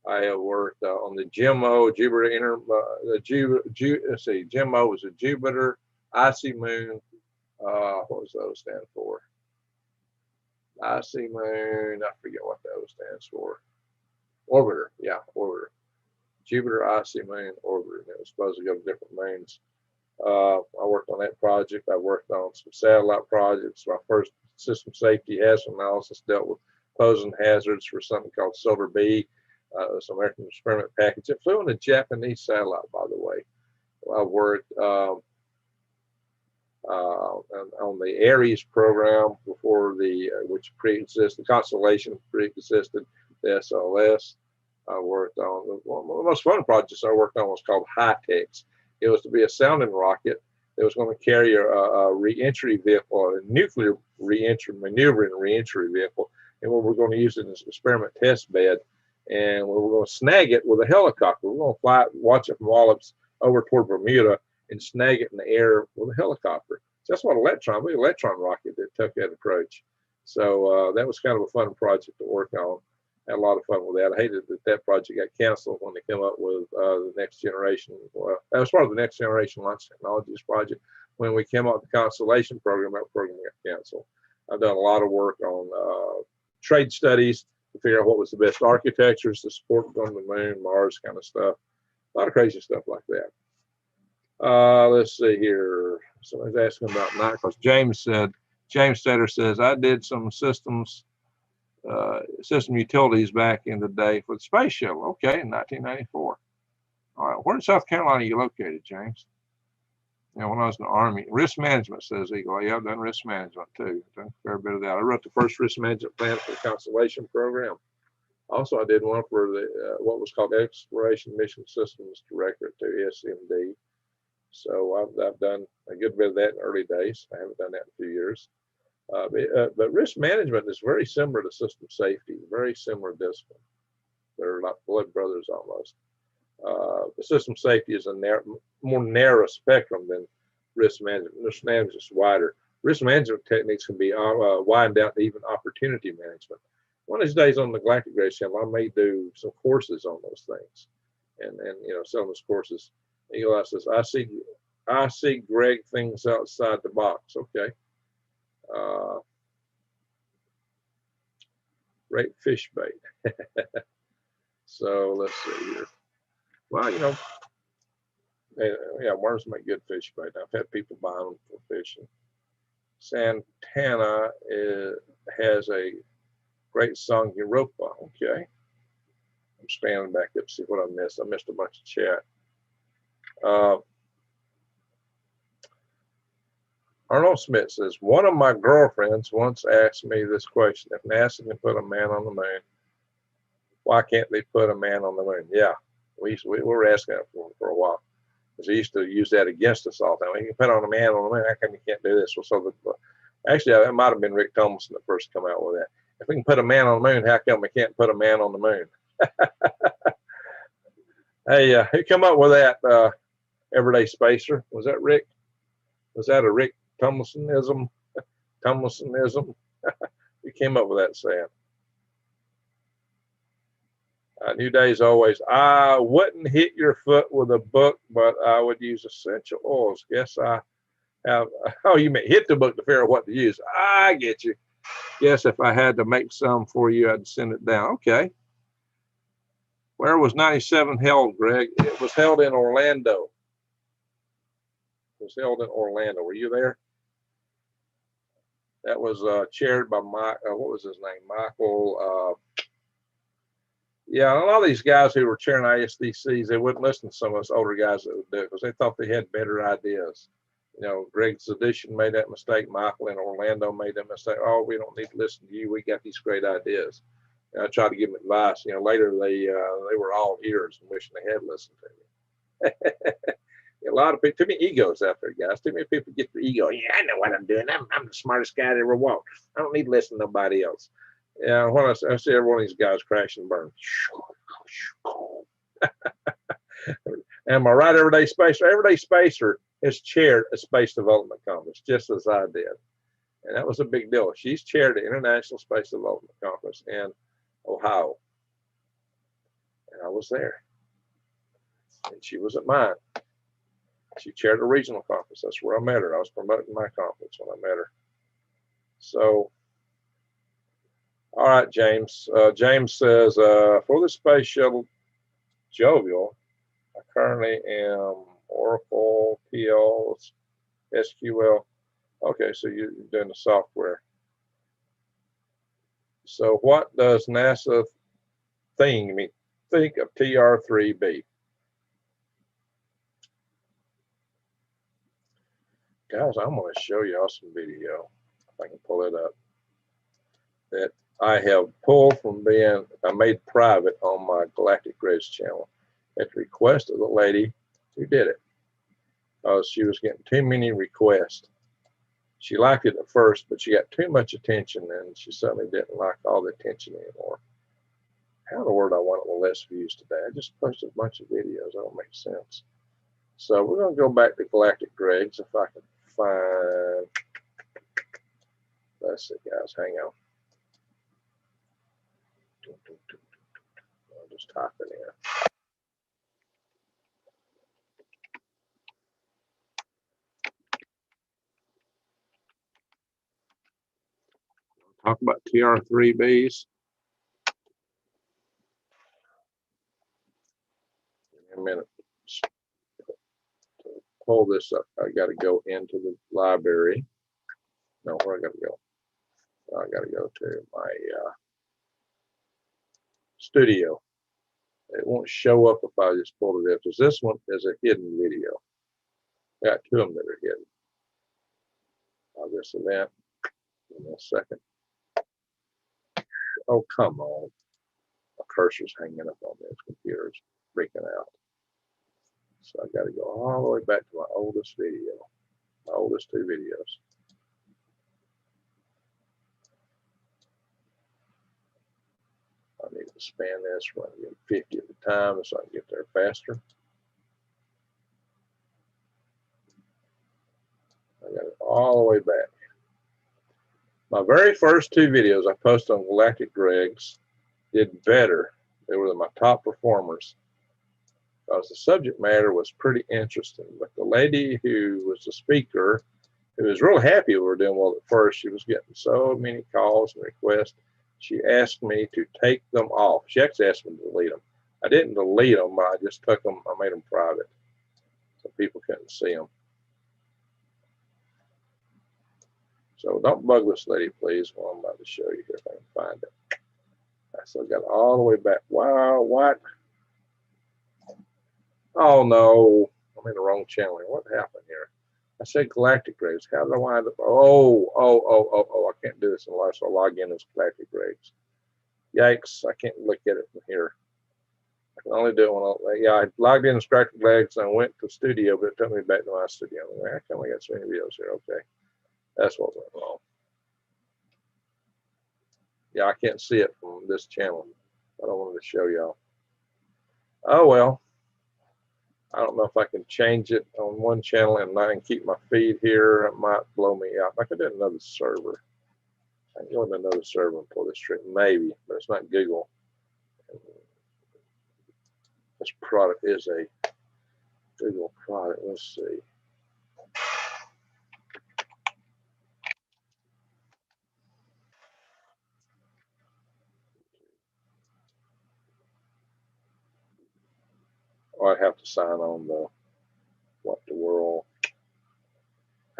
I have worked on the GEMO, Jupiter GEMO was a Jupiter, icy moon. What was those stand for? Icy moon, I forget what that stands for. Orbiter, yeah, orbiter. Jupiter, icy moon, orbiter. And it was supposed to go to different moons. I worked on that project. I worked on some satellite projects. My first system safety hazard analysis dealt with posing hazards for something called Solar B. Some American experiment package. It flew on a Japanese satellite, by the way. I worked on the Ares program before which pre-existed, the Constellation pre-existed the SLS. I worked on one of the most fun projects I worked on was called HITEX. It was to be a sounding rocket that was going to carry a re-entry vehicle, a nuclear re-entry, maneuvering re-entry vehicle, and we were going to use it as an experiment test bed. And we were going to snag it with a helicopter. We were going to fly, watch it from Wallops over toward Bermuda and snag it in the air with a helicopter. So that's what electron rocket that took that approach. So that was kind of a fun project to work on. Had a lot of fun with that. I hated that project got canceled when they came up with the next generation. Well, that was part of the next generation launch technologies project. When we came up with the Constellation program, that program got canceled. I've done a lot of work on trade studies to figure out what was the best architectures to support going to the moon, Mars kind of stuff. A lot of crazy stuff like that. Let's see here. Somebody's asking about night because James Setter says, I did some system utilities back in the day for the space shuttle. Okay, in 1994. All right, where in South Carolina are you located, James? When I was in the Army, risk management, says Eagle. Yeah, I've done risk management too. I've done a fair bit of that. I wrote the first risk management plan for the Constellation program. Also, I did one for the what was called Exploration Mission Systems Directorate to SMD. So I've done a good bit of that in the early days. I haven't done that in 2 years. But risk management is very similar to system safety, very similar discipline. They're like blood brothers almost. The system safety is a more narrow spectrum than risk management. Risk management is wider. Risk management techniques can be widened out to even opportunity management. One of these days on the Galactic Grace Channel, I may do some courses on those things, and some of those courses. Eli says, I see Greg things outside the box. Okay. Great fish bait. So let's see here. Well, yeah, worms make good fish bait. I've had people buy them for fishing. Santana has a great song, Europa. Okay. I'm standing back up to see what I missed. I missed a bunch of chat. Arnold Smith says, one of my girlfriends once asked me this question: if NASA can put a man on the moon, why can't they put a man on the moon? Yeah, we were asking that for a while. Because they used to use that against us all the time. You can put on a man on the moon, how come you can't do this? Well, so actually, that might have been Rick Thomason that first come out with that. If we can put a man on the moon, how come we can't put a man on the moon? Hey, who come up with that everyday spacer? Was that Rick? Was that a Rick Thomasonism? Thomasonism? Who came up with that saying? New Day's always, I wouldn't hit your foot with a book, but I would use essential oils. Guess I have, oh, you mean hit the book to figure out what to use. I get you. Yes, if I had to make some for you, I'd send it down. Okay. Where was 97 held, Greg? It was held in Orlando. It was held in Orlando. Were you there? That was chaired by Mike, what was his name? Michael, yeah, a lot of these guys who were chairing ISDCs, they wouldn't listen to some of us older guys that would do it because they thought they had better ideas. You know, Greg's edition made that mistake. Michael in Orlando made that mistake. Oh, we don't need to listen to you. We got these great ideas. And I tried to give them advice. You know, later they were all ears and wishing they had listened to me. A lot of people, too many egos out there, guys. Too many people get the ego. Yeah, I know what I'm doing. I'm the smartest guy that ever walked. I don't need to listen to nobody else. Yeah, when I see every one of these guys crash and burn. Am I right, Everyday Spacer? Everyday Spacer has chaired a space development conference, just as I did. And that was a big deal. She's chaired the International Space Development Conference in Ohio. And I was there. And she was at mine. She chaired a regional conference. That's where I met her. I was promoting my conference when I met her. So, all right, James. James says, for the space shuttle Jovial, I currently am Oracle, PL, SQL. Okay, so you're doing the software. So what does NASA think of TR3B? Guys, I'm going to show y'all some video, if I can pull it up, that I have pulled from being, I made private on my Galactic Grids channel at the request of the lady who did it. She was getting too many requests. She liked it at first, but she got too much attention, and she suddenly didn't like all the attention anymore. How in the world I want it with less views today? I just posted a bunch of videos. That don't make sense. So we're going to go back to Galactic Grids if I can find. Let's see, guys. Hang on. I'll just type it in. Talk about TR3Bs. Give me a minute. To pull this up, I got to go into the library. No, where I got to go? I got to go to my studio. It won't show up if I just pull it up, because this one is a hidden video. Got two of them that are hidden. I'll just event in a second. Oh, come on. My cursor's hanging up on this computer's freaking out. So I got to go all the way back to my oldest video, my oldest two videos. I need to span this, run it 50 at a time so I can get there faster. I got it all the way back. My very first two videos I posted on Galactic Grids did better. They were my top performers because the subject matter was pretty interesting. But the lady who was the speaker, who was real happy we were doing well at first, she was getting so many calls and requests. She asked me to take them off. She actually asked me to delete them. I didn't delete them, I just took them, I made them private so people couldn't see them. So don't bug this lady, please. Well, I'm about to show you here if I can find it. So I got all the way back. Wow, what? Oh no, I'm in the wrong channel here. What happened here? I said galactic Greg's. How did I wind up? I can't do this unless I log in as galactic Greg's. Yikes, I can't look at it from here. I can only do it when I logged in as galactic Greg's and I went to studio, but it took me back to my studio. I can't got so many videos here. Okay, that's what went wrong. Yeah, I can't see it from this channel. I don't want to show y'all. Oh well. I don't know if I can change it on one channel and I can keep my feed here. It might blow me out. I could do another server. I can go into another server and pull this straight. Maybe, but it's not Google. This product is a Google product. Let's see. Oh, I'd have to sign on though. What the world?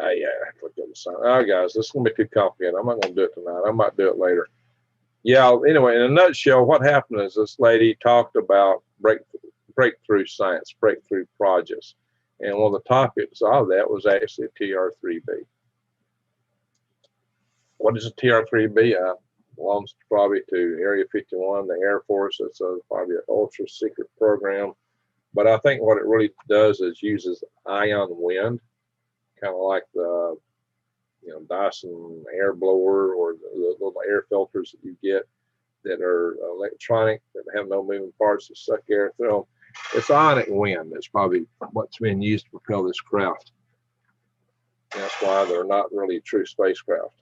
Oh, yeah, I have to look at the sign. Oh, guys, this is going to be too complicated. I'm not going to do it tonight. I might do it later. Yeah, anyway, in a nutshell, what happened is this lady talked about breakthrough science, breakthrough projects. And one of the topics of that was actually a TR3B. What is a TR3B? Belongs probably to Area 51, the Air Force. It's probably an ultra secret program. But I think what it really does is uses ion wind, kind of like the Dyson air blower or the little air filters that you get that are electronic, that have no moving parts, that suck air through them. It's ionic wind. That's probably what's being used to propel this craft. And that's why they're not really true spacecraft.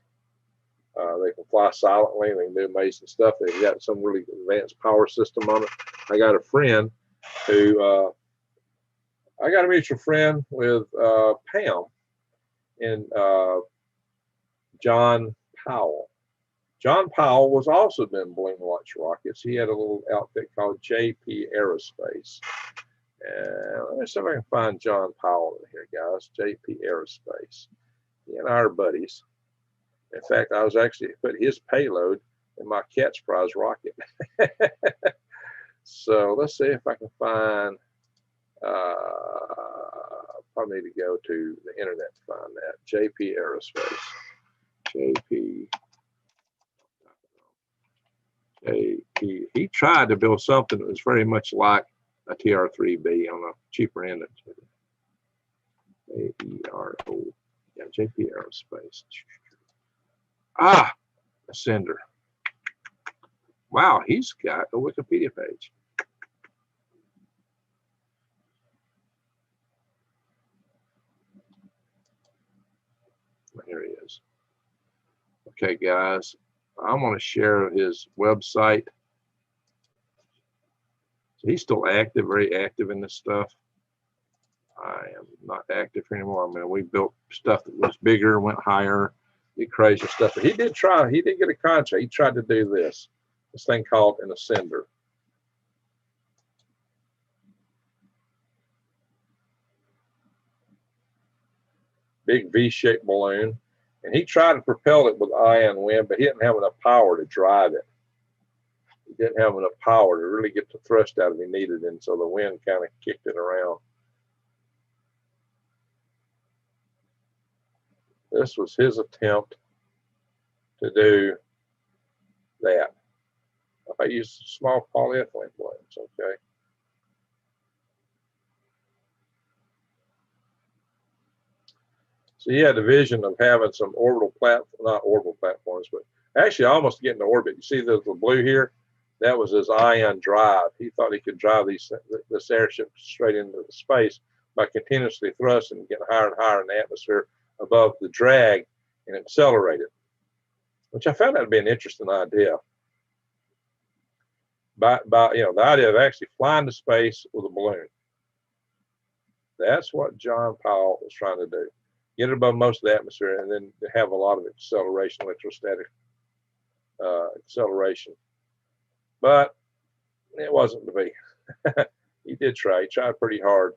They can fly silently. They can do amazing stuff. They've got some really advanced power system on it. I got a friend who, I got a mutual friend with Pam and John Powell. John Powell was also doing balloon launch rockets. He had a little outfit called JP Aerospace. And let me see if I can find John Powell in here, guys. JP Aerospace. He and I are buddies. In fact, I was actually putting his payload in my Cat's Prize rocket. So let's see if I can find, probably need to go to the internet to find that. JP Aerospace. JP. He tried to build something that was very much like a TR3B on a cheaper end. AERO. Yeah, JP Aerospace. Ah, Ascender. Wow, he's got a Wikipedia page. Here he is. Okay, guys, I'm going to share his website. So he's still active, very active in this stuff. I am not active anymore. I mean, we built stuff that was bigger, went higher, did crazy stuff. But he did try, he did get a contract. He tried to do this thing called an Ascender. Big V-shaped balloon. And he tried to propel it with ion wind, but he didn't have enough power to drive it. He didn't have enough power to really get the thrust out of it he needed, and so the wind kind of kicked it around. This was his attempt to do that. I used small polyethylene balloons, okay? So he had the vision of having some orbital not orbital platforms, but actually almost getting to orbit. You see the blue here? That was his ion drive. He thought he could drive this airship straight into space by continuously thrusting and getting higher and higher in the atmosphere above the drag and accelerate it, which I found that to be an interesting idea. The idea of actually flying to space with a balloon. That's what John Powell was trying to do. Get it above most of the atmosphere and then have a lot of acceleration, electrostatic acceleration. But it wasn't to be. He did try. He tried pretty hard.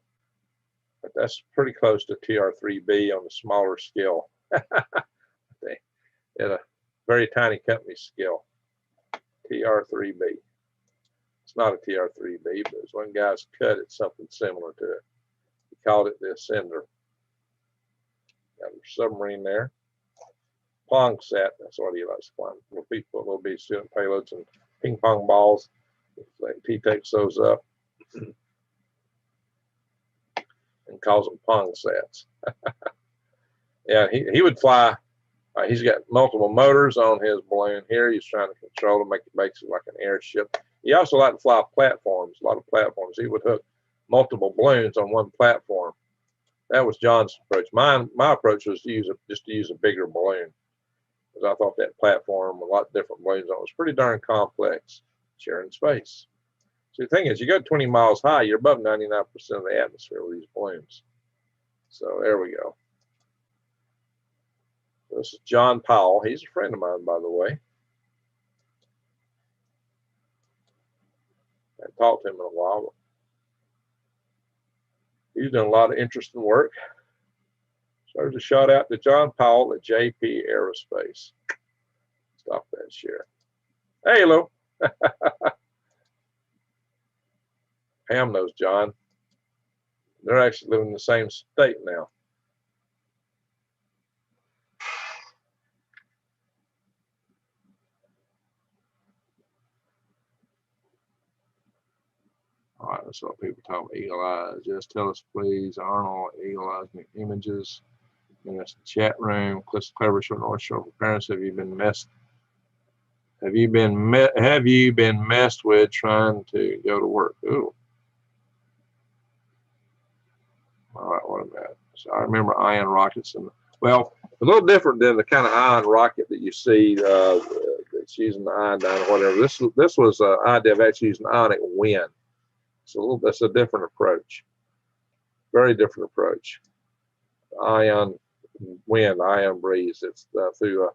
But that's pretty close to TR3B on a smaller scale. At a very tiny company scale. TR3B. It's not a TR3B, but it's one guy's cut at something similar to it. He called it the Ascender. Got a submarine there. Pong set, that's what he likes to climb. Little people, little bitty student payloads and ping pong balls. He takes those up and calls them pong sets. Yeah, he would fly. He's got multiple motors on his balloon here. He's trying to control to make it basically like an airship. He also liked to fly platforms, a lot of platforms. He would hook multiple balloons on one platform. That was John's approach. My approach was to use a bigger balloon, because I thought that platform, a lot of different balloons on it, was pretty darn complex, sharing space. So the thing is, you go 20 miles high, you're above 99% of the atmosphere with these balloons. So there we go. This is John Powell. He's a friend of mine, by the way. I haven't talked to him in a while, but he's done a lot of interesting work. So there's a shout out to John Powell at JP Aerospace. Stop that share. Hey, hello. Pam knows John. They're actually living in the same state now. All right, that's what people talk about. Eagle eyes. Just tell us, please, Arnold. Eagle eyes images. And that's the chat room. Cliff's Clever Shore, North Shore. Parents, have you been messed? Have you been messed with trying to go to work? Ooh. All right, what a minute. So I remember ion rockets, and well, a little different than the kind of ion rocket that you see that's using the iodine or whatever. This was an idea of actually using ionic wind. So that's a different approach. Very different approach. Ion wind, ion breeze. It's through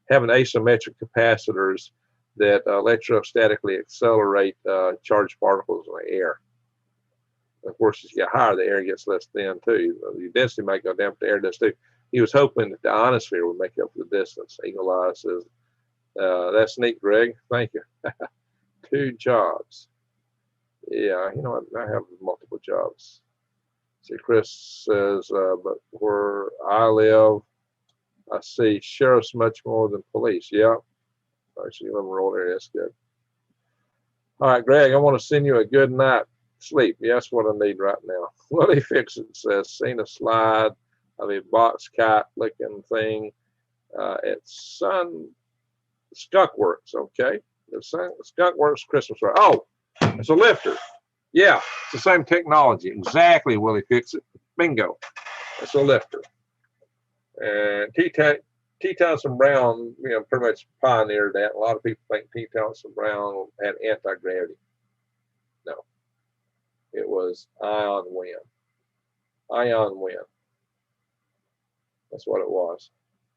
having asymmetric capacitors that electrostatically accelerate charged particles in the air. Of course, as you get higher, the air gets less thin too. The density might go down, but the air does too. He was hoping that the ionosphere would make up for the distance. Eagle Eye says, that's neat, Greg. Thank you. 2 jobs. Yeah, you know, I have multiple jobs. See, Chris says, but where I live, I see sheriffs much more than police. Yeah. Actually, you live in a rural area. That's good. All right, Greg, I want to send you a good night sleep. Yes, what I need right now. Willie Fix It says, seen a slide of a box kite looking thing at Skunk Works. Okay. Skunk Works Christmas. Oh, it's a lifter. Yeah, it's the same technology. Exactly, Willie Fix It. Bingo. It's a lifter. And T. Townsend Brown, you know, pretty much pioneered that. A lot of people think T. Townsend Brown had anti-gravity. No. It was ion wind. Ion wind. That's what it was.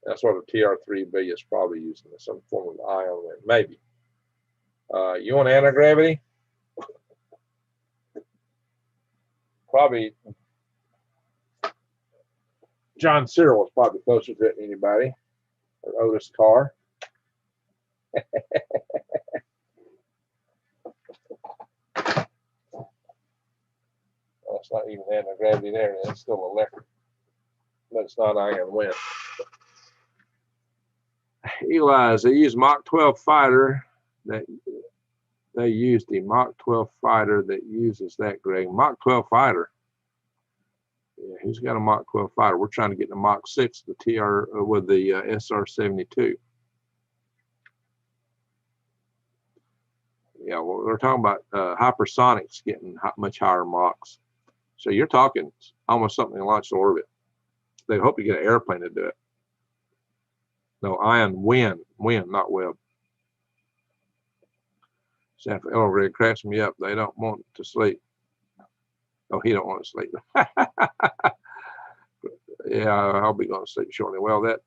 That's what a TR-3B is probably using, some form of ion wind. Maybe. You want anti-gravity? Probably John Cyril was probably closer to it than anybody. Or Otis Carr. Well, it's not even anti-gravity there. It's still electric, but it's not ion wind. Eli's, they use Mach 12 fighter that they used the Mach 12 fighter that uses that, Greg. Mach 12 fighter. Yeah, who's got a Mach 12 fighter? We're trying to get the Mach 6, the TR with the SR-72. Yeah, well, we're talking about hypersonics getting much higher Machs. So you're talking almost something in launch to orbit. They hope you get an airplane to do it. No, ion wind, not web. San Francisco cracks me up. They don't want to sleep. Oh, he don't want to sleep. Yeah, I'll be going to sleep shortly. Well, that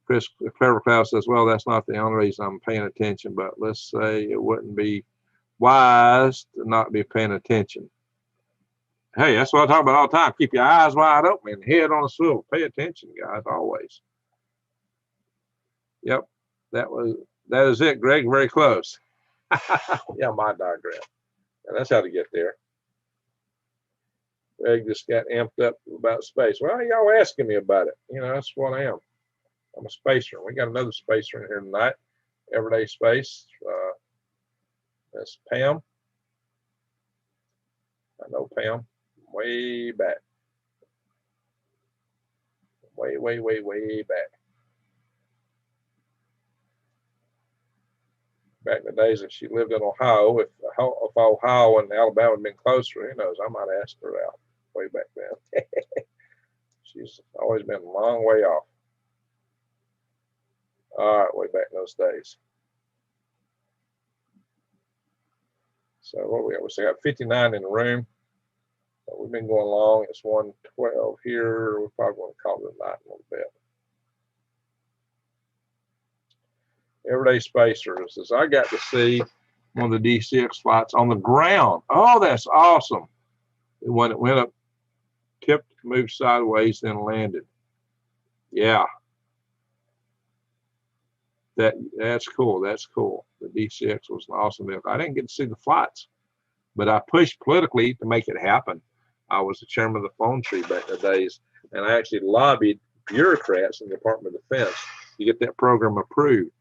Chris Clever Cloud says, well, that's not the only reason I'm paying attention, but let's say it wouldn't be wise to not be paying attention. Hey, that's what I talk about all the time. Keep your eyes wide open and head on a swivel. Pay attention, guys, always. Yep, that is it, Greg. Very close. Yeah, my diagram. And that's how to get there. Greg just got amped up about space. Well, y'all asking me about it. You know, that's what I am. I'm a spacer. We got another spacer in here tonight. Everyday Space. That's Pam. I know Pam. Way back. Way back. Back in the days that she lived in Ohio, if Ohio and Alabama had been closer, who knows, I might have asked her out way back then. She's always been a long way off. All right, way back in those days. So what we got? We still got 59 in the room. But we've been going long. It's 1:12 here. We're probably going to call it a night in a little bit. Everyday Spacers, as I got to see one of the D6 flights on the ground. Oh, that's awesome. When it went up, tipped, moved sideways, then landed. Yeah. That's cool. That's cool. The D6 was an awesome vehicle. I didn't get to see the flights, but I pushed politically to make it happen. I was the chairman of the phone tree back in the days, and I actually lobbied bureaucrats in the Department of Defense to get that program approved.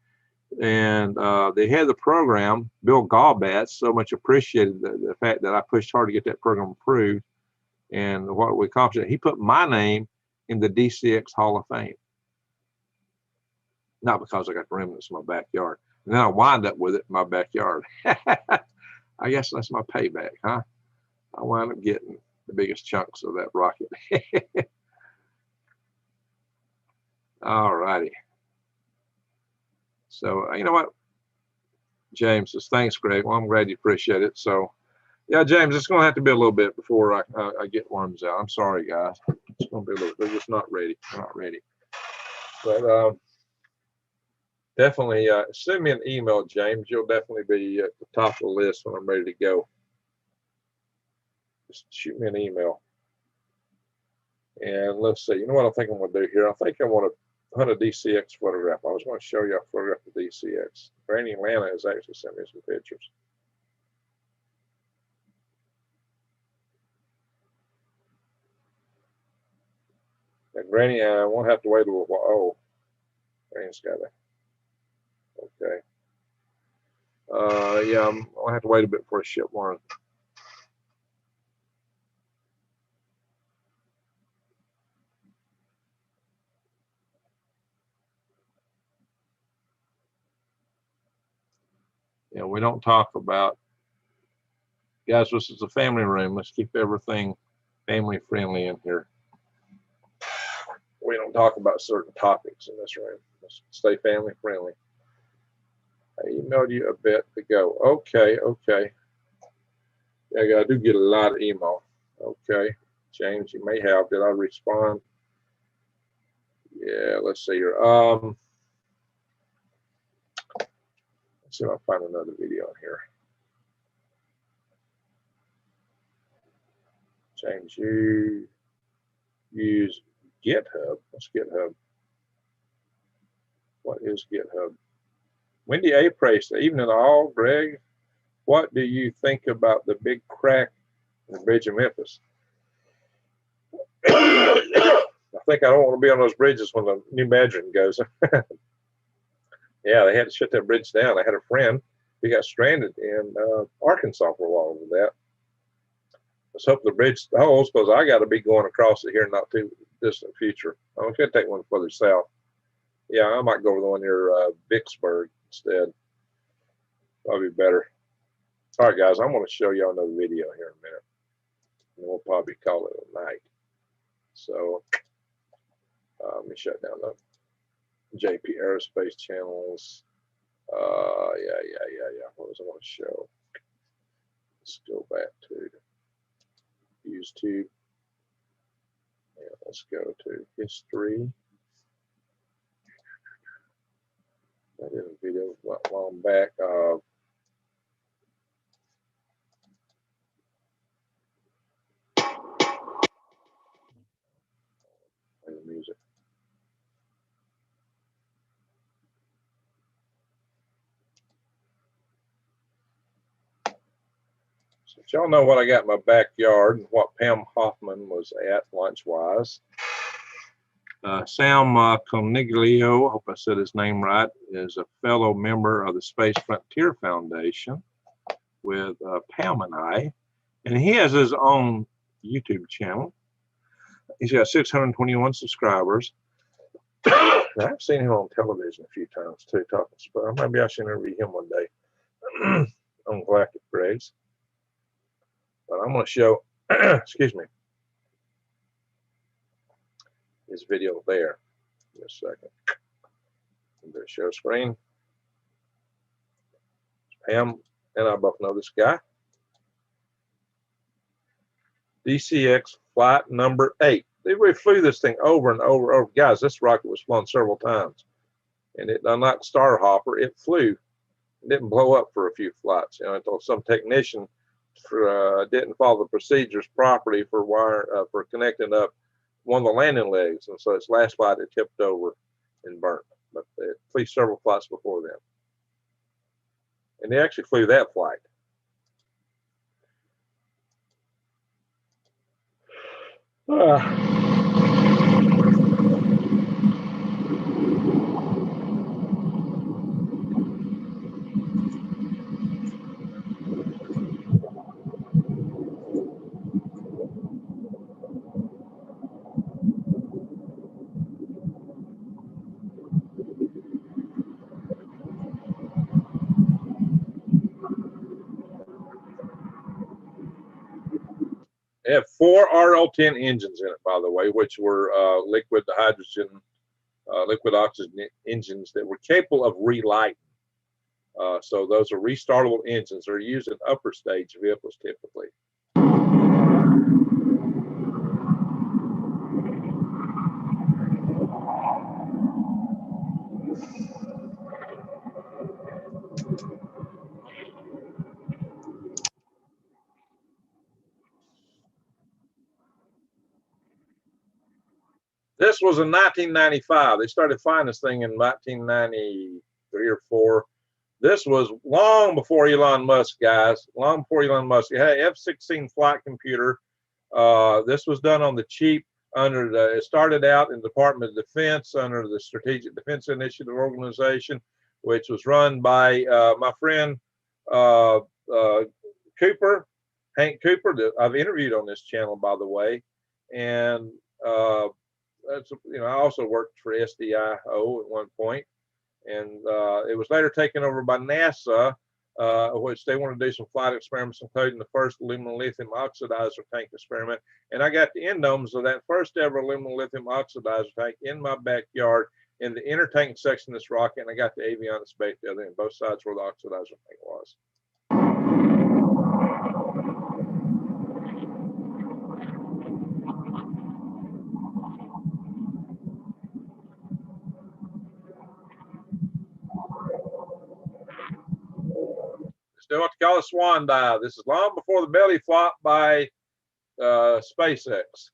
And they had the program. Bill Gallbatz so much appreciated the fact that I pushed hard to get that program approved. And what we accomplished, he put my name in the DCX Hall of Fame. Not because I got the remnants in my backyard. And then I wind up with it in my backyard. I guess that's my payback, huh? I wound up getting the biggest chunks of that rocket. All righty. So, you know what? James says, thanks, Greg. Well, I'm glad you appreciate it. So, yeah, James, it's going to have to be a little bit before I get worms out. I'm sorry, guys. It's going to be a little bit. We're just not ready. We're not ready. But definitely send me an email, James. You'll definitely be at the top of the list when I'm ready to go. Just shoot me an email. And let's see. You know what I think I'm going to do here? I think I want to hunt a DCX photograph. I was going to show you a photograph of DCX. Granny Atlanta has actually sent me some pictures. Now, Granny, I won't have to wait a little while. Oh, Granny's got it. Okay. Yeah, I'll have to wait a bit before I ship one. You know, we don't talk about, guys, this is a family room. Let's keep everything family friendly in here. We don't talk about certain topics in this room. Let's stay family friendly. I emailed you a bit ago. Okay, okay. Yeah, I do get a lot of email. Okay, James, you may have. Did I respond? Yeah, let's see here. Let's see if I find another video in here. James, you use GitHub. What's GitHub? What is GitHub? Wendy A. Price, evening all. Greg, what do you think about the big crack in the bridge of Memphis? I think I don't want to be on those bridges when the New Madron goes. Yeah, they had to shut that bridge down. I had a friend who got stranded in Arkansas for a while with that. Let's hope the bridge holds, because I got to be going across it here in not too distant future. I'm going to take one further south. Yeah, I might go over the one near Vicksburg instead. Probably better. All right, guys, I'm going to show y'all another video here in a minute. And we'll probably call it a night. So let me shut down the JP Aerospace channels. Yeah. What was I want to show? Let's go back to YouTube. Yeah, let's go to history. I did a video not long back of the music. So y'all know what I got in my backyard and what Pam Hoffman was at lunch-wise. Sam Coniglio, I hope I said his name right, is a fellow member of the Space Frontier Foundation with Pam and I, and he has his own YouTube channel. He's got 621 subscribers. I've seen him on television a few times too, talking space. Maybe I should interview him one day on Galactic Gregs. But I'm going to show, excuse me, his video there. Just a second. There's share screen. Pam and I both know this guy. DCX flight number 8. We flew this thing over and over and over. Guys, this rocket was flown several times. And it, unlike Star Hopper, it flew. It didn't blow up for a few flights, you know, until some technician didn't follow the procedures properly for connecting up one of the landing legs. And so its last flight, it tipped over and burnt. But it flew several flights before then. And they actually flew that flight. It had 4 RL-10 engines in it, by the way, which were liquid hydrogen, liquid oxygen engines that were capable of relighting. So those are restartable engines. They're used in upper stage vehicles typically. This was in 1995. They started flying this thing in 1993 or 4. This was long before Elon Musk, guys. Long before Elon Musk. It had an F-16 flight computer. This was done on the cheap. It started out in the Department of Defense under the Strategic Defense Initiative Organization, which was run by my friend Cooper, Hank Cooper, that I've interviewed on this channel, by the way. And that's, you know, I also worked for SDIO at one point, and it was later taken over by NASA, which they wanted to do some flight experiments, including the first aluminum lithium oxidizer tank experiment. And I got the endomes of that first ever aluminum lithium oxidizer tank in my backyard in the inner tank section of this rocket, and I got the avionics baked the other end, both sides where the oxidizer tank was. Still what they call a swan dive. This is long before the belly flop by SpaceX.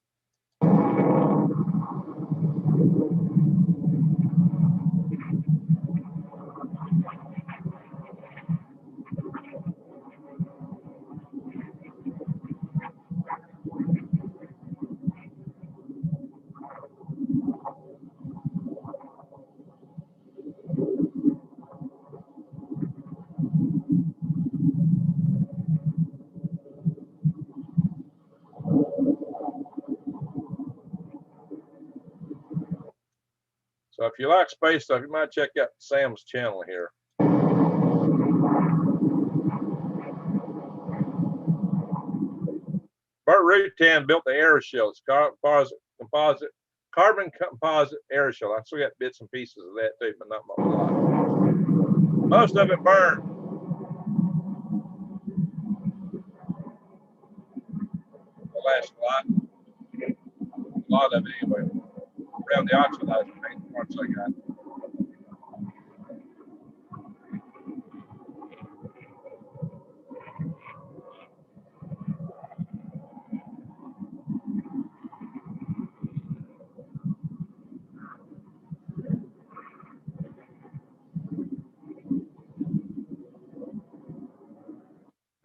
So if you like space stuff, you might check out Sam's channel here. Burt Rutan built the aeroshell. It's carbon composite aeroshell. I still got bits and pieces of that too, but not a lot. Most of it burned. The last lot of it anyway. Around the oxidizer paint parts I got.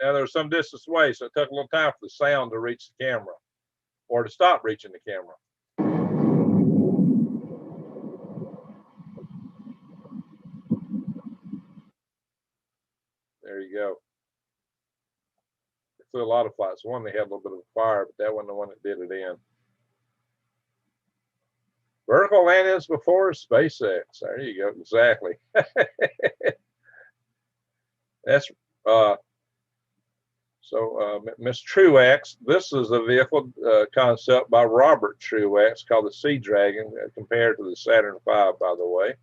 Now there was some distance away, so it took a little time for the sound to reach the camera or to stop reaching the camera. There you go. It flew a lot of flights. One they had a little bit of a fire, but that wasn't the one that did it in. Vertical landings before SpaceX. There you go. Exactly. That's Miss Truax. This is a vehicle concept by Robert Truax called the Sea Dragon, compared to the Saturn V, by the way.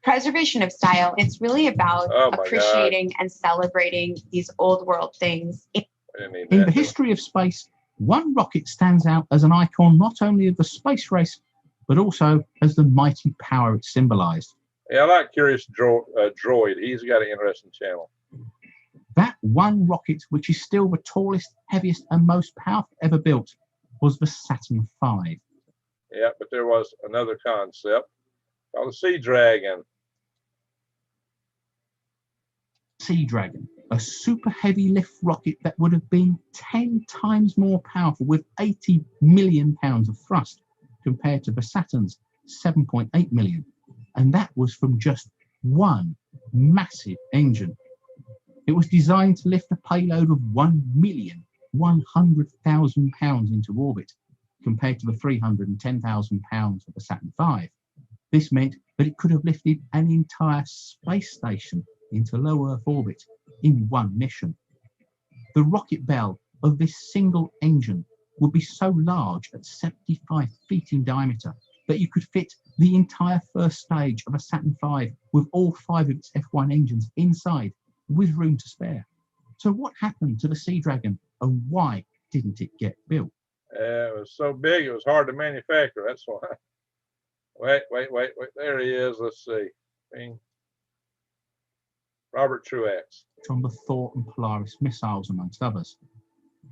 Preservation of style. It's really about appreciating and celebrating these old world things. In the history of space, one rocket stands out as an icon not only of the space race, but also as the mighty power it symbolized. Yeah, I like Curious Droid. He's got an interesting channel. That one rocket, which is still the tallest, heaviest, and most powerful ever built, was the Saturn V. Yeah, but there was another concept called the Sea Dragon. Sea Dragon, a super heavy lift rocket that would have been 10 times more powerful with 80 million pounds of thrust compared to the Saturn's 7.8 million. And that was from just one massive engine. It was designed to lift a payload of 1,100,000 pounds into orbit compared to the 310,000 pounds of the Saturn V. This meant that it could have lifted an entire space station into low Earth orbit in one mission. The rocket bell of this single engine would be so large at 75 feet in diameter that you could fit the entire first stage of a Saturn V with all 5 of its F1 engines inside with room to spare. So what happened to the Sea Dragon and why didn't it get built? It was so big it was hard to manufacture, that's why. Wait, there he is. Let's see. Robert Truax. On the Thor and Polaris missiles, amongst others.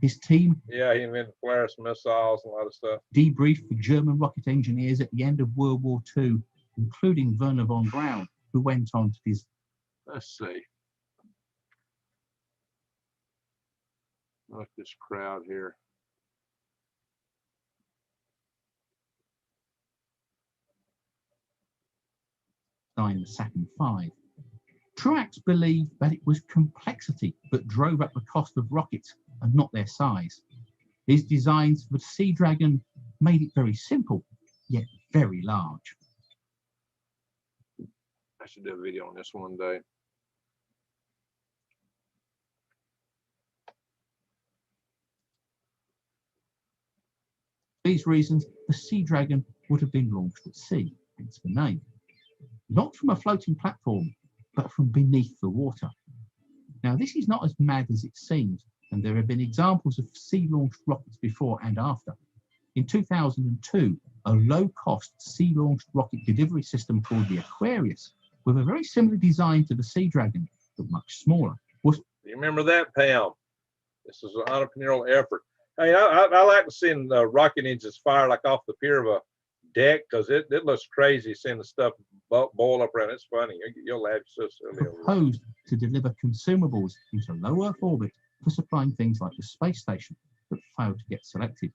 His team, yeah, he invented Polaris missiles and a lot of stuff, debriefed the German rocket engineers at the end of World War II, including Werner von Braun, who went on to his... Let's see. Look at this crowd here. ...design the Saturn V. Truax believed that it was complexity that drove up the cost of rockets and not their size. His designs for the Sea Dragon made it very simple, yet very large. I should do a video on this one day. For these reasons, the Sea Dragon would have been launched at sea, hence the name. Not from a floating platform, but from beneath the water. Now, this is not as mad as it seems, and there have been examples of sea-launched rockets before and after. In 2002, a low-cost sea-launched rocket delivery system called the Aquarius, with a very similar design to the Sea Dragon, but much smaller, was... You remember that, Pam? This is an entrepreneurial effort. Hey, I like seeing the rocket engines fire like off the pier of a deck, because it looks crazy seeing the stuff boil up around. It's funny. You'll laugh so silly. Proposed to deliver consumables into low Earth orbit for supplying things like the space station, but failed to get selected.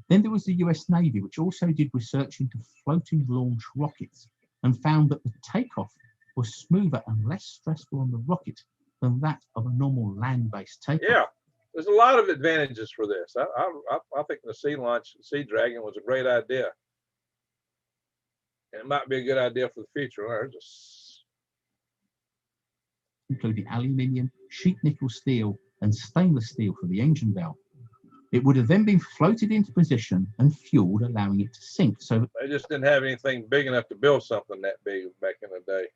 Then there was the US Navy, which also did research into floating launch rockets and found that the takeoff was smoother and less stressful on the rocket than that of a normal land-based takeoff. Yeah, there's a lot of advantages for this. I think the Sea Dragon was a great idea. And it might be a good idea for the future. Including aluminium, sheet nickel steel, and stainless steel for the engine bell. It would have then been floated into position and fueled, allowing it to sink. So they just didn't have anything big enough to build something that big back in the day.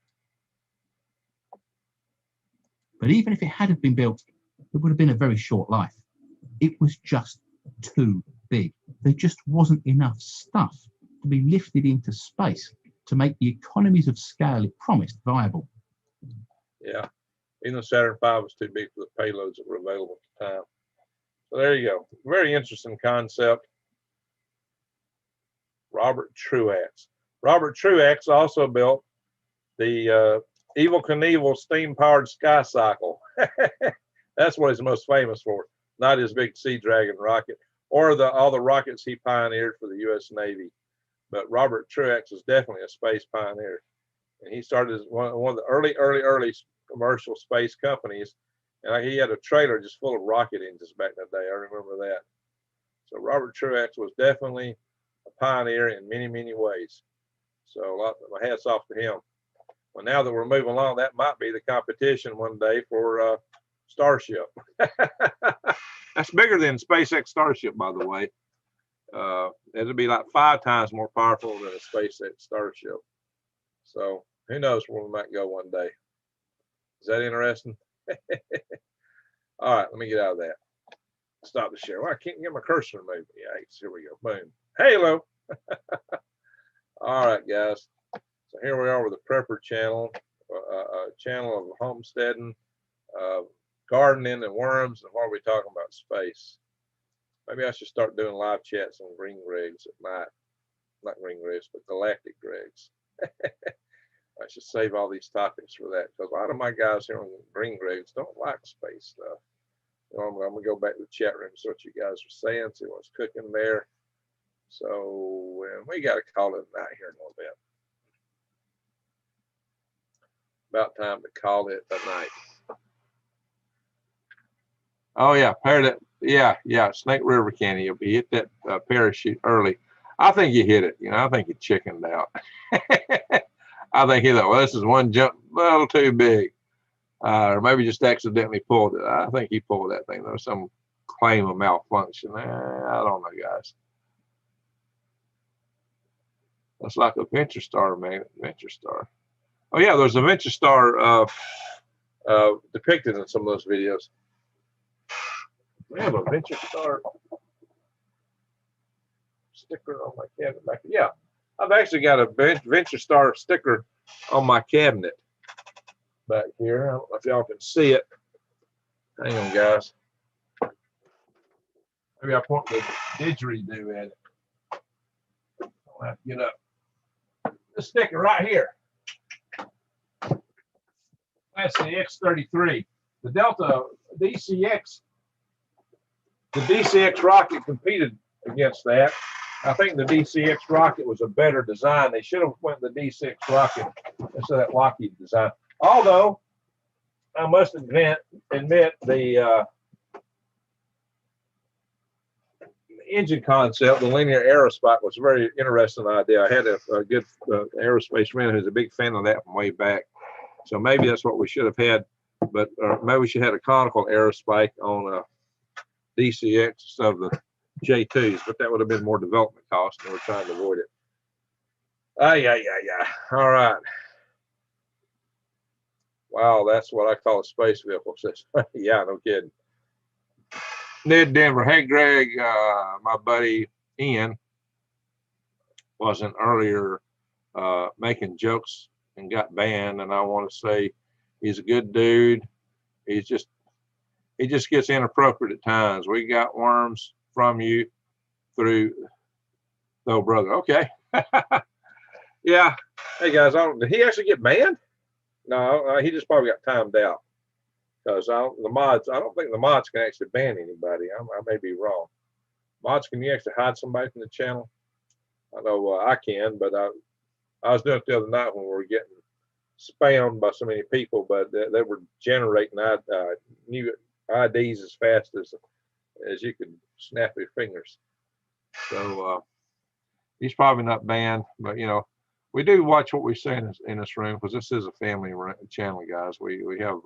But even if it had been built, it would have been a very short life. It was just too big. There just wasn't enough stuff to be lifted into space to make the economies of scale it promised viable. Yeah, even the Saturn V was too big for the payloads that were available at the time. So there you go. Very interesting concept. Robert Truax. Robert Truax also built the Evil Knievel steam-powered Sky Cycle. That's what he's most famous for, not his big Sea Dragon rocket or all the rockets he pioneered for the U.S. Navy. But Robert Truex was definitely a space pioneer. And he started as one of the early commercial space companies. And he had a trailer just full of rocket engines back in the day. I remember that. So Robert Truex was definitely a pioneer in many, many ways. So my hats off to him. Well, now that we're moving along, that might be the competition one day for Starship. That's bigger than SpaceX Starship, by the way. It'll be like 5 times more powerful than a SpaceX Starship. So who knows where we might go one day. Is that interesting? All right, let me get out of that. Stop the share. Well, I can't get my cursor to move. Yeah, here we go. Boom. Halo. All right, guys. So here we are with the Prepper channel, a channel of homesteading, gardening, and worms. And what are we talking about? Space. Maybe I should start doing live chats on Green Gregs at night. Not Green Gregs, but Galactic Gregs. I should save all these topics for that, because a lot of my guys here on Green Gregs don't like space stuff. I'm going to go back to the chat room, see what you guys are saying, see what's cooking there. So we got to call it a night here in a little bit. About time to call it a night. Oh yeah, yeah, Snake River Candy. If you hit that parachute early, I think you hit it. I think you chickened out. I think he thought, well, this is one jump a little too big. Or maybe just accidentally pulled it. I think he pulled that thing. There was some claim of malfunction. I don't know, guys. That's like a Venture Star, man. Venture Star. Oh yeah, there's a Venture Star depicted in some of those videos. We have a Venture Star sticker on my cabinet back there. Yeah, I've actually got a Venture Star sticker on my cabinet back here. I don't know if y'all can see it. Hang on, guys. Maybe I'll point the didgeridoo at it. I'll have to get up. This sticker right here. That's the X-33. The Delta DCX. The DCX rocket competed against that. I think the DCX rocket was a better design. They should have went the D6 rocket instead of that Lockheed design. Although I must admit the engine concept, the linear aerospike, was a very interesting idea. I had a good aerospace friend who's a big fan of that from way back. So maybe that's what we should have had, but maybe we should have had a conical aerospike on a DCX instead of the J2s, but that would have been more development cost, and we're trying to avoid it. Yeah. All right. Wow, that's what I call a space vehicle system. Yeah, no kidding. Ned Denver. Hey, Greg, my buddy Ian wasn't earlier making jokes and got banned, and I want to say he's a good dude. He just gets inappropriate at times. We got worms from you through oh brother. Okay. Yeah. Hey guys, did he actually get banned? No, he just probably got timed out. Because I don't think the mods can actually ban anybody. I may be wrong. Mods, can you actually hide somebody from the channel? I know I can, but I was doing it the other night when we were getting spammed by so many people, but they were generating new IDs as fast as you could snap your fingers. So he's probably not banned, but we do watch what we say in this room, because this is a family channel, guys. We have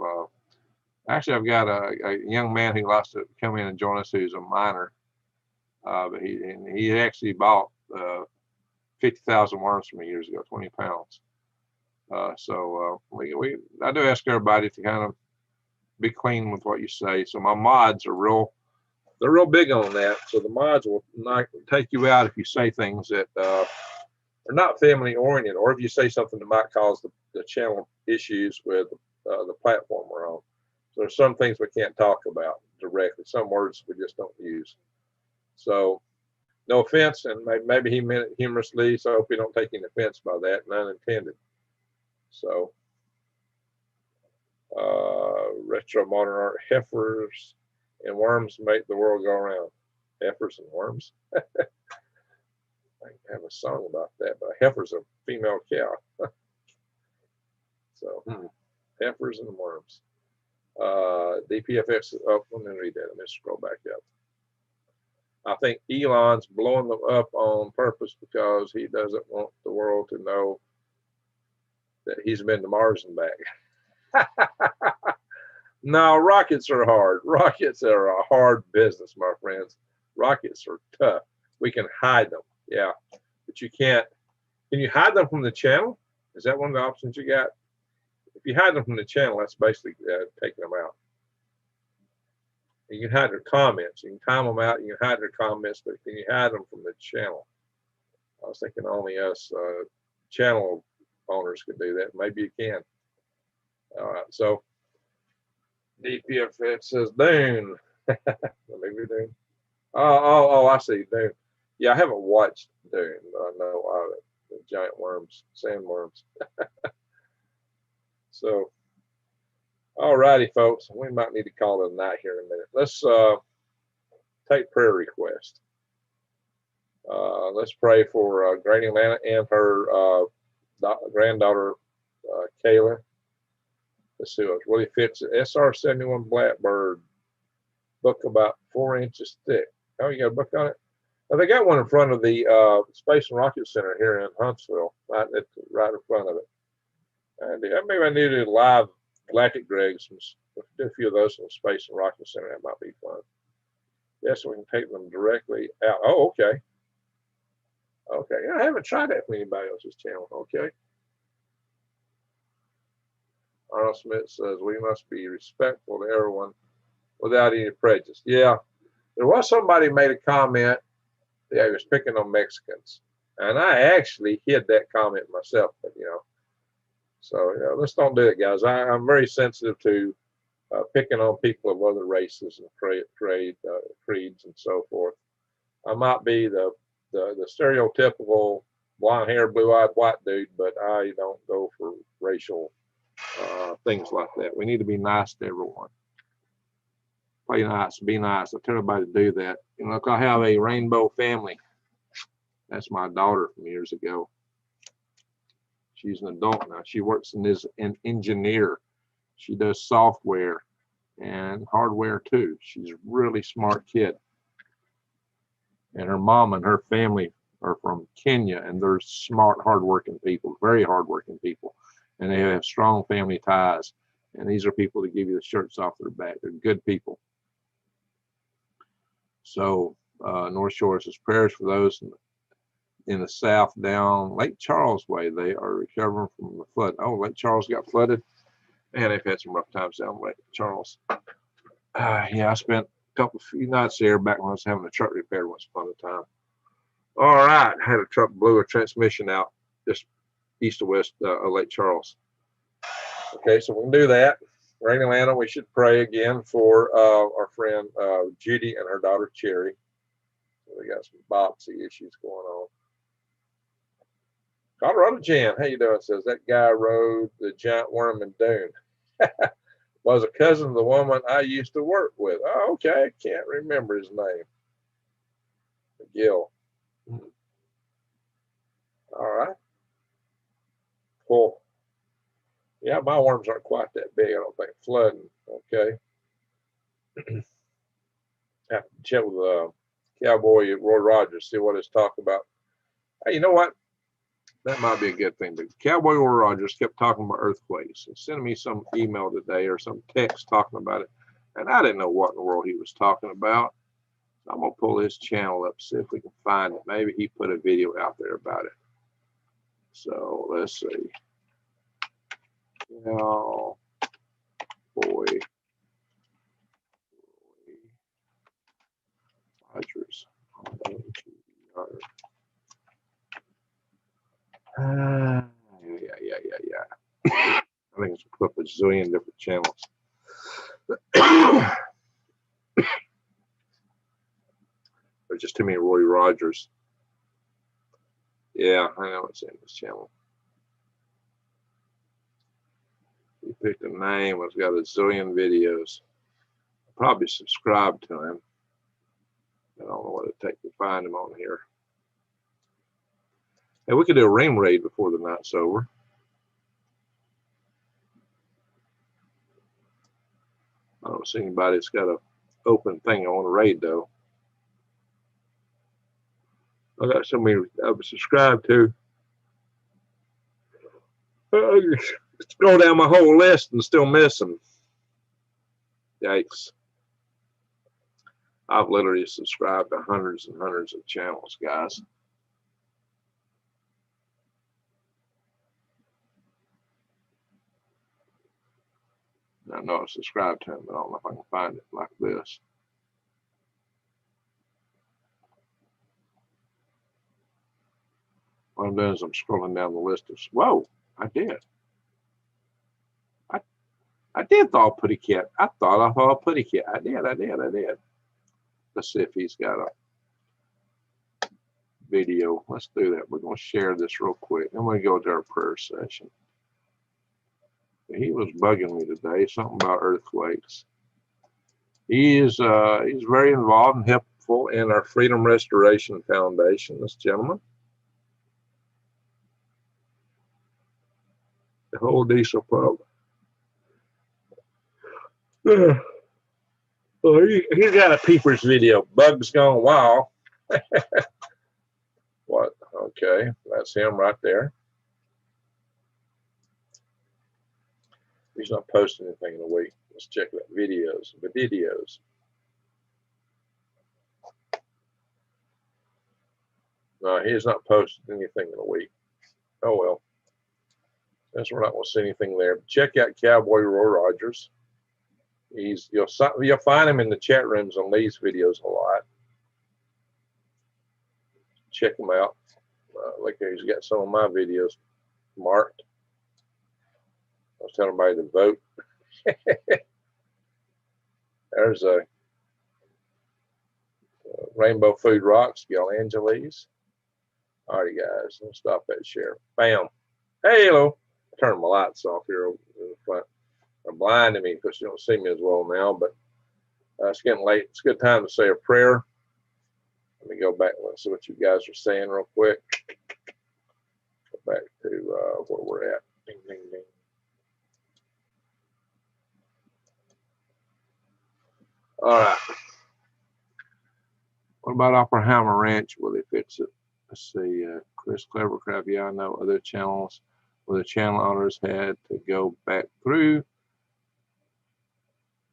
actually, I've got a young man who likes to come in and join us who's a minor, but he actually bought 50,000 worms from me years ago, 20 pounds. So I do ask everybody to kind of be clean with what you say. So my mods are they're real big on that. So the mods will not take you out if you say things that are not family oriented, or if you say something that might cause the channel issues with the platform we're on. So there's some things we can't talk about directly. Some words we just don't use. So no offense, and maybe he meant it humorously, so I hope you don't take any offense by that, none intended. So, retro modern art, heifers and worms make the world go around. Heifers and worms. I have a song about that, but a heifer's a female cow. So, heifers and worms. DPFX, oh, let me read that. Let me scroll back up. I think Elon's blowing them up on purpose because he doesn't want the world to know that he's been to Mars and back. No, rockets are hard. Rockets are a hard business, my friends. Rockets are tough. We can hide them, yeah, but you can't. Can you hide them from the channel? Is that one of the options you got? If you hide them from the channel, that's basically taking them out. You can hide their comments. You can time them out. You can hide their comments, but can you hide them from the channel? I was thinking only us channel owners could do that. Maybe you can. All right, so DPFX says Dune. Maybe Dune. Oh, I see Dune. Yeah, I haven't watched Dune, but I know the giant worms, sandworms. So, all righty, folks. We might need to call it a night here in a minute. Let's take prayer requests. Let's pray for Granny Lana and her granddaughter, Kayla. Let's see what really fits it. SR-71 Blackbird, book about 4 inches thick. Oh, you got a book on it? Now, they got one in front of the Space and Rocket Center here in Huntsville, right in front of it. And maybe I need to live Galactic Gregs, do a few of those in the Space and Rocket Center. That might be fun. Yes, we can take them directly out. Oh, okay. Okay, yeah, I haven't tried that from anybody else's channel. Okay. Arnold Smith says we must be respectful to everyone without any prejudice. Yeah, there was somebody who made a comment. Yeah, he was picking on Mexicans, and I actually hid that comment myself. But so let's don't do it, guys. I'm very sensitive to picking on people of other races and creeds and so forth. I might be the stereotypical blonde-haired, blue-eyed white dude, but I don't go for racial things like that. We need to be nice to everyone. Play nice, be nice. I tell everybody to do that. Look, I have a rainbow family. That's my daughter from years ago. She's an adult now. She works as an engineer. She does software and hardware too. She's a really smart kid. And her mom and her family are from Kenya, and they're smart, hardworking people, very hardworking people. And they have strong family ties. And these are people that give you the shirts off their back. They're good people. So North Shore says prayers for those in the south down Lake Charles way. They are recovering from the flood. Oh, Lake Charles got flooded. Man, they've had some rough times down Lake Charles. Yeah, I spent few nights there back when I was having a truck repaired once upon a time. All right, I had a truck blew a transmission out just east of west of Lake Charles. Okay, so we can do that. We're in Atlanta. We should pray again for our friend Judy and her daughter Cherry. We got some boxy issues going on. Colorado Jan, how you doing? Says that guy rode the giant worm in Dune. Was a cousin of the woman I used to work with. Oh, okay. Can't remember his name. Gil. All right. Cool. Yeah, my worms aren't quite that big. I don't think flooding. Okay. Have to chat with Cowboy Roy Rogers, see what he's talking about. Hey, you know what? That might be a good thing. But Cowboy Roy Rogers kept talking about earthquakes and sending me some email today or some text talking about it. And I didn't know what in the world he was talking about. So I'm going to pull his channel up, see if we can find it. Maybe he put a video out there about it. So let's see. Cowboy Rogers. Yeah. I think it's put up a zillion different channels. There's just too many Roy Rogers. Yeah, I know it's in this channel. He picked a name. It's got a zillion videos. Probably subscribe to him. I don't know what it takes to find him on here. Hey, we could do a ring raid before the night's over. I don't see anybody that's got an open thing I want to raid though. I got somebody I've subscribed to. Scroll down my whole list and still miss them. Yikes. I've literally subscribed to hundreds and hundreds of channels, guys. I know I've subscribed to him, but I don't know if I can find it like this. What I'm doing is I'm scrolling down the list of, whoa, I did. I did thaw a putty cat. I thought I saw a putty cat. I did. Let's see if he's got a video. Let's do that. We're going to share this real quick. I'm going to go to our prayer session. He was bugging me today, something about earthquakes. He's very involved and helpful in our Freedom Restoration Foundation, this gentleman. The whole diesel problem. Well, he's got a peepers video. Bugs gone wild. What? Okay, that's him right there. He's not posting anything in a week. Let's check that videos. The videos. No, he has not posted anything in a week. Oh well. Guess we're not going to see anything there. Check out Cowboy Roy Rogers. You'll find him in the chat rooms on these videos a lot. Check him out. Look, he's got some of my videos marked. I was telling everybody to vote. There's a Rainbow Food Rocks, Gil Angeles. All right, guys, let's stop that share. Bam. Hey, hello. Turn my lights off here in the front. They're blinding me because you don't see me as well now, but it's getting late. It's a good time to say a prayer. Let me go back and see what you guys are saying real quick. Go back to where we're at. Ding, ding, ding. All right. What about Oppenheimer Ranch? Will they fix it? Let's see. Chris Clevercraft. Yeah, I know other channels where the channel owners had to go back through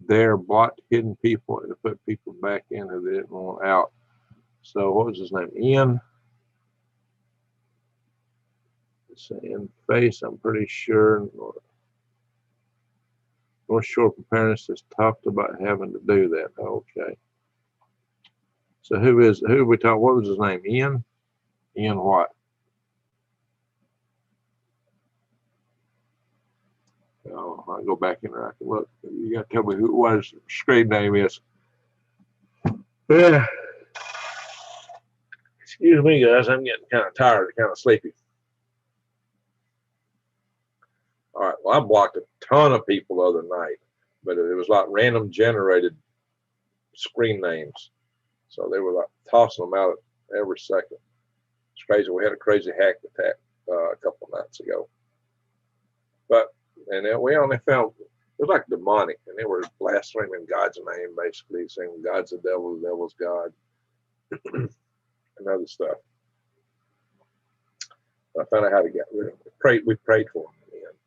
their blocked hidden people and put people back in who they didn't want out. So what was his name? Ian. It's in face, I'm pretty sure. North Shore Preparedness has talked about having to do that. Okay. So who are we talking? What was his name? Ian? Ian what? Oh, I'll go back in there. I can look. You got to tell me what his screen name is. Yeah. Excuse me, guys. I'm getting kind of tired, kind of sleepy. All right. Well, I blocked a ton of people the other night, but it was like random generated screen names. So they were like tossing them out every second. It's crazy. We had a crazy hack attack a couple of nights ago. And then we only found, it was like demonic, and they were blaspheming God's name, basically saying God's the devil's God, and other stuff. I found out how to get rid of them. We prayed for them in the end.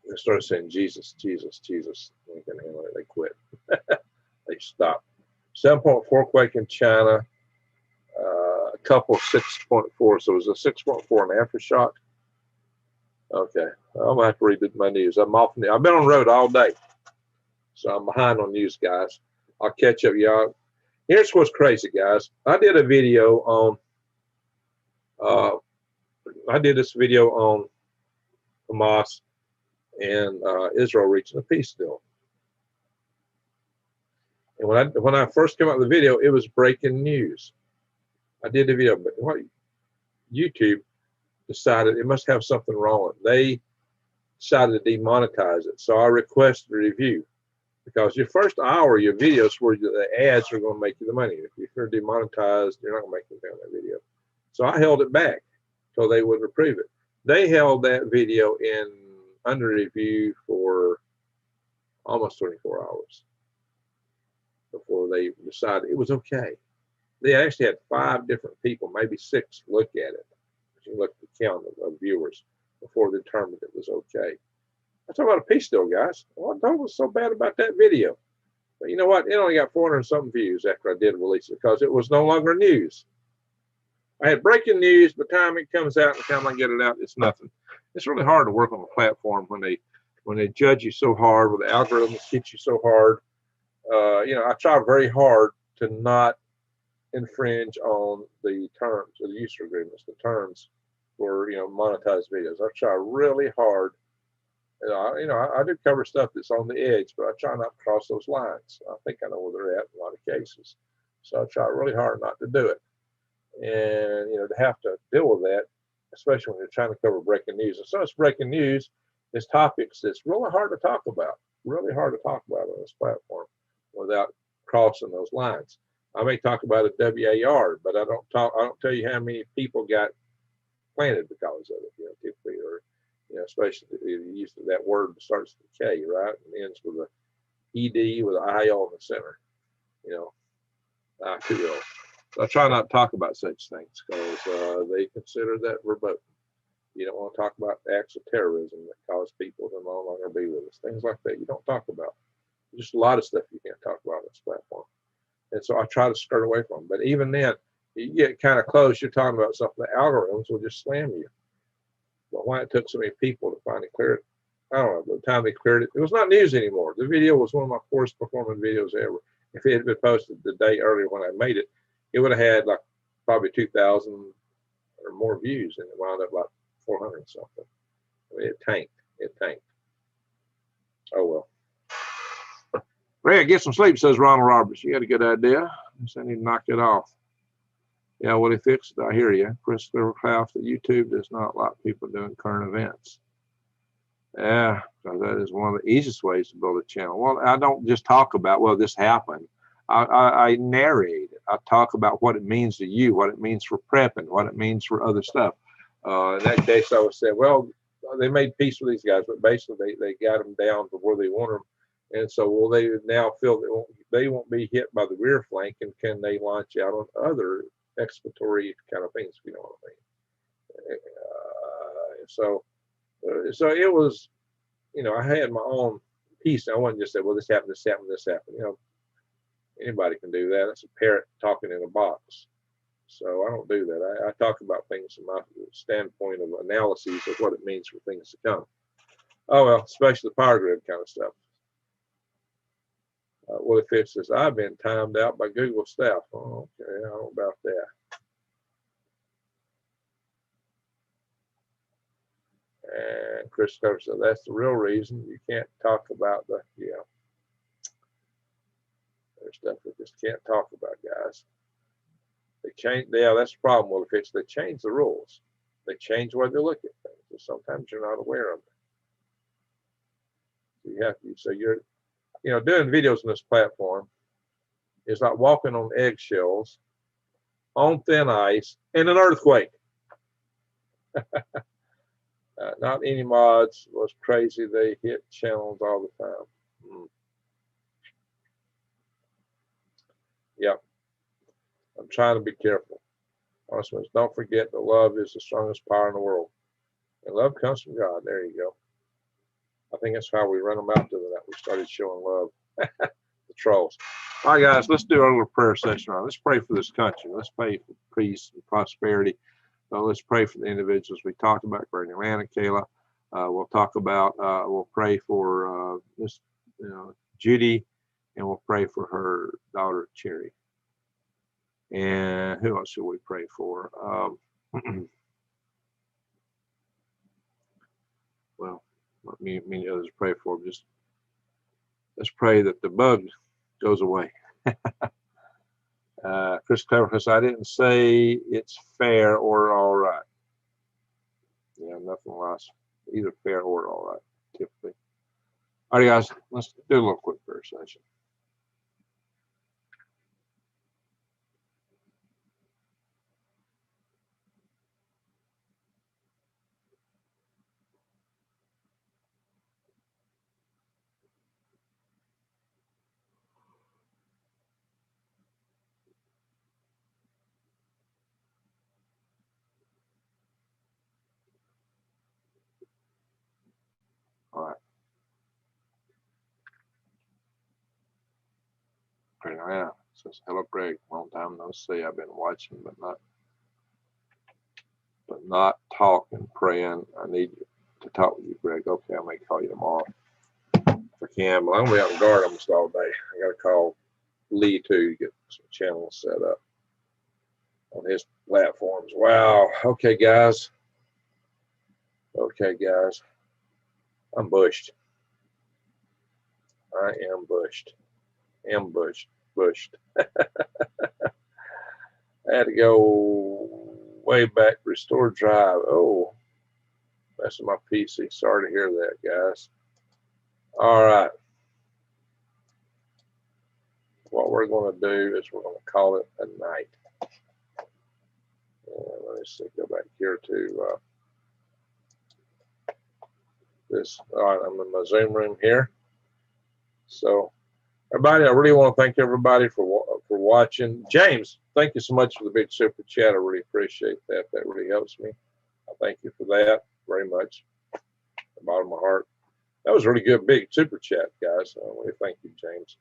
They started saying Jesus, Jesus, Jesus. We can handle it. They quit. They stopped. 7.4 quake in China, a couple 6.4. So it was a 6.4 and aftershock. Okay, I'm gonna have to read my news. I've been on the road all day, so I'm behind on news, guys. I'll catch up, y'all. Here's what's crazy, guys. I did a video on. I did this video on Hamas and Israel reaching a peace deal. And when I first came out with the video, it was breaking news. I did the video, but YouTube decided it must have something wrong. They decided to demonetize it. So I requested a review because your first hour, your videos where the ads are going to make you the money. If you're demonetized, you're not going to make anything on that video. So I held it back till they would approve it. They held that video in under review for almost 24 hours before they decided it was okay. They actually had 5 different people, maybe 6, look at it. You look at the count of viewers before they determined it was okay. I talk about a peace deal, guys. What was so bad about that video? But you know what? It only got 400 something views after I did release it because it was no longer news. I had breaking news. By the time it comes out, the time I get it out, it's nothing. It's really hard to work on a platform when they judge you so hard, when the algorithms hit you so hard. You know, I try very hard to not infringe on the terms of the user agreements, the terms for, you know, monetized videos. I try really hard. You know, I do cover stuff that's on the edge, but I try not to cross those lines. I think I know where they're at in a lot of cases. So I try really hard not to do it. And, you know, to have to deal with that, especially when you're trying to cover breaking news. And so it's breaking news, it's topics that's really hard to talk about on this platform without crossing those lines. I may talk about a WAR, but I don't tell you how many people got planted because of it, you know, typically, or, you know, especially the use of that word that starts with K, right, and ends with a ED with an IL in the center, you know, I2L. So I try not to talk about such things because they consider that verboten. You don't want to talk about acts of terrorism that cause people to no longer be with us. Things like that you don't talk about. Just a lot of stuff you can't talk about on this platform. And so I try to skirt away from them. But even then, you get kind of close, you're talking about something, the algorithms will just slam you. But why it took so many people to finally clear it, I don't know. By the time they cleared it, it was not news anymore. The video was one of my poorest performing videos ever. If it had been posted the day earlier when I made it, it would have had like probably 2,000 or more views, and it wound up like 400 and something. I mean, it tanked. It tanked. Oh well. Greg, get some sleep, says Ronald Roberts. You had a good idea. I need to knock it off. Yeah, well, he fixed it. I hear you. Christopher Clough, that YouTube does not like people doing current events. Yeah, because that is one of the easiest ways to build a channel. Well, I don't just talk about, well, this happened. I narrate it. I talk about what it means to you, what it means for prepping, what it means for other stuff. In that case, I would say, well, they made peace with these guys, but basically they got them down to where they want them. And so, will they now feel that they won't be hit by the rear flank, and can they launch out on other exploratory kind of things, if you know what I mean? So it was, you know, I had my own piece. I wasn't just say, well, this happened, this happened, this happened. You know, anybody can do that. It's a parrot talking in a box. So I don't do that. I talk about things from my standpoint of analyses of what it means for things to come. Oh, well, especially the power grid kind of stuff. Willie Fitch says, I've been timed out by Google staff. Oh, okay, I don't know about that. And Christopher said, that's the real reason you can't talk about the, you know, there's stuff we just can't talk about, guys. They change, yeah, that's the problem, Willie Fitch. They change the rules. They change the way they look at things. And sometimes you're not aware of it. So you have to, so you're, you know, doing videos on this platform is like walking on eggshells, on thin ice, in an earthquake. Not any mods was crazy. They hit channels all the time. Yep. I'm trying to be careful. Honestly, don't forget that love is the strongest power in the world. And love comes from God. There you go. I think that's how we run them out to that. We started showing love. The trolls. All right, guys, let's do our little prayer session. Let's pray for this country. Let's pray for peace and prosperity. Let's pray for the individuals we talked about, Bernie Atlanta, Kayla. We'll talk about, we'll pray for Miss Judy, and we'll pray for her daughter, Cherry. And who else should we pray for? Well, many others pray for. Just let's pray that the bug goes away. Chris Clever says, I didn't say it's fair or all right. Yeah, nothing less, either fair or all right. typically. All right, guys, let's do a little quick prayer session. All right. Okay, now, says, hello, Greg. Long time no see. I've been watching, but not talking, praying. I need to talk with you, Greg. Okay, I may call you tomorrow if I can, but I'm gonna be out in guard almost all day. I gotta call Lee too to get some channels set up on his platforms. Wow. Okay, guys. Okay, guys. I'm bushed. I am bushed. Bushed. I had to go way back, restore drive. Oh, that's my PC. Sorry to hear that, guys. All right. What we're going to do is we're going to call it a night. And let me see, go back here to this. All right, I'm in my Zoom room here. So, everybody, I really want to thank everybody for watching. James, thank you so much for the big super chat. I really appreciate that. That really helps me. I thank you for that very much. From the bottom of my heart. That was a really good big super chat, guys. I really thank you, James.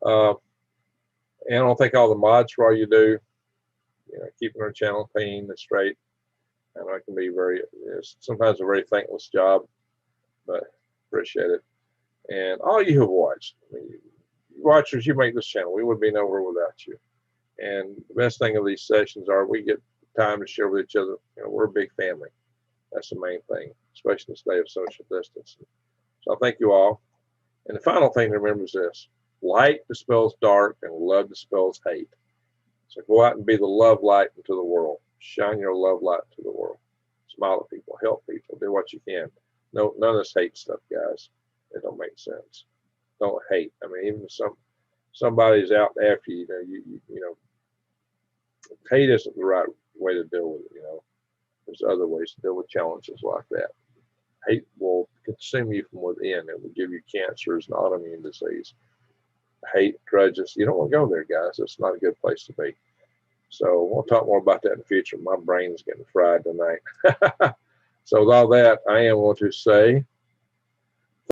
And I want to thank all the mods for all you do. You know, keeping our channel clean and straight. I know it can be sometimes a very thankless job, but appreciate it. And all you who watched, I mean, watchers, you make this channel. We would be nowhere without you. And the best thing of these sessions are we get time to share with each other. You know, we're a big family. That's the main thing, especially in this day of social distancing. So I thank you all. And the final thing to remember is this: light dispels dark and love dispels hate. So go out and be the love light into the world. Shine your love light to the world. Smile at people, help people, do what you can. No, none of this hate stuff, guys. It don't make sense. Don't hate. I mean, even if somebody's out after you, you know, hate isn't the right way to deal with it. You know, there's other ways to deal with challenges like that. Hate will consume you from within. It will give you cancers and autoimmune disease. Hate, grudges. You don't want to go there, guys. It's not a good place to be. So we'll talk more about that in the future. My brain's getting fried tonight. So with all that, I am going to say